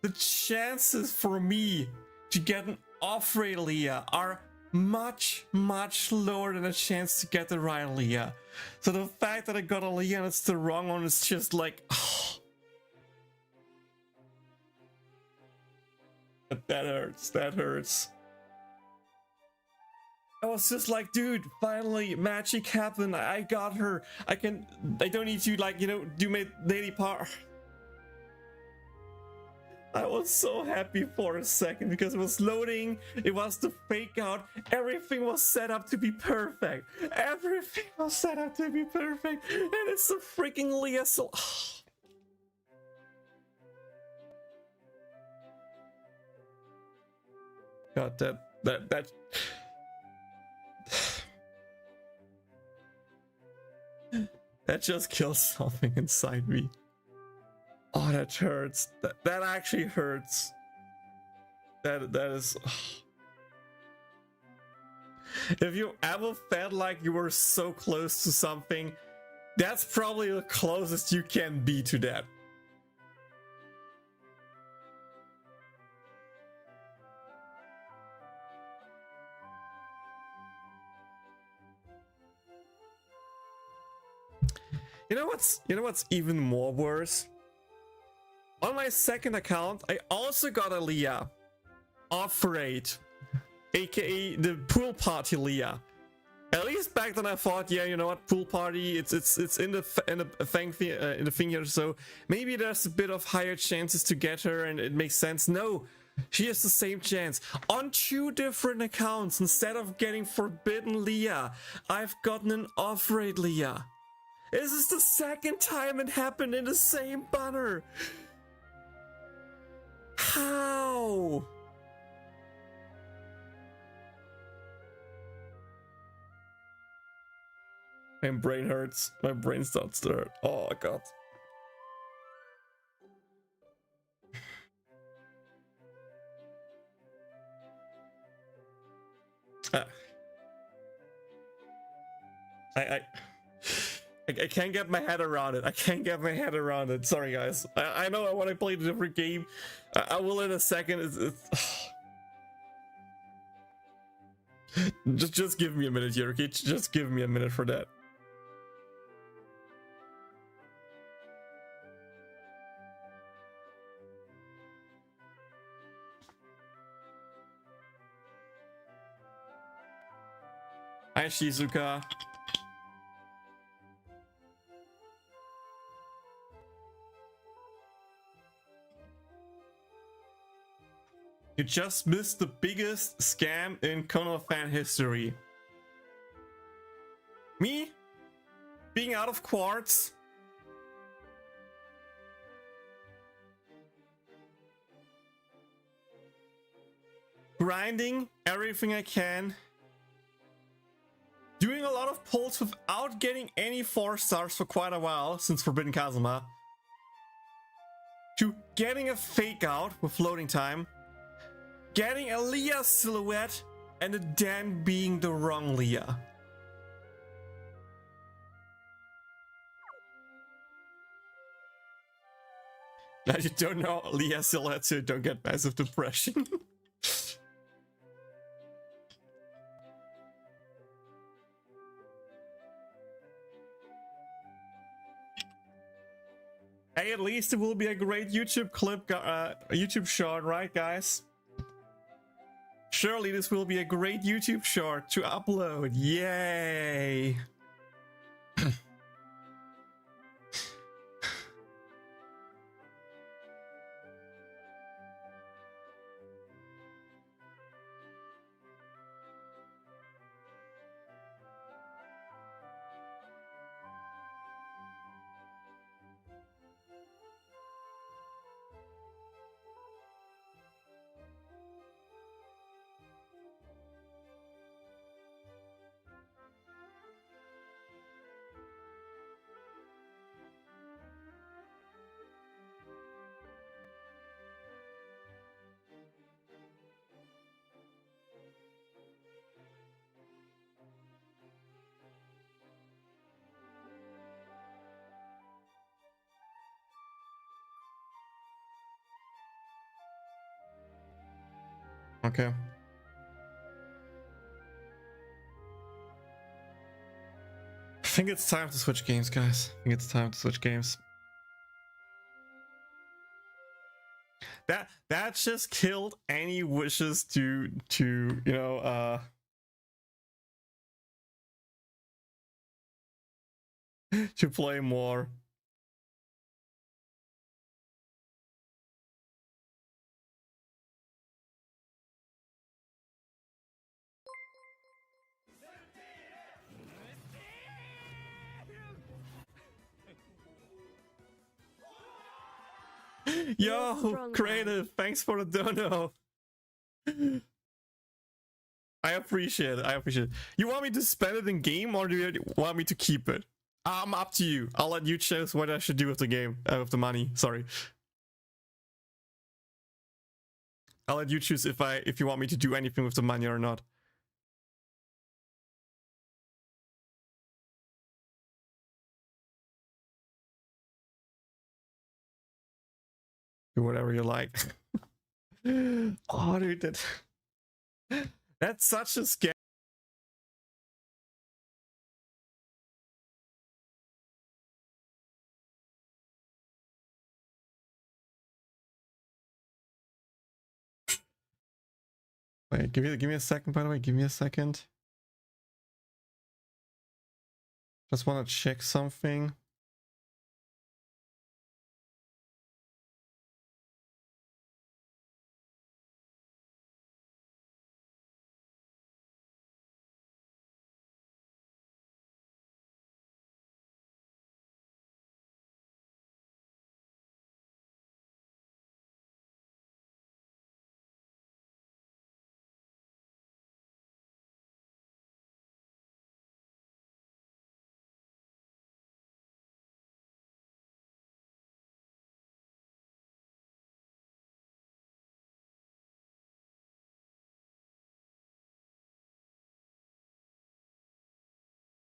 The chances for me to get an off-rate Leah are much lower than a chance to get the right Leah. So the fact that I got a Leah and it's the wrong one is just like, oh. That hurts, that hurts. I was just like, dude, finally magic happened. I got her. I don't need to, like, you know, do my daily part. I was so happy for a second because it was loading, it was the fake out, everything was set up to be perfect. Everything was set up to be perfect, and it's the freaking Leah. So God, that that just kills something inside me. Oh, that hurts. That actually hurts. That is. If you ever felt like you were so close to something, that's probably the closest you can be to that. You know what's even more worse? On my second account, I also got a Leah. Afraid. AKA the pool party Leah. At least back then I thought, yeah, you know what, pool party, it's in the thing here, so maybe there's a bit of higher chances to get her and it makes sense. No, she has the same chance. On 2 different accounts, instead of getting forbidden Leah, I've gotten an off-rate Leah. This is the second time it happened in the same banner. How? My brain hurts. My brain starts to hurt. Oh god. I can't get my head around it. I can't get my head around it. Sorry guys. I know I want to play a different game. I will in a second. Just give me a minute here, okay? Just give me a minute for that. Hi Shizuka. You just missed the biggest scam in Konosuba fan history. Me? Being out of quartz? Grinding everything I can. Doing a lot of pulls without getting any 4 stars for quite a while since Forbidden Kazuma. To getting a fake out with loading time. Getting a Leah silhouette and then being the wrong Leah. Now you don't know Leah silhouette, so you don't get massive depression. Hey, at least it will be a great YouTube clip, YouTube short, right guys? Surely this will be a great YouTube short to upload. Yay! Okay. think it's time to switch games, guys. I think it's time to switch games. That just killed any wishes to you know to play more. Yo, creative, thanks for the dono. I appreciate it. I appreciate it. You want me to spend it in game, or do you want me to keep it? I'm up to you. I'll let you choose what I should do with the game, with the money. Sorry. I'll let you choose if you want me to do anything with the money or not. Do whatever you like. Oh, dude, that's such a scam. Wait, give me a second, by the way. Give me a second. Just want to check something.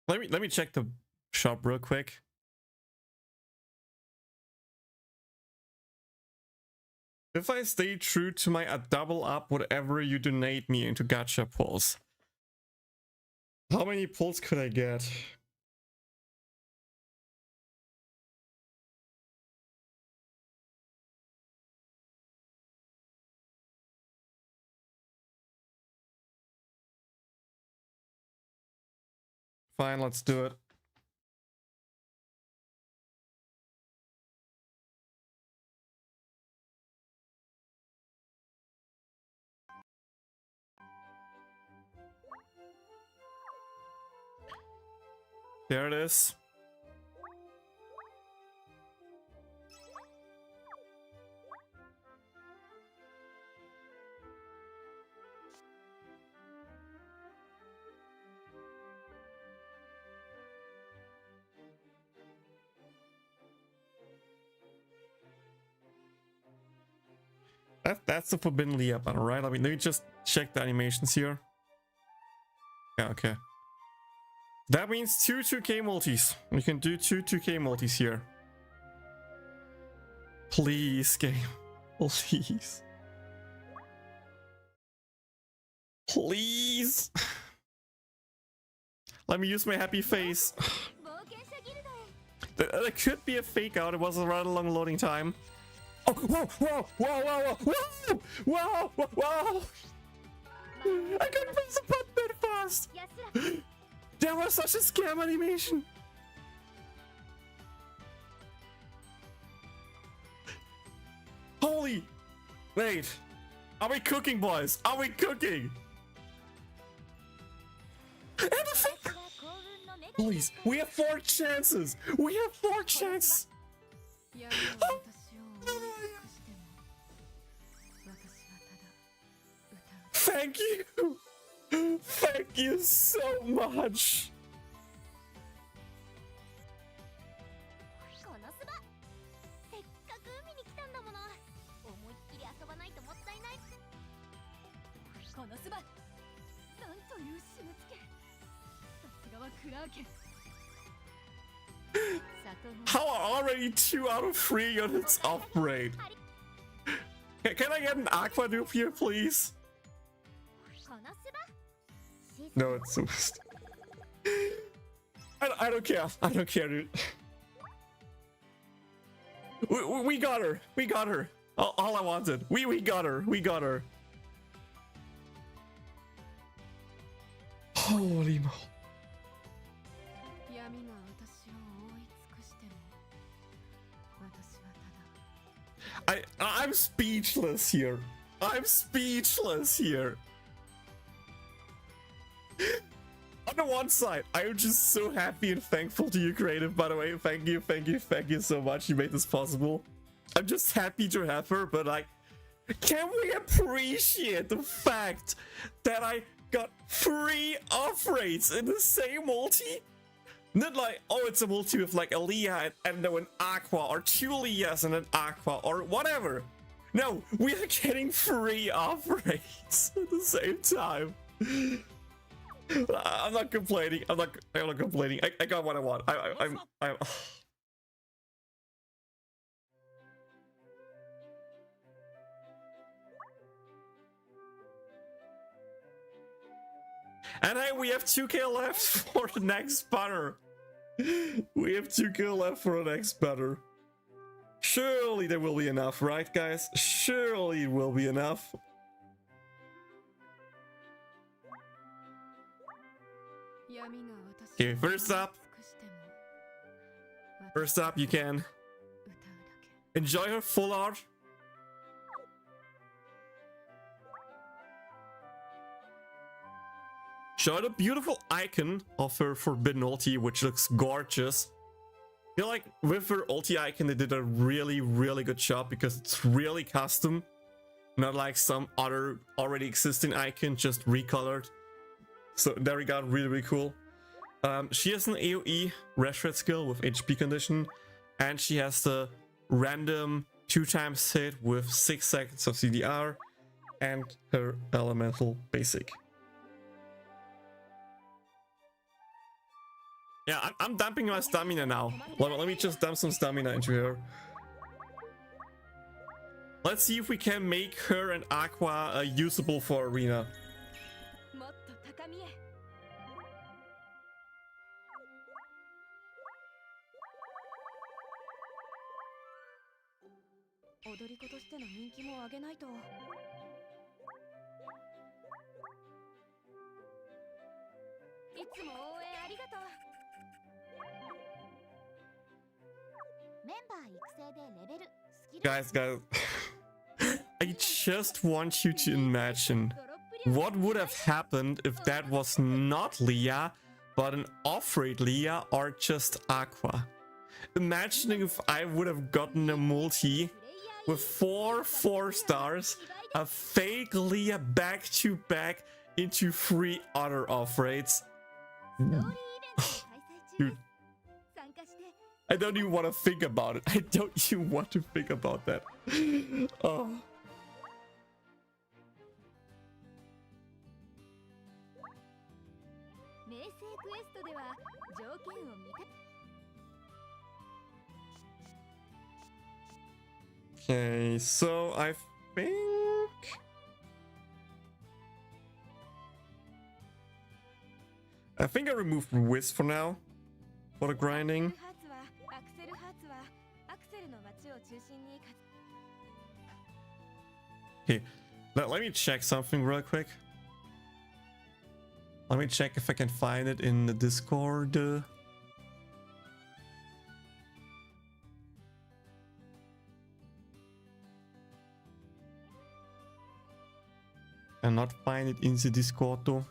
Let me check the shop real quick. If I stay true to my double up whatever you donate me into gacha pulls. How many pulls could I get? Fine, let's do it. There it is. That's the Forbidden Leah button, right? Let me just check the animations here. Yeah, okay. That means two 2K multis. We can do two 2K multis here. Please, game. Please. Please. Let me use my happy face. That could be a fake out. It was a rather long loading time. Oh, whoa, whoa, whoa, whoa, whoa, whoa, whoa, whoa. I couldn't press the button that fast. That was such a scam animation. Holy. Wait. Are we cooking, boys? Are we cooking? Please, we have 4 chances. We have 4 chances. Oh. Thank you. Thank you so much. How are already 2 out of 3 units upgrade? Can I get an aqua dupe here, please? No, it's so I don't care. I don't care, dude. We got her. We got her. All I wanted. We got her. We got her. Holy moly. I'm speechless here. I'm speechless here. On the one side, I'm just so happy and thankful to you, Creative, by the way. Thank you so much. You made this possible. I'm just happy to have her, but like, can we appreciate the fact that I got 3 off rates in the same multi? Not like, oh, it's a multi with like a Leah and then an Aqua, or 2 Leahs and an Aqua, or whatever. No, we are getting 3 off rates at the same time. I'm not complaining. I'm not complaining. I got what I want. I'm And hey, we have 2k left for the next banner. We have 2k left for the next banner. Surely there will be enough, right, guys? Surely it will be enough. Okay, first up, you can enjoy her full art. Show the beautiful icon of her forbidden ulti, which looks gorgeous. I feel like with her ulti icon, they did a really good job because it's really custom. Not like some other already existing icon, just recolored. So there we got really cool. She has an AoE reshred skill with HP condition, and she has the random 2x hit with 6 seconds of CDR, and her elemental basic. Yeah, I'm dumping my stamina now. Let me just dump some stamina into her. Let's see if we can make her and Aqua usable for Arena. Guys, I just want you to imagine what would have happened if that was not Leah, but an off-rate Leah or just Aqua. Imagining if I would have gotten a multi with 4 stars, a fake Leah back to back into 3 other off-rates. Dude. I don't even want to think about it. I don't even want to think about that. Oh. Okay, so I think I removed Whiz for now for the grinding. Okay, let me check something real quick. Let me check if I can find it in the Discord. And not find it in the Discord though.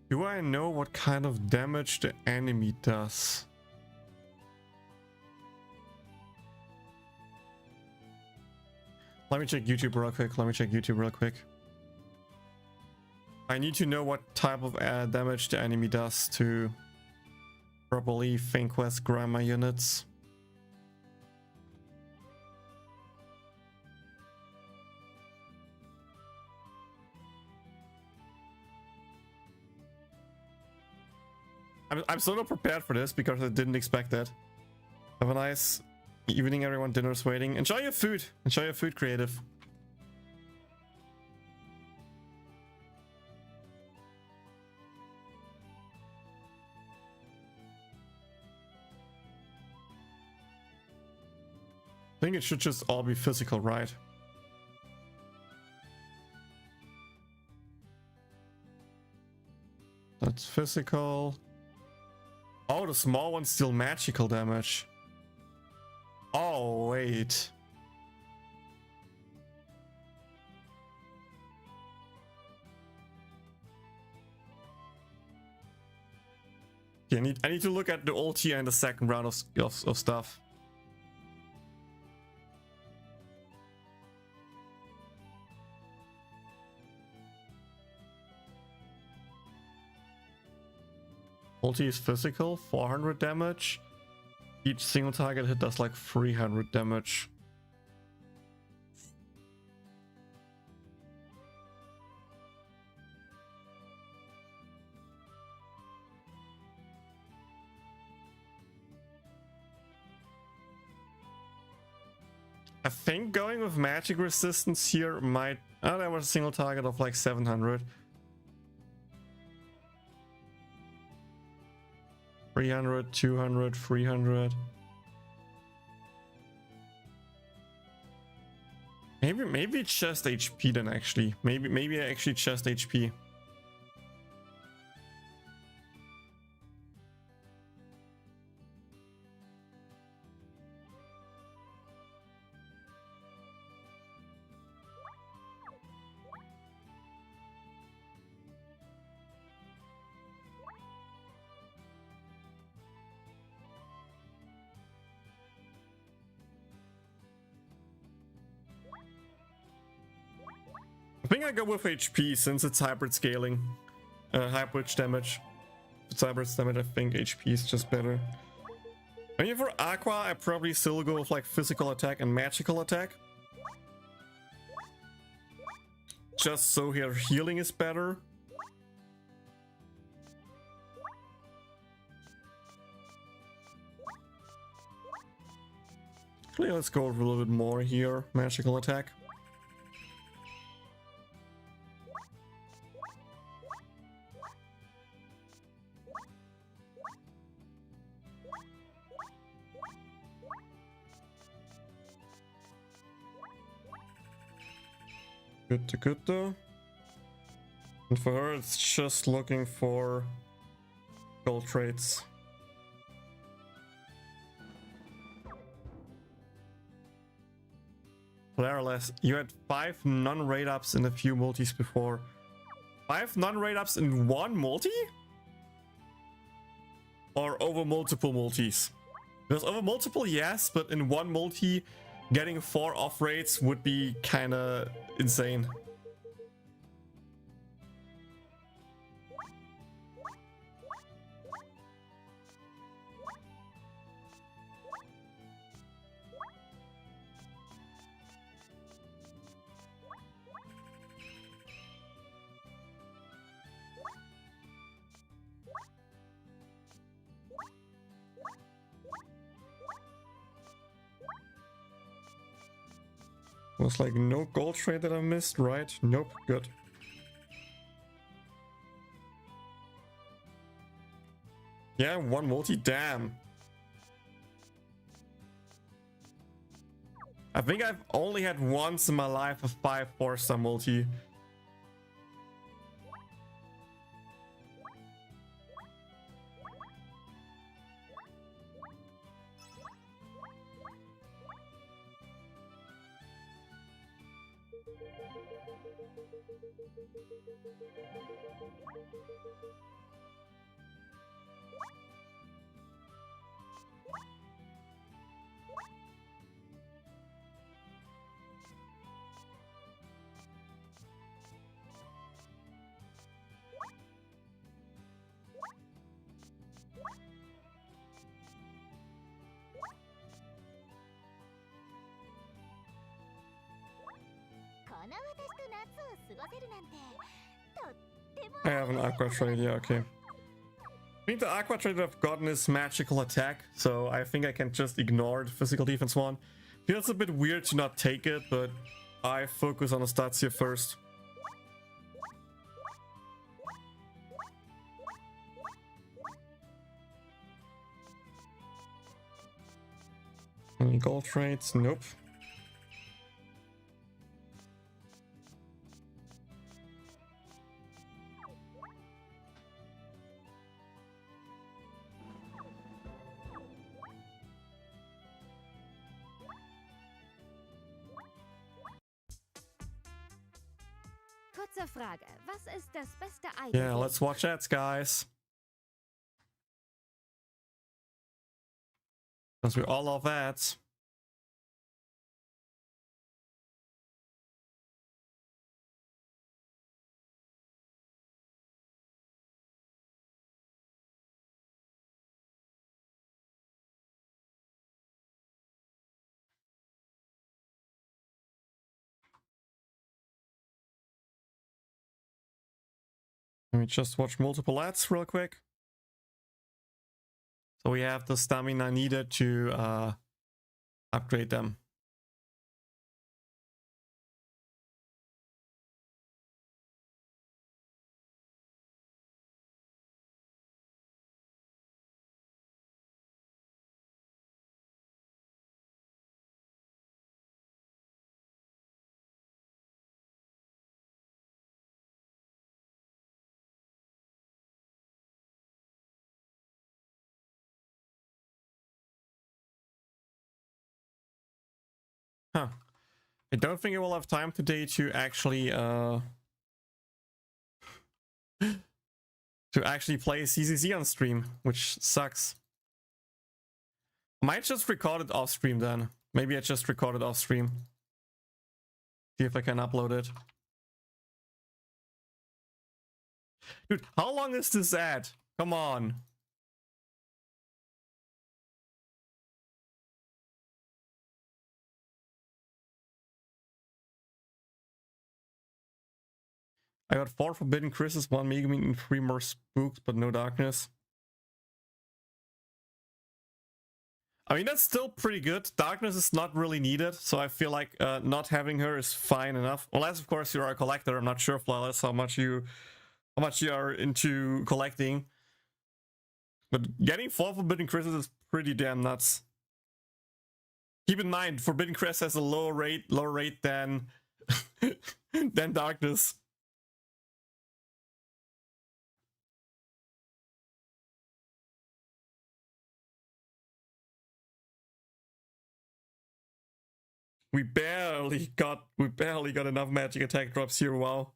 Do I know what kind of damage the enemy does? Let me check YouTube real quick. I need to know what type of damage the enemy does to properly Finquest grammar units. I'm still not prepared for this because I didn't expect that. Have a nice evening, everyone. Dinner's waiting. Enjoy your food. Enjoy your food, creative. I think it should just all be physical, right? That's physical. Oh, the small one's still magical damage. Oh, wait. Yeah, I need to look at the ulti and the second round of stuff. Ulti is physical, 400 damage. Each single target hit does like 300 damage. I think going with magic resistance here might... Oh, there was a single target of like 700. 300, 200, 300. Maybe it's just HP then actually. Maybe actually just HP. I think I go with HP since it's hybrid scaling. Hybrid damage. If it's hybrid damage, I think HP is just better. I mean, for Aqua, I probably still go with like physical attack and magical attack. Just so her healing is better. Okay, let's go with a little bit more here. Magical attack. Good though. And for her, it's just looking for gold traits. Laraless, you had 5 non-raid ups in a few multis before. 5 non-raid ups in one multi? Or over multiple multis? Because over multiple, yes, but in one multi, getting 4 off raids would be kinda insane. Was like no gold trade that I missed, right? Nope, good. Yeah, one multi, damn. I think I've only had once in my life a 5 4-star multi. な私と夏を過ごせるなんてとっても I have an Aqua Trade, yeah, okay. I think the Aqua Trade I've gotten is magical attack, so I think I can just ignore the physical defense one. Feels a bit weird to not take it, but I focus on the stats here first. Any gold trades? Nope. Kurze Frage. Was ist das beste Ei? Yeah, let's watch ads, guys. Because we all love ads. Let me just watch multiple ads real quick. So we have the stamina needed to upgrade them. Huh. I don't think I will have time today to actually play ZZZ on stream, which sucks. I might just record it off stream then. Maybe I just record it off stream. See if I can upload it. Dude, how long is this ad? Come on. I got 4 Forbidden Chris's, 1 Megumin, and 3 more Spooks, but no Darkness. I mean, that's still pretty good. Darkness is not really needed, so I feel like not having her is fine enough. Unless, of course, you're a collector. I'm not sure, Flawless, how much you are into collecting. But getting 4 Forbidden Chris's is pretty damn nuts. Keep in mind, Forbidden Crest has a lower rate than than Darkness. We barely got enough magic attack drops here. Wow.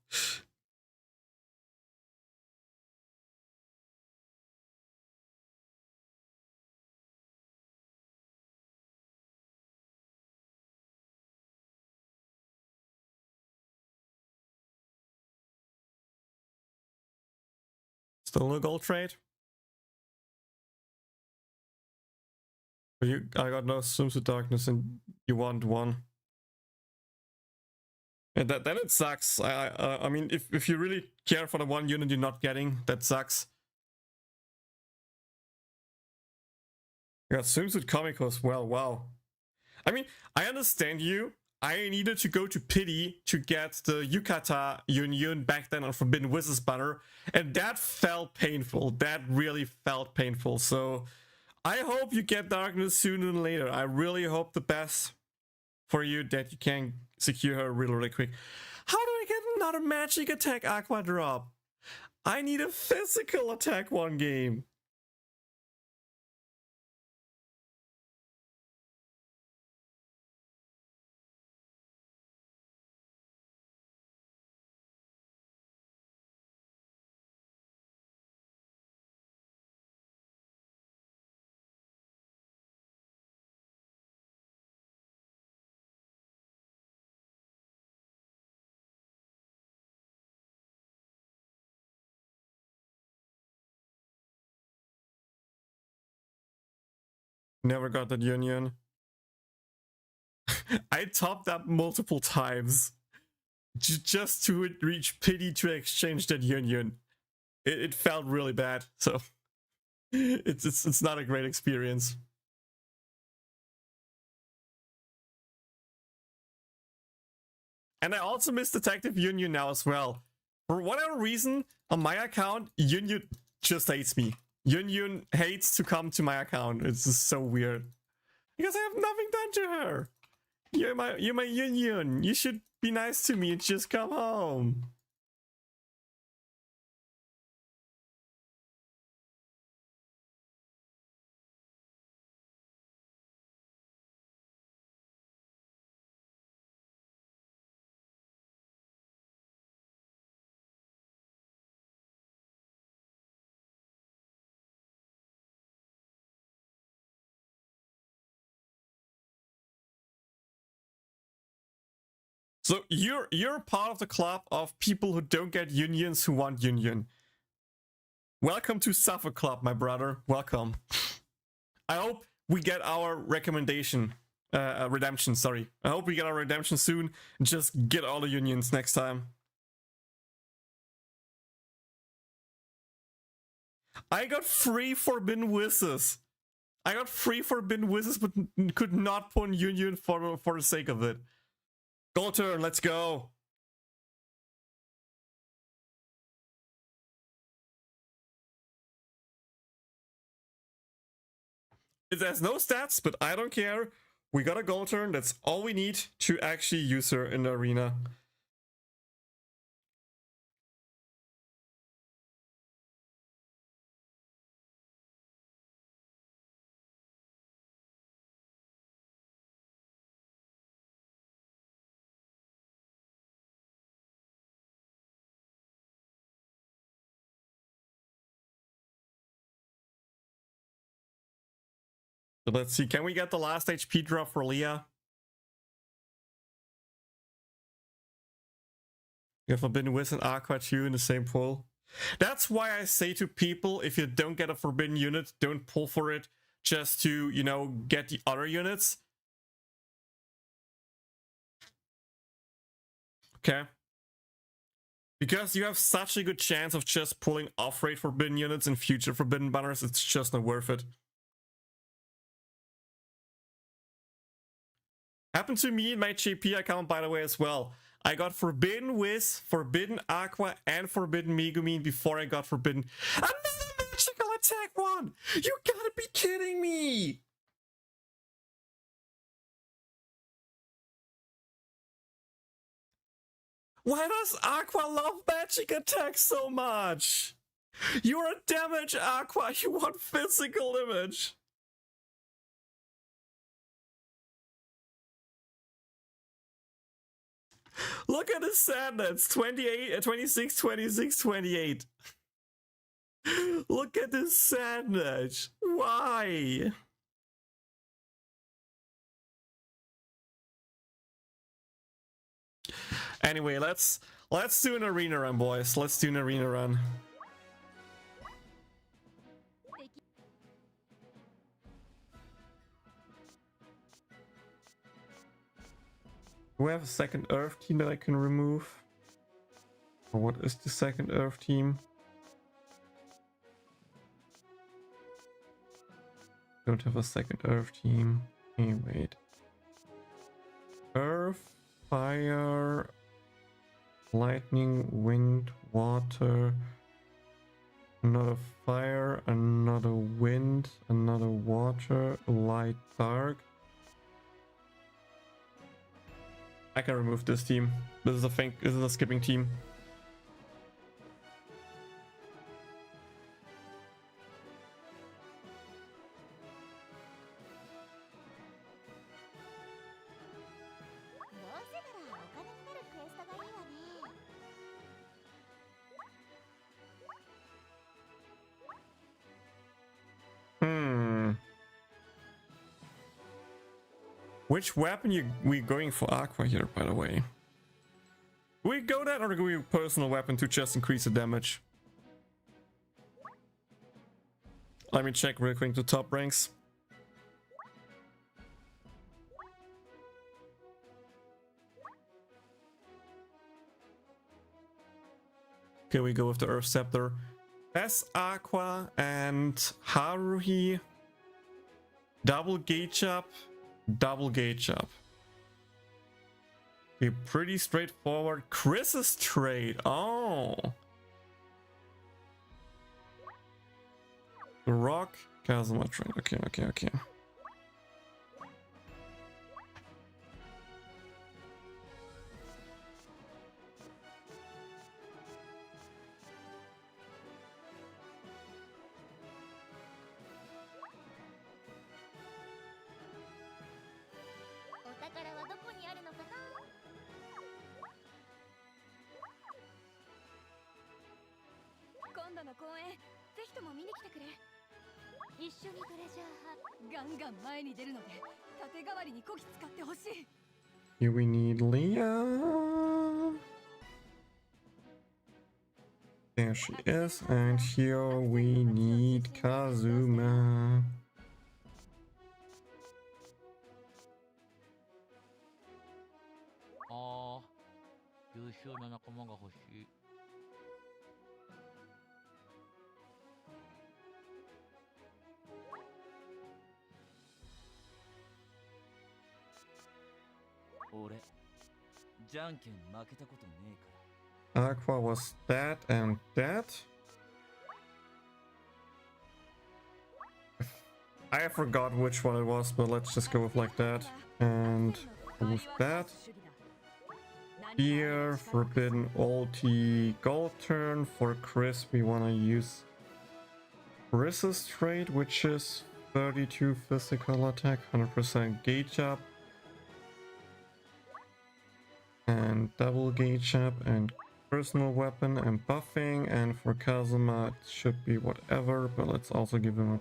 Still no gold trade. I got no swimsuit darkness and you want one. And then it sucks. I mean, if you really care for the one unit you're not getting, that sucks. I got swimsuit comic as well. Wow. I mean, I understand you. I needed to go to Pity to get the Yukata Union back then on Forbidden Wizard's banner, and that felt painful. That really felt painful. So I hope you get Darkness sooner than later. I really hope the best for you, that you can secure her really quick. How do I get another magic attack Aqua drop? I need a physical attack one game. Never got that union. I topped up multiple times. just to reach pity to exchange that union. It felt really bad, so it's not a great experience. And I also miss Detective Union now as well. For whatever reason, on my account, Union just hates me. Union hates to come to my account. It's just so weird. Because I have nothing done to her. You're my Union. You should be nice to me and just come home. So you're part of the club of people who don't get unions who want union. Welcome to Suffolk Club, my brother. Welcome. I hope we get our redemption. Sorry. I hope we get our redemption soon. Just get all the unions next time. I got 3 forbidden wishes. I got 3 forbidden wishes, but could not put union for the sake of it. Gold turn, let's go. It has no stats, but I don't care. We got a gold turn. That's all we need to actually use her in the arena. So let's see, can we get the last HP drop for Leah? You have Forbidden Wiz and Aqua 2 in the same pool. That's why I say to people, if you don't get a Forbidden unit, don't pull for it just to, you know, get the other units. Okay. Because you have such a good chance of just pulling off-rate Forbidden units in future Forbidden banners, it's just not worth it. Happened to me in my JP account, by the way, as well. I got Forbidden Wiz, Forbidden Aqua, and Forbidden Megumin before I got Forbidden... Another magical attack one! You gotta be kidding me! Why does Aqua love magic attack so much? You're a damage Aqua, you want physical damage. Look at the sadness. 28, 26, 26, 28. Look at this sadness. Why? Anyway, let's do an arena run, boys. Let's do an arena run. Do we have a second Earth team that I can remove? Or what is the second Earth team? Don't have a second Earth team. Hey, wait. Earth, fire, lightning, wind, water, another fire, another wind, another water, light, dark. I can remove this team. This is a skipping team. Which weapon we going for Aqua here, by the way? Do we go that or do we personal weapon to just increase the damage? Let me check real quick the top ranks. Okay, we go with the Earth Scepter. S Aqua and Haruhi. Double gauge up. Double gauge up. Okay, pretty straightforward. Chris's trade. Oh. The Rock. Kazuma trade. Okay. お宝はどこにあるのかな。今度の公演ぜひとも見に来てくれ。一緒にトレジャー派ガンガン前に出るので盾代わりにこき使ってほしい。 Here we need Leah. There she is. And here we need Kazuma. Ah, 優秀な仲間が欲しい。俺、じゃんけん負けたことねえから。 Aqua was that and that. I forgot which one it was, but let's just go with like that. And with that. Here, Forbidden ulti gold turn. For Chris, we want to use Chris's trade, which is 32 physical attack, 100% gauge up. And double gauge up and personal weapon and buffing. And for Kazuma it should be whatever, but let's also give him a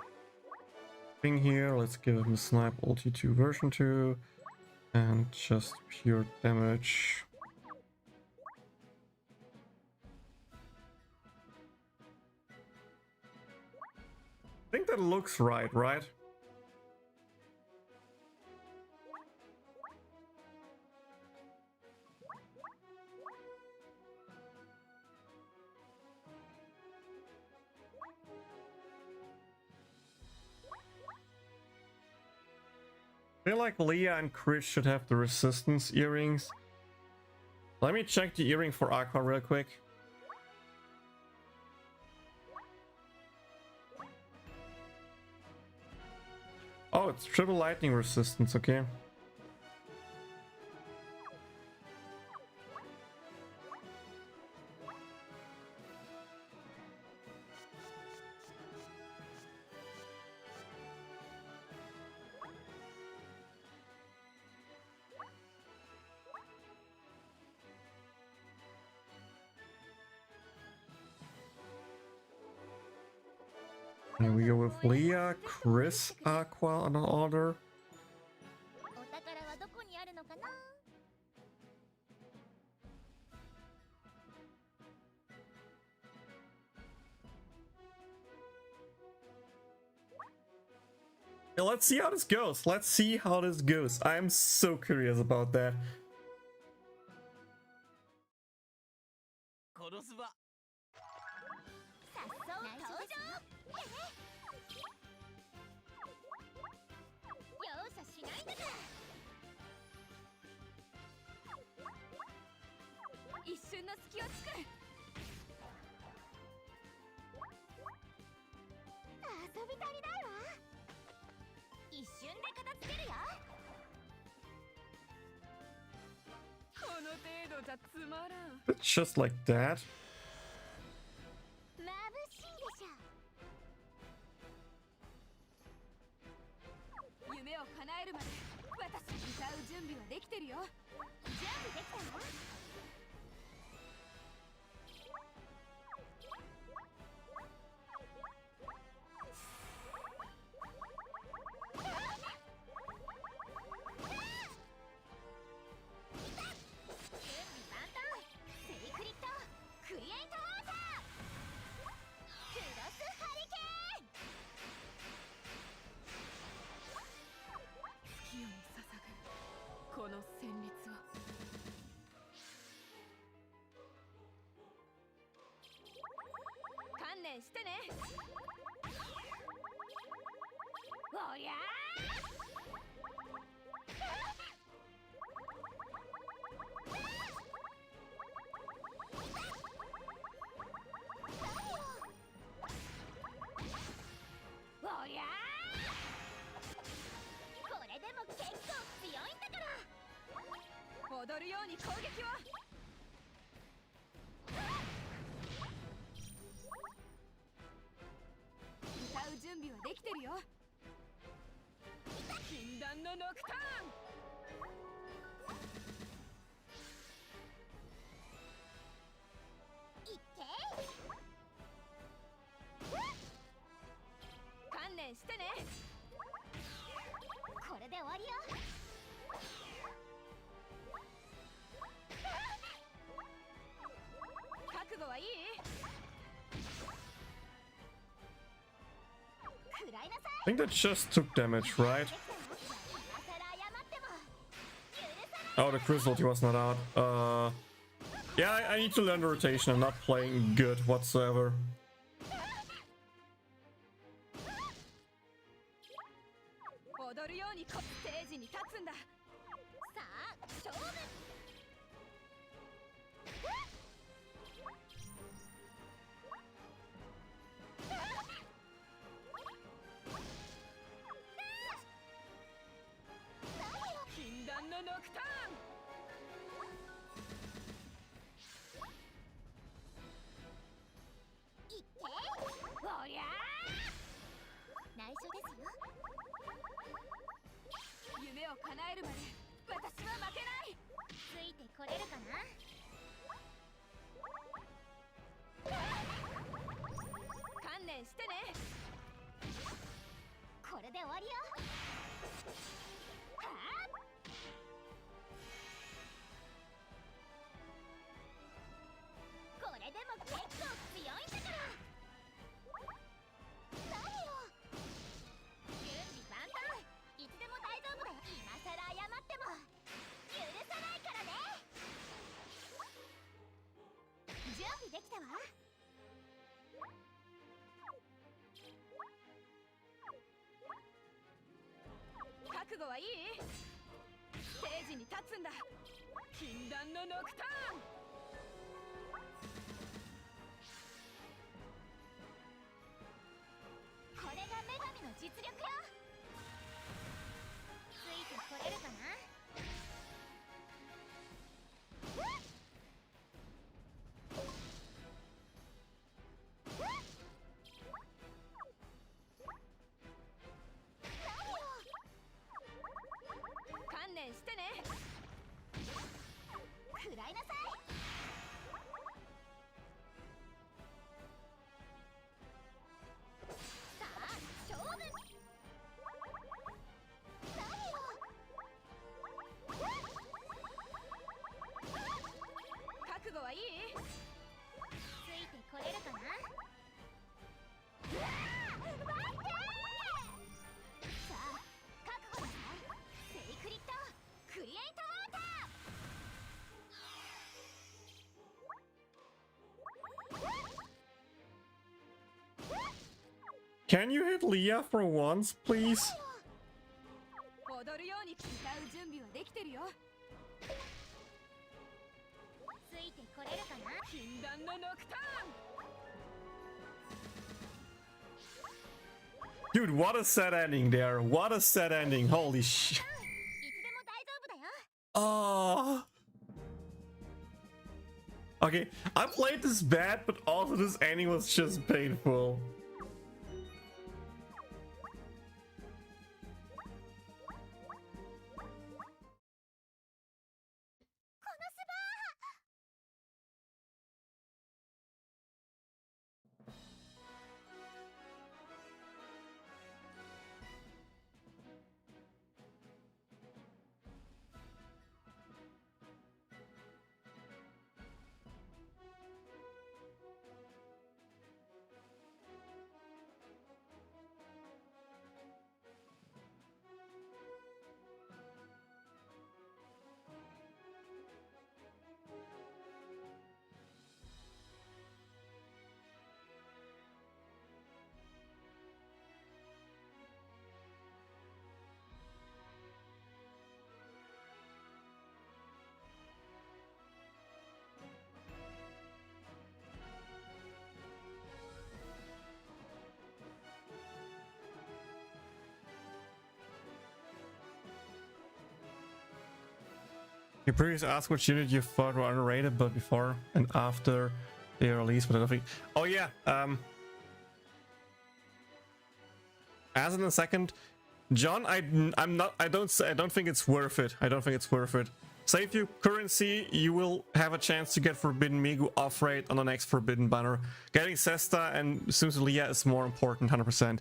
thing here. Let's give him a snipe ulti 2 version 2 and just pure damage. I think that looks right? I feel like Leah and Chris should have the resistance earrings. Let me check the earring for Aqua real quick. Oh, it's triple lightning resistance, okay. Here we go with Leah, Chris, Aqua on order. お宝はどこにあるのかな。 Yeah, let's see how this goes. Let's see how this goes. I'm so curious about that. コノスバ。さっそう登場。容赦しないんだから。一瞬の隙を作る。遊び足りないわ。一瞬で片付けるよ。この程度じゃつまらん。 It's just like that. 眩しいでしょ。夢を叶えるまで私歌う準備はできてるよ。準備できたの？この旋律を念してね。おりゃおりゃこれでも結構強いんだから。踊るように攻撃を。歌う準備はできてるよ。禁断のノクターン。いって観念してね。これで終わりよ。覚悟はいい？食らいなさい。 I think that just took damage, right? Oh, the crucialty was not out. Yeah, I need to learn the rotation. I'm not playing good whatsoever. 踊るようにステージに立つんだ。さあ、勝負。禁断のノクターン。いっておりゃー。内緒ですよ。夢を叶えるまで私は負けない。ついてこれるかな。観念してね。これで終わりよ。はあ、これでも結構強いんだから。何よ、準備万端。いつでも大丈夫だよ。今さら謝っても許さないからね。準備できたわ。覚悟はいい？ステージに立つんだ。禁断のノクターン。これが女神の実力よ。ついてこれるかな。観念してね。食らいなさい。さあ、勝負。何よ。覚悟はいい？ついてこれるかな。うわー、待ってー。さあ、覚悟なさい。セイクリッドクリエイトウォーター。Can you hit Leah for once, please? 踊るように歌う準備はできてるよ。ついてこれるかな。禁断のノクターン。 Dude, what a sad ending there. What a sad ending. Holy shit. いつでも大丈夫だよ。Oh. Okay, I played this bad, but also this ending was just painful. You previously asked which unit you thought were underrated, but before and after they are released, but I don't think. Oh yeah. As in a second, John, I don't think it's worth it. I don't think it's worth it. Save you currency, you will have a chance to get Forbidden Migu off rate on the next Forbidden banner. Getting Sesta and Suzulia is more important, 100%.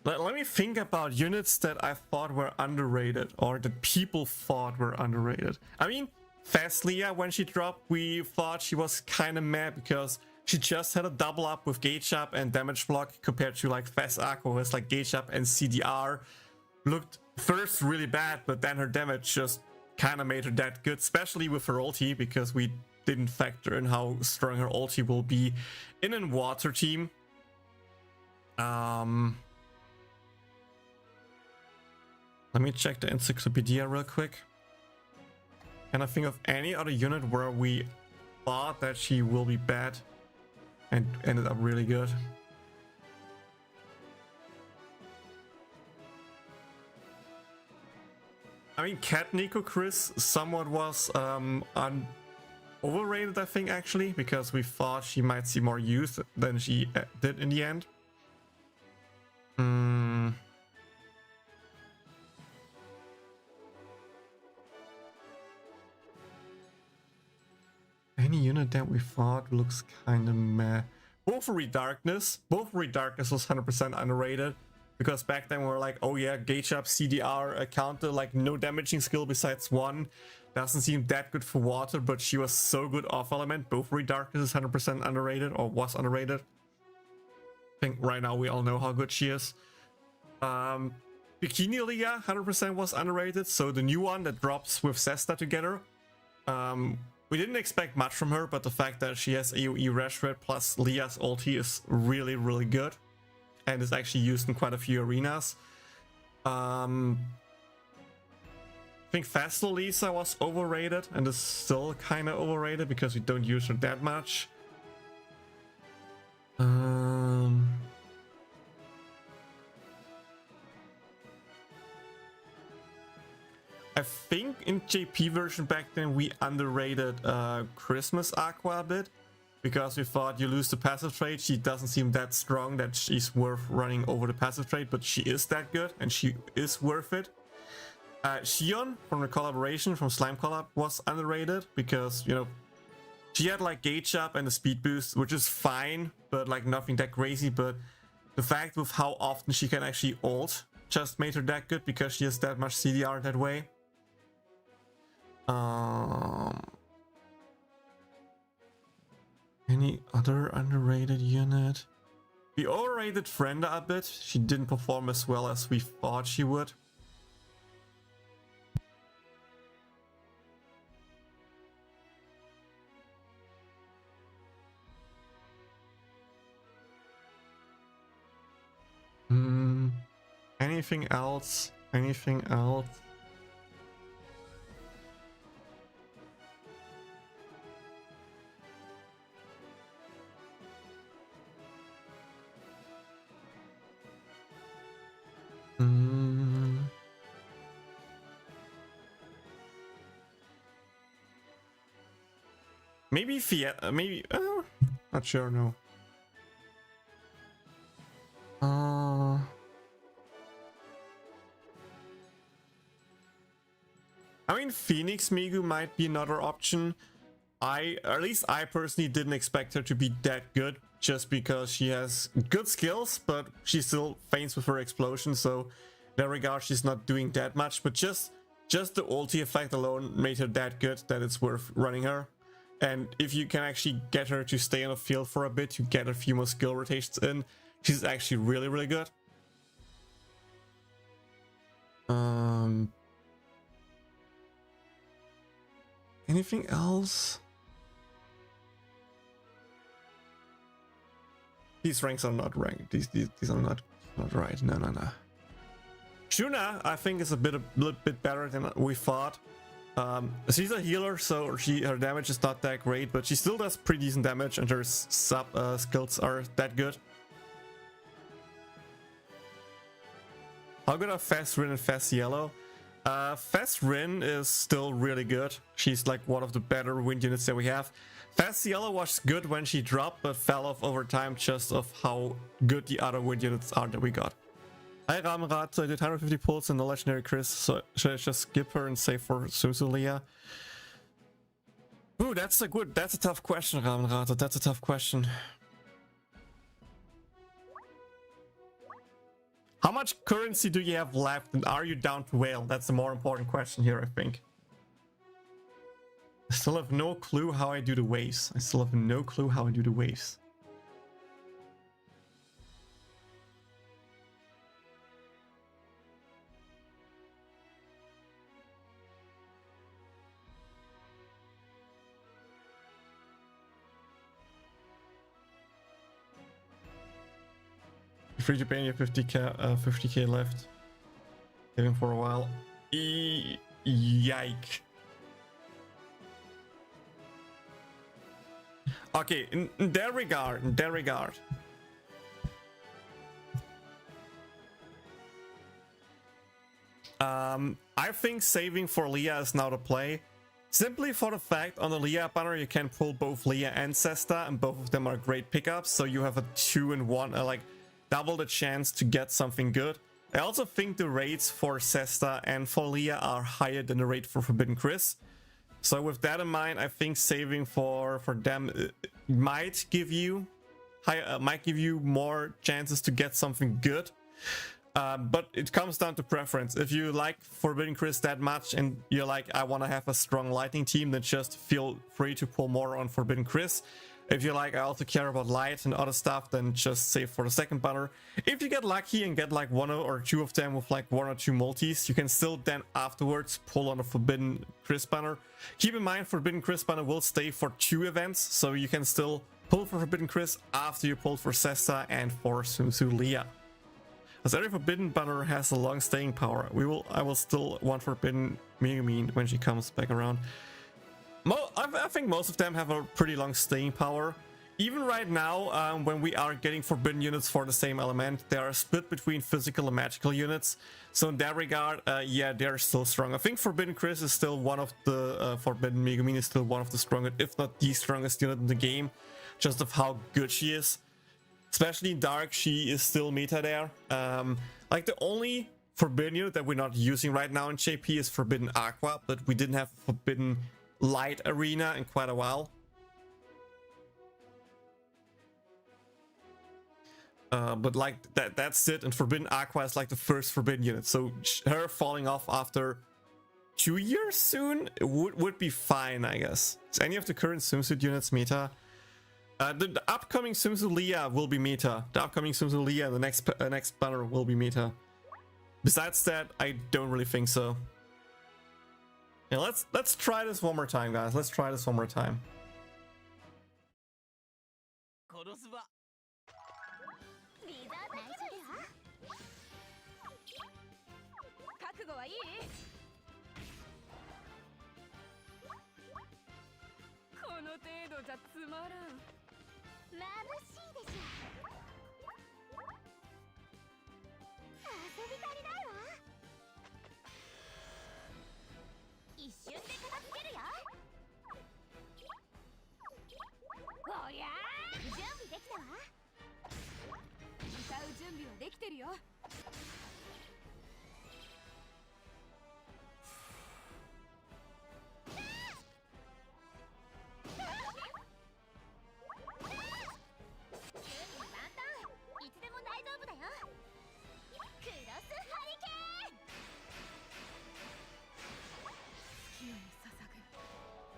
Let me think about units that I thought were underrated, or that people thought were underrated. I mean, Fastlia, when she dropped, we thought she was kind of mad because she just had a double up with Gauge Up and Damage Block compared to like Fast Aqua, who has like Gauge Up and CDR. Looked first really bad, but then her damage just kind of made her that good, especially with her ulti, because we didn't factor in how strong her ulti will be in a water team. Let me check the Encyclopedia real quick. Can I think of any other unit where we thought that she will be bad and ended up really good? I mean, Cat Nico Chris somewhat was overrated, I think, actually, because we thought she might see more use than she did in the end. Any unit that we thought looks kind of meh. Wolverine Darkness. Wolverine Darkness was 100% underrated. Because back then we were like, oh yeah, Gauge Up, CDR, counter, like no damaging skill besides one. Doesn't seem that good for water, but she was so good off element. Wolverine Darkness is 100% underrated, or was underrated. I think right now we all know how good she is. Bikini Liga, 100% was underrated. So the new one that drops with Cesta together. We didn't expect much from her, but the fact that she has AoE Rash Red plus Lia's ulti is really, really good. And is actually used in quite a few arenas. I think Faster Lisa was overrated and is still kind of overrated because we don't use her that much. I think in JP version back then we underrated Christmas Aqua a bit. Because we thought you lose the passive trade, she doesn't seem that strong that she's worth running over the passive trade, but she is that good and she is worth it. Shion from the collaboration from Slime Collab was underrated because, you know, she had like Gauge Up and the speed boost, which is fine, but like nothing that crazy. But the fact with how often she can actually ult just made her that good because she has that much CDR that way. Any other underrated unit? We overrated Frenda a bit. She didn't perform as well as we thought she would. Anything else? Anything else? Maybe Fiat, maybe, not sure, no. I mean, Phoenix Migu might be another option. At least I personally didn't expect her to be that good, just because she has good skills, but she still faints with her explosion, so in that regard she's not doing that much, but just the ulti effect alone made her that good that it's worth running her. And if you can actually get her to stay on the field for a bit, to get a few more skill rotations in, she's actually really, really good. Anything else? These ranks are not ranked. These are not right. No. Shuna, I think, is a little bit better than we thought. She's a healer, so her damage is not that great, but she still does pretty decent damage, and her sub skills are that good. How good are Fast Rin and Fast Yellow? Fast Rin is still really good. She's like one of the better wind units that we have. Fast Yellow was good when she dropped, but fell off over time just of how good the other wind units are that we got. Hi Ramenrad, so I did 150 pulls and the legendary Chris, so should I just skip her and save for Sumsulia? Ooh, that's a tough question, Ramenrad, that's a tough question. How much currency do you have left and are you down to whale? That's the more important question here, I think. I still have no clue how I do the waves. I still have no clue how I do the waves. Free to pay, you have 50k left. Saving for a while. Yike. Okay, in that regard, I think saving for Leah is now the play. Simply for the fact on the Leah banner you can pull both Leah and Sesta, and both of them are great pickups, so you have a 2-in-1, like double the chance to get something good. I also think the rates for Sesta and for Leah are higher than the rate for Forbidden Chris. So with that in mind, I think saving for them might give you more chances to get something good. But it comes down to preference. If you like Forbidden Chris that much and you're like, I want to have a strong lightning team, then just feel free to pull more on Forbidden Chris. If you're like, I also care about light and other stuff, then just save for the second banner. If you get lucky and get like 1 or 2 of them with like 1 or 2 multis, you can still then afterwards pull on a Forbidden Chris banner. Keep in mind, Forbidden Chris banner will stay for 2 events, so you can still pull for Forbidden Chris after you pulled for Sesta and for Sumsulia. As every Forbidden banner has a long staying power, I will still want Forbidden Megumin when she comes back around. I think most of them have a pretty long staying power. Even right now, when we are getting forbidden units for the same element, they are split between physical and magical units. So in that regard, yeah, they're still strong. I think Forbidden Chris is still one of the Forbidden Megumin is still one of the strongest, if not the strongest unit in the game, just of how good she is. Especially in Dark, she is still meta there. Like the only forbidden unit that we're not using right now in JP is Forbidden Aqua, but we didn't have Forbidden Light Arena in quite a while. But like that's it, and Forbidden Aqua is like the first forbidden unit, so her falling off after 2 years soon would be fine, I guess. Is any of the current swimsuit units meta? The upcoming swimsuit Leah will be meta. The upcoming swimsuit Leah, the next banner will be meta. Besides that, I don't really think so. Yeah, let's try this one more time, guys. Let's try this one more time. Konosuba. 覚悟はいい？この程度じゃつまらん。眩しいでしょ。遊び足りないわ。一瞬で片付けるよ。おりゃー、準備できたわ。歌う準備はできてるよ。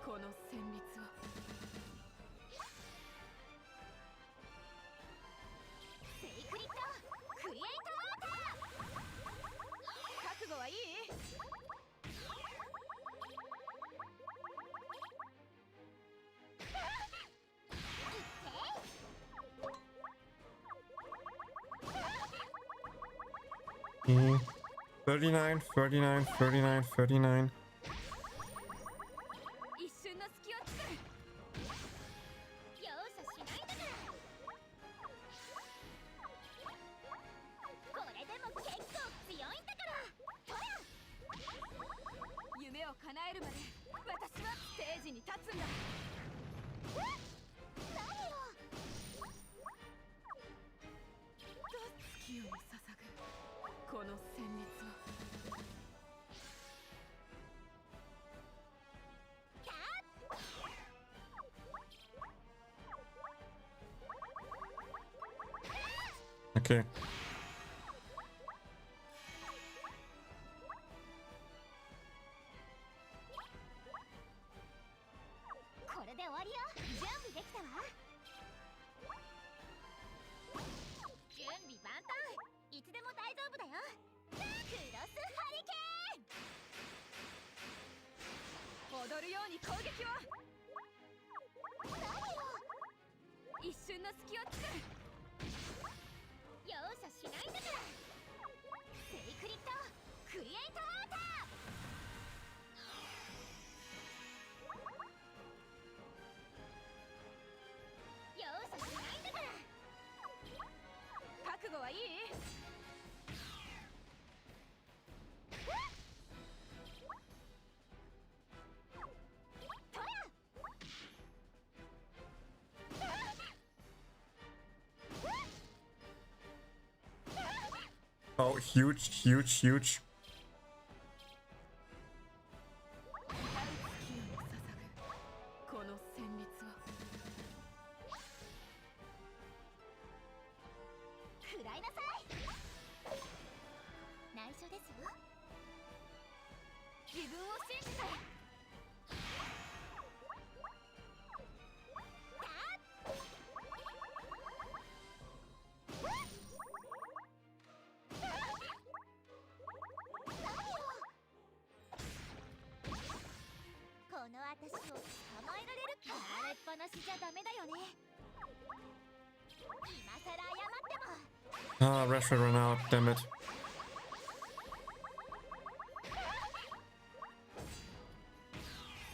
この旋律をセイクリッドクリエイトアート。覚悟はいい？39, 39, 39, 39. 一瞬の隙を作る。容赦しないんだから。これでも結構強いんだから。ほら。叶えるまで私はステージに立つんだ。何よ。月夜に捧ぐこの旋律を。Okay. これで終わりよ。準備できたわ。準備万端。いつでも大丈夫だよ。クロスハリケーン。踊るように攻撃を。何よ。一瞬の隙を作る。容赦しないんだから。セイクリッドクリエイトアーター。容赦しないんだから。覚悟はいい？トヤ。Oh, huge, huge, huge. この旋律を。食らいなさい。内緒ですよ。自分を信じて。この私を捕まえられるか。離れっぱなしじゃダメだよね。今さら謝っても。 Ah, Rush run out, damn it.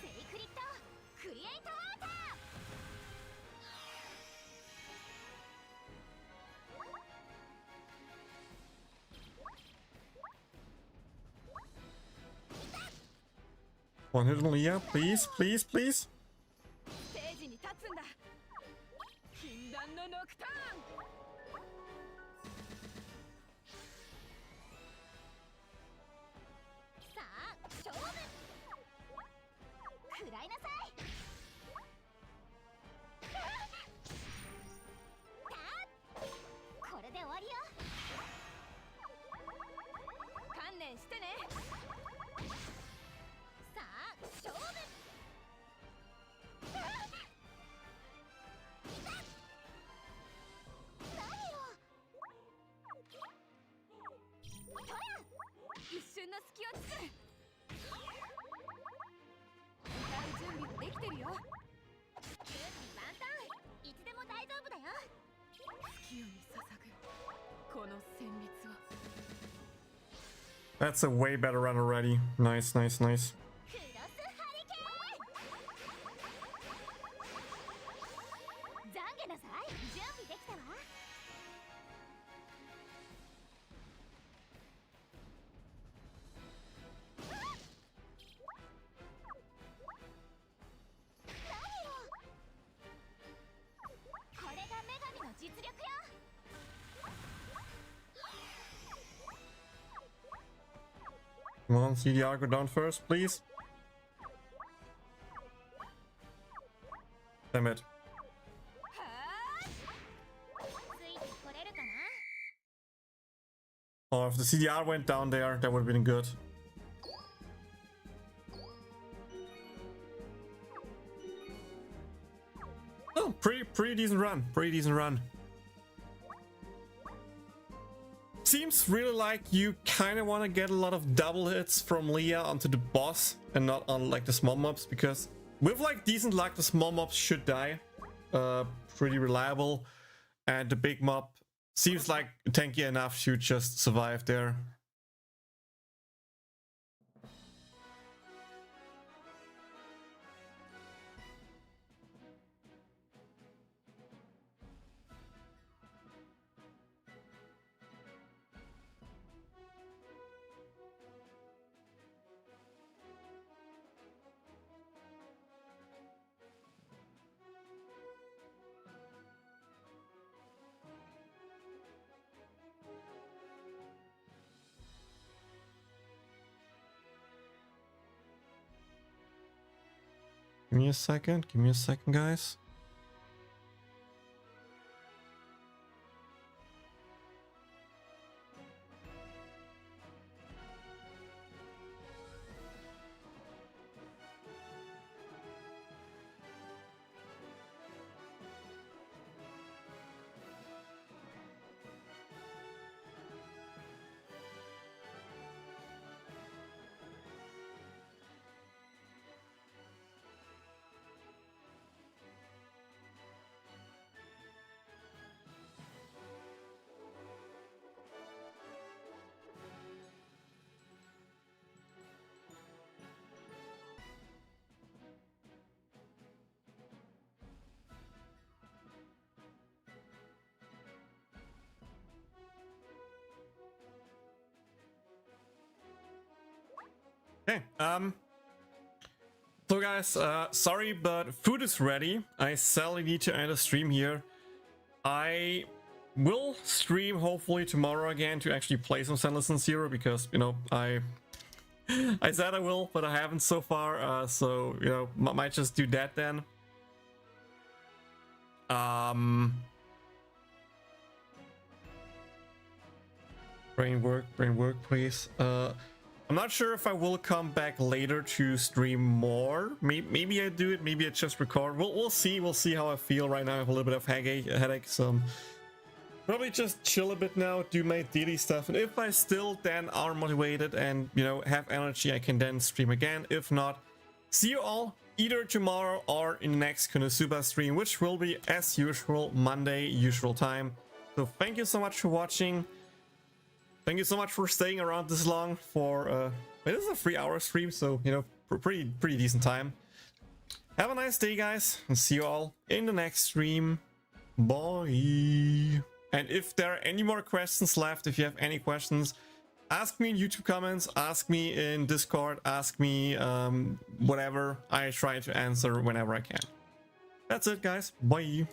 セイクリッドクリエイトアーター。One hit on Leah, please, please, please. ステージに立つんだ。禁断のノクターン。さあ勝負。食らいなさい。これで終わりよ。観念してね。さあ勝負。何よ。トヤ。一瞬の隙を作る。歌う準備もできてるよ。準備万端。いつでも大丈夫だよ。月夜に捧ぐこの旋律を。 That's a way better run already. Nice, nice, nice. クロスハリケーン。懺悔なさい。準備できたわ。何よ。これが女神の実力よ。 Come on, CDR, go down first, please. Damn it. ついてこれるかな。 Oh, if the CDR went down there, that would have been good. Oh, pretty decent run. Pretty decent run. Seems really like you kind of want to get a lot of double hits from Leah onto the boss and not on like the small mobs, because with like decent luck the small mobs should die. Pretty reliable, and the big mob seems like tanky enough to just survive there. Give me a second. Give me a second, guys. Okay, so guys, sorry, but food is ready. I sadly need to end a stream here. I will stream hopefully tomorrow again to actually play some Zenless Zero because, you know, I said I will, but I haven't so far, so, you know, might just do that then. Brain work, please. I'm not sure if I will come back later to stream more. Maybe I do it. Maybe I just record. We'll see. We'll see how I feel right now. I have a little bit of headache. So probably just chill a bit now, do my daily stuff. And if I still then are motivated and, you know, have energy, I can then stream again. If not, see you all either tomorrow or in the next Konosuba stream, which will be as usual Monday, usual time. So thank you so much for watching. Thank you so much for staying around this long for, it is a 3-hour stream, so, you know, pretty decent time. Have a nice day, guys, and see you all in the next stream. Bye. And if there are any more questions left, if you have any questions, ask me in YouTube comments, ask me in Discord, ask me whatever. I try to answer whenever I can. That's it, guys. Bye.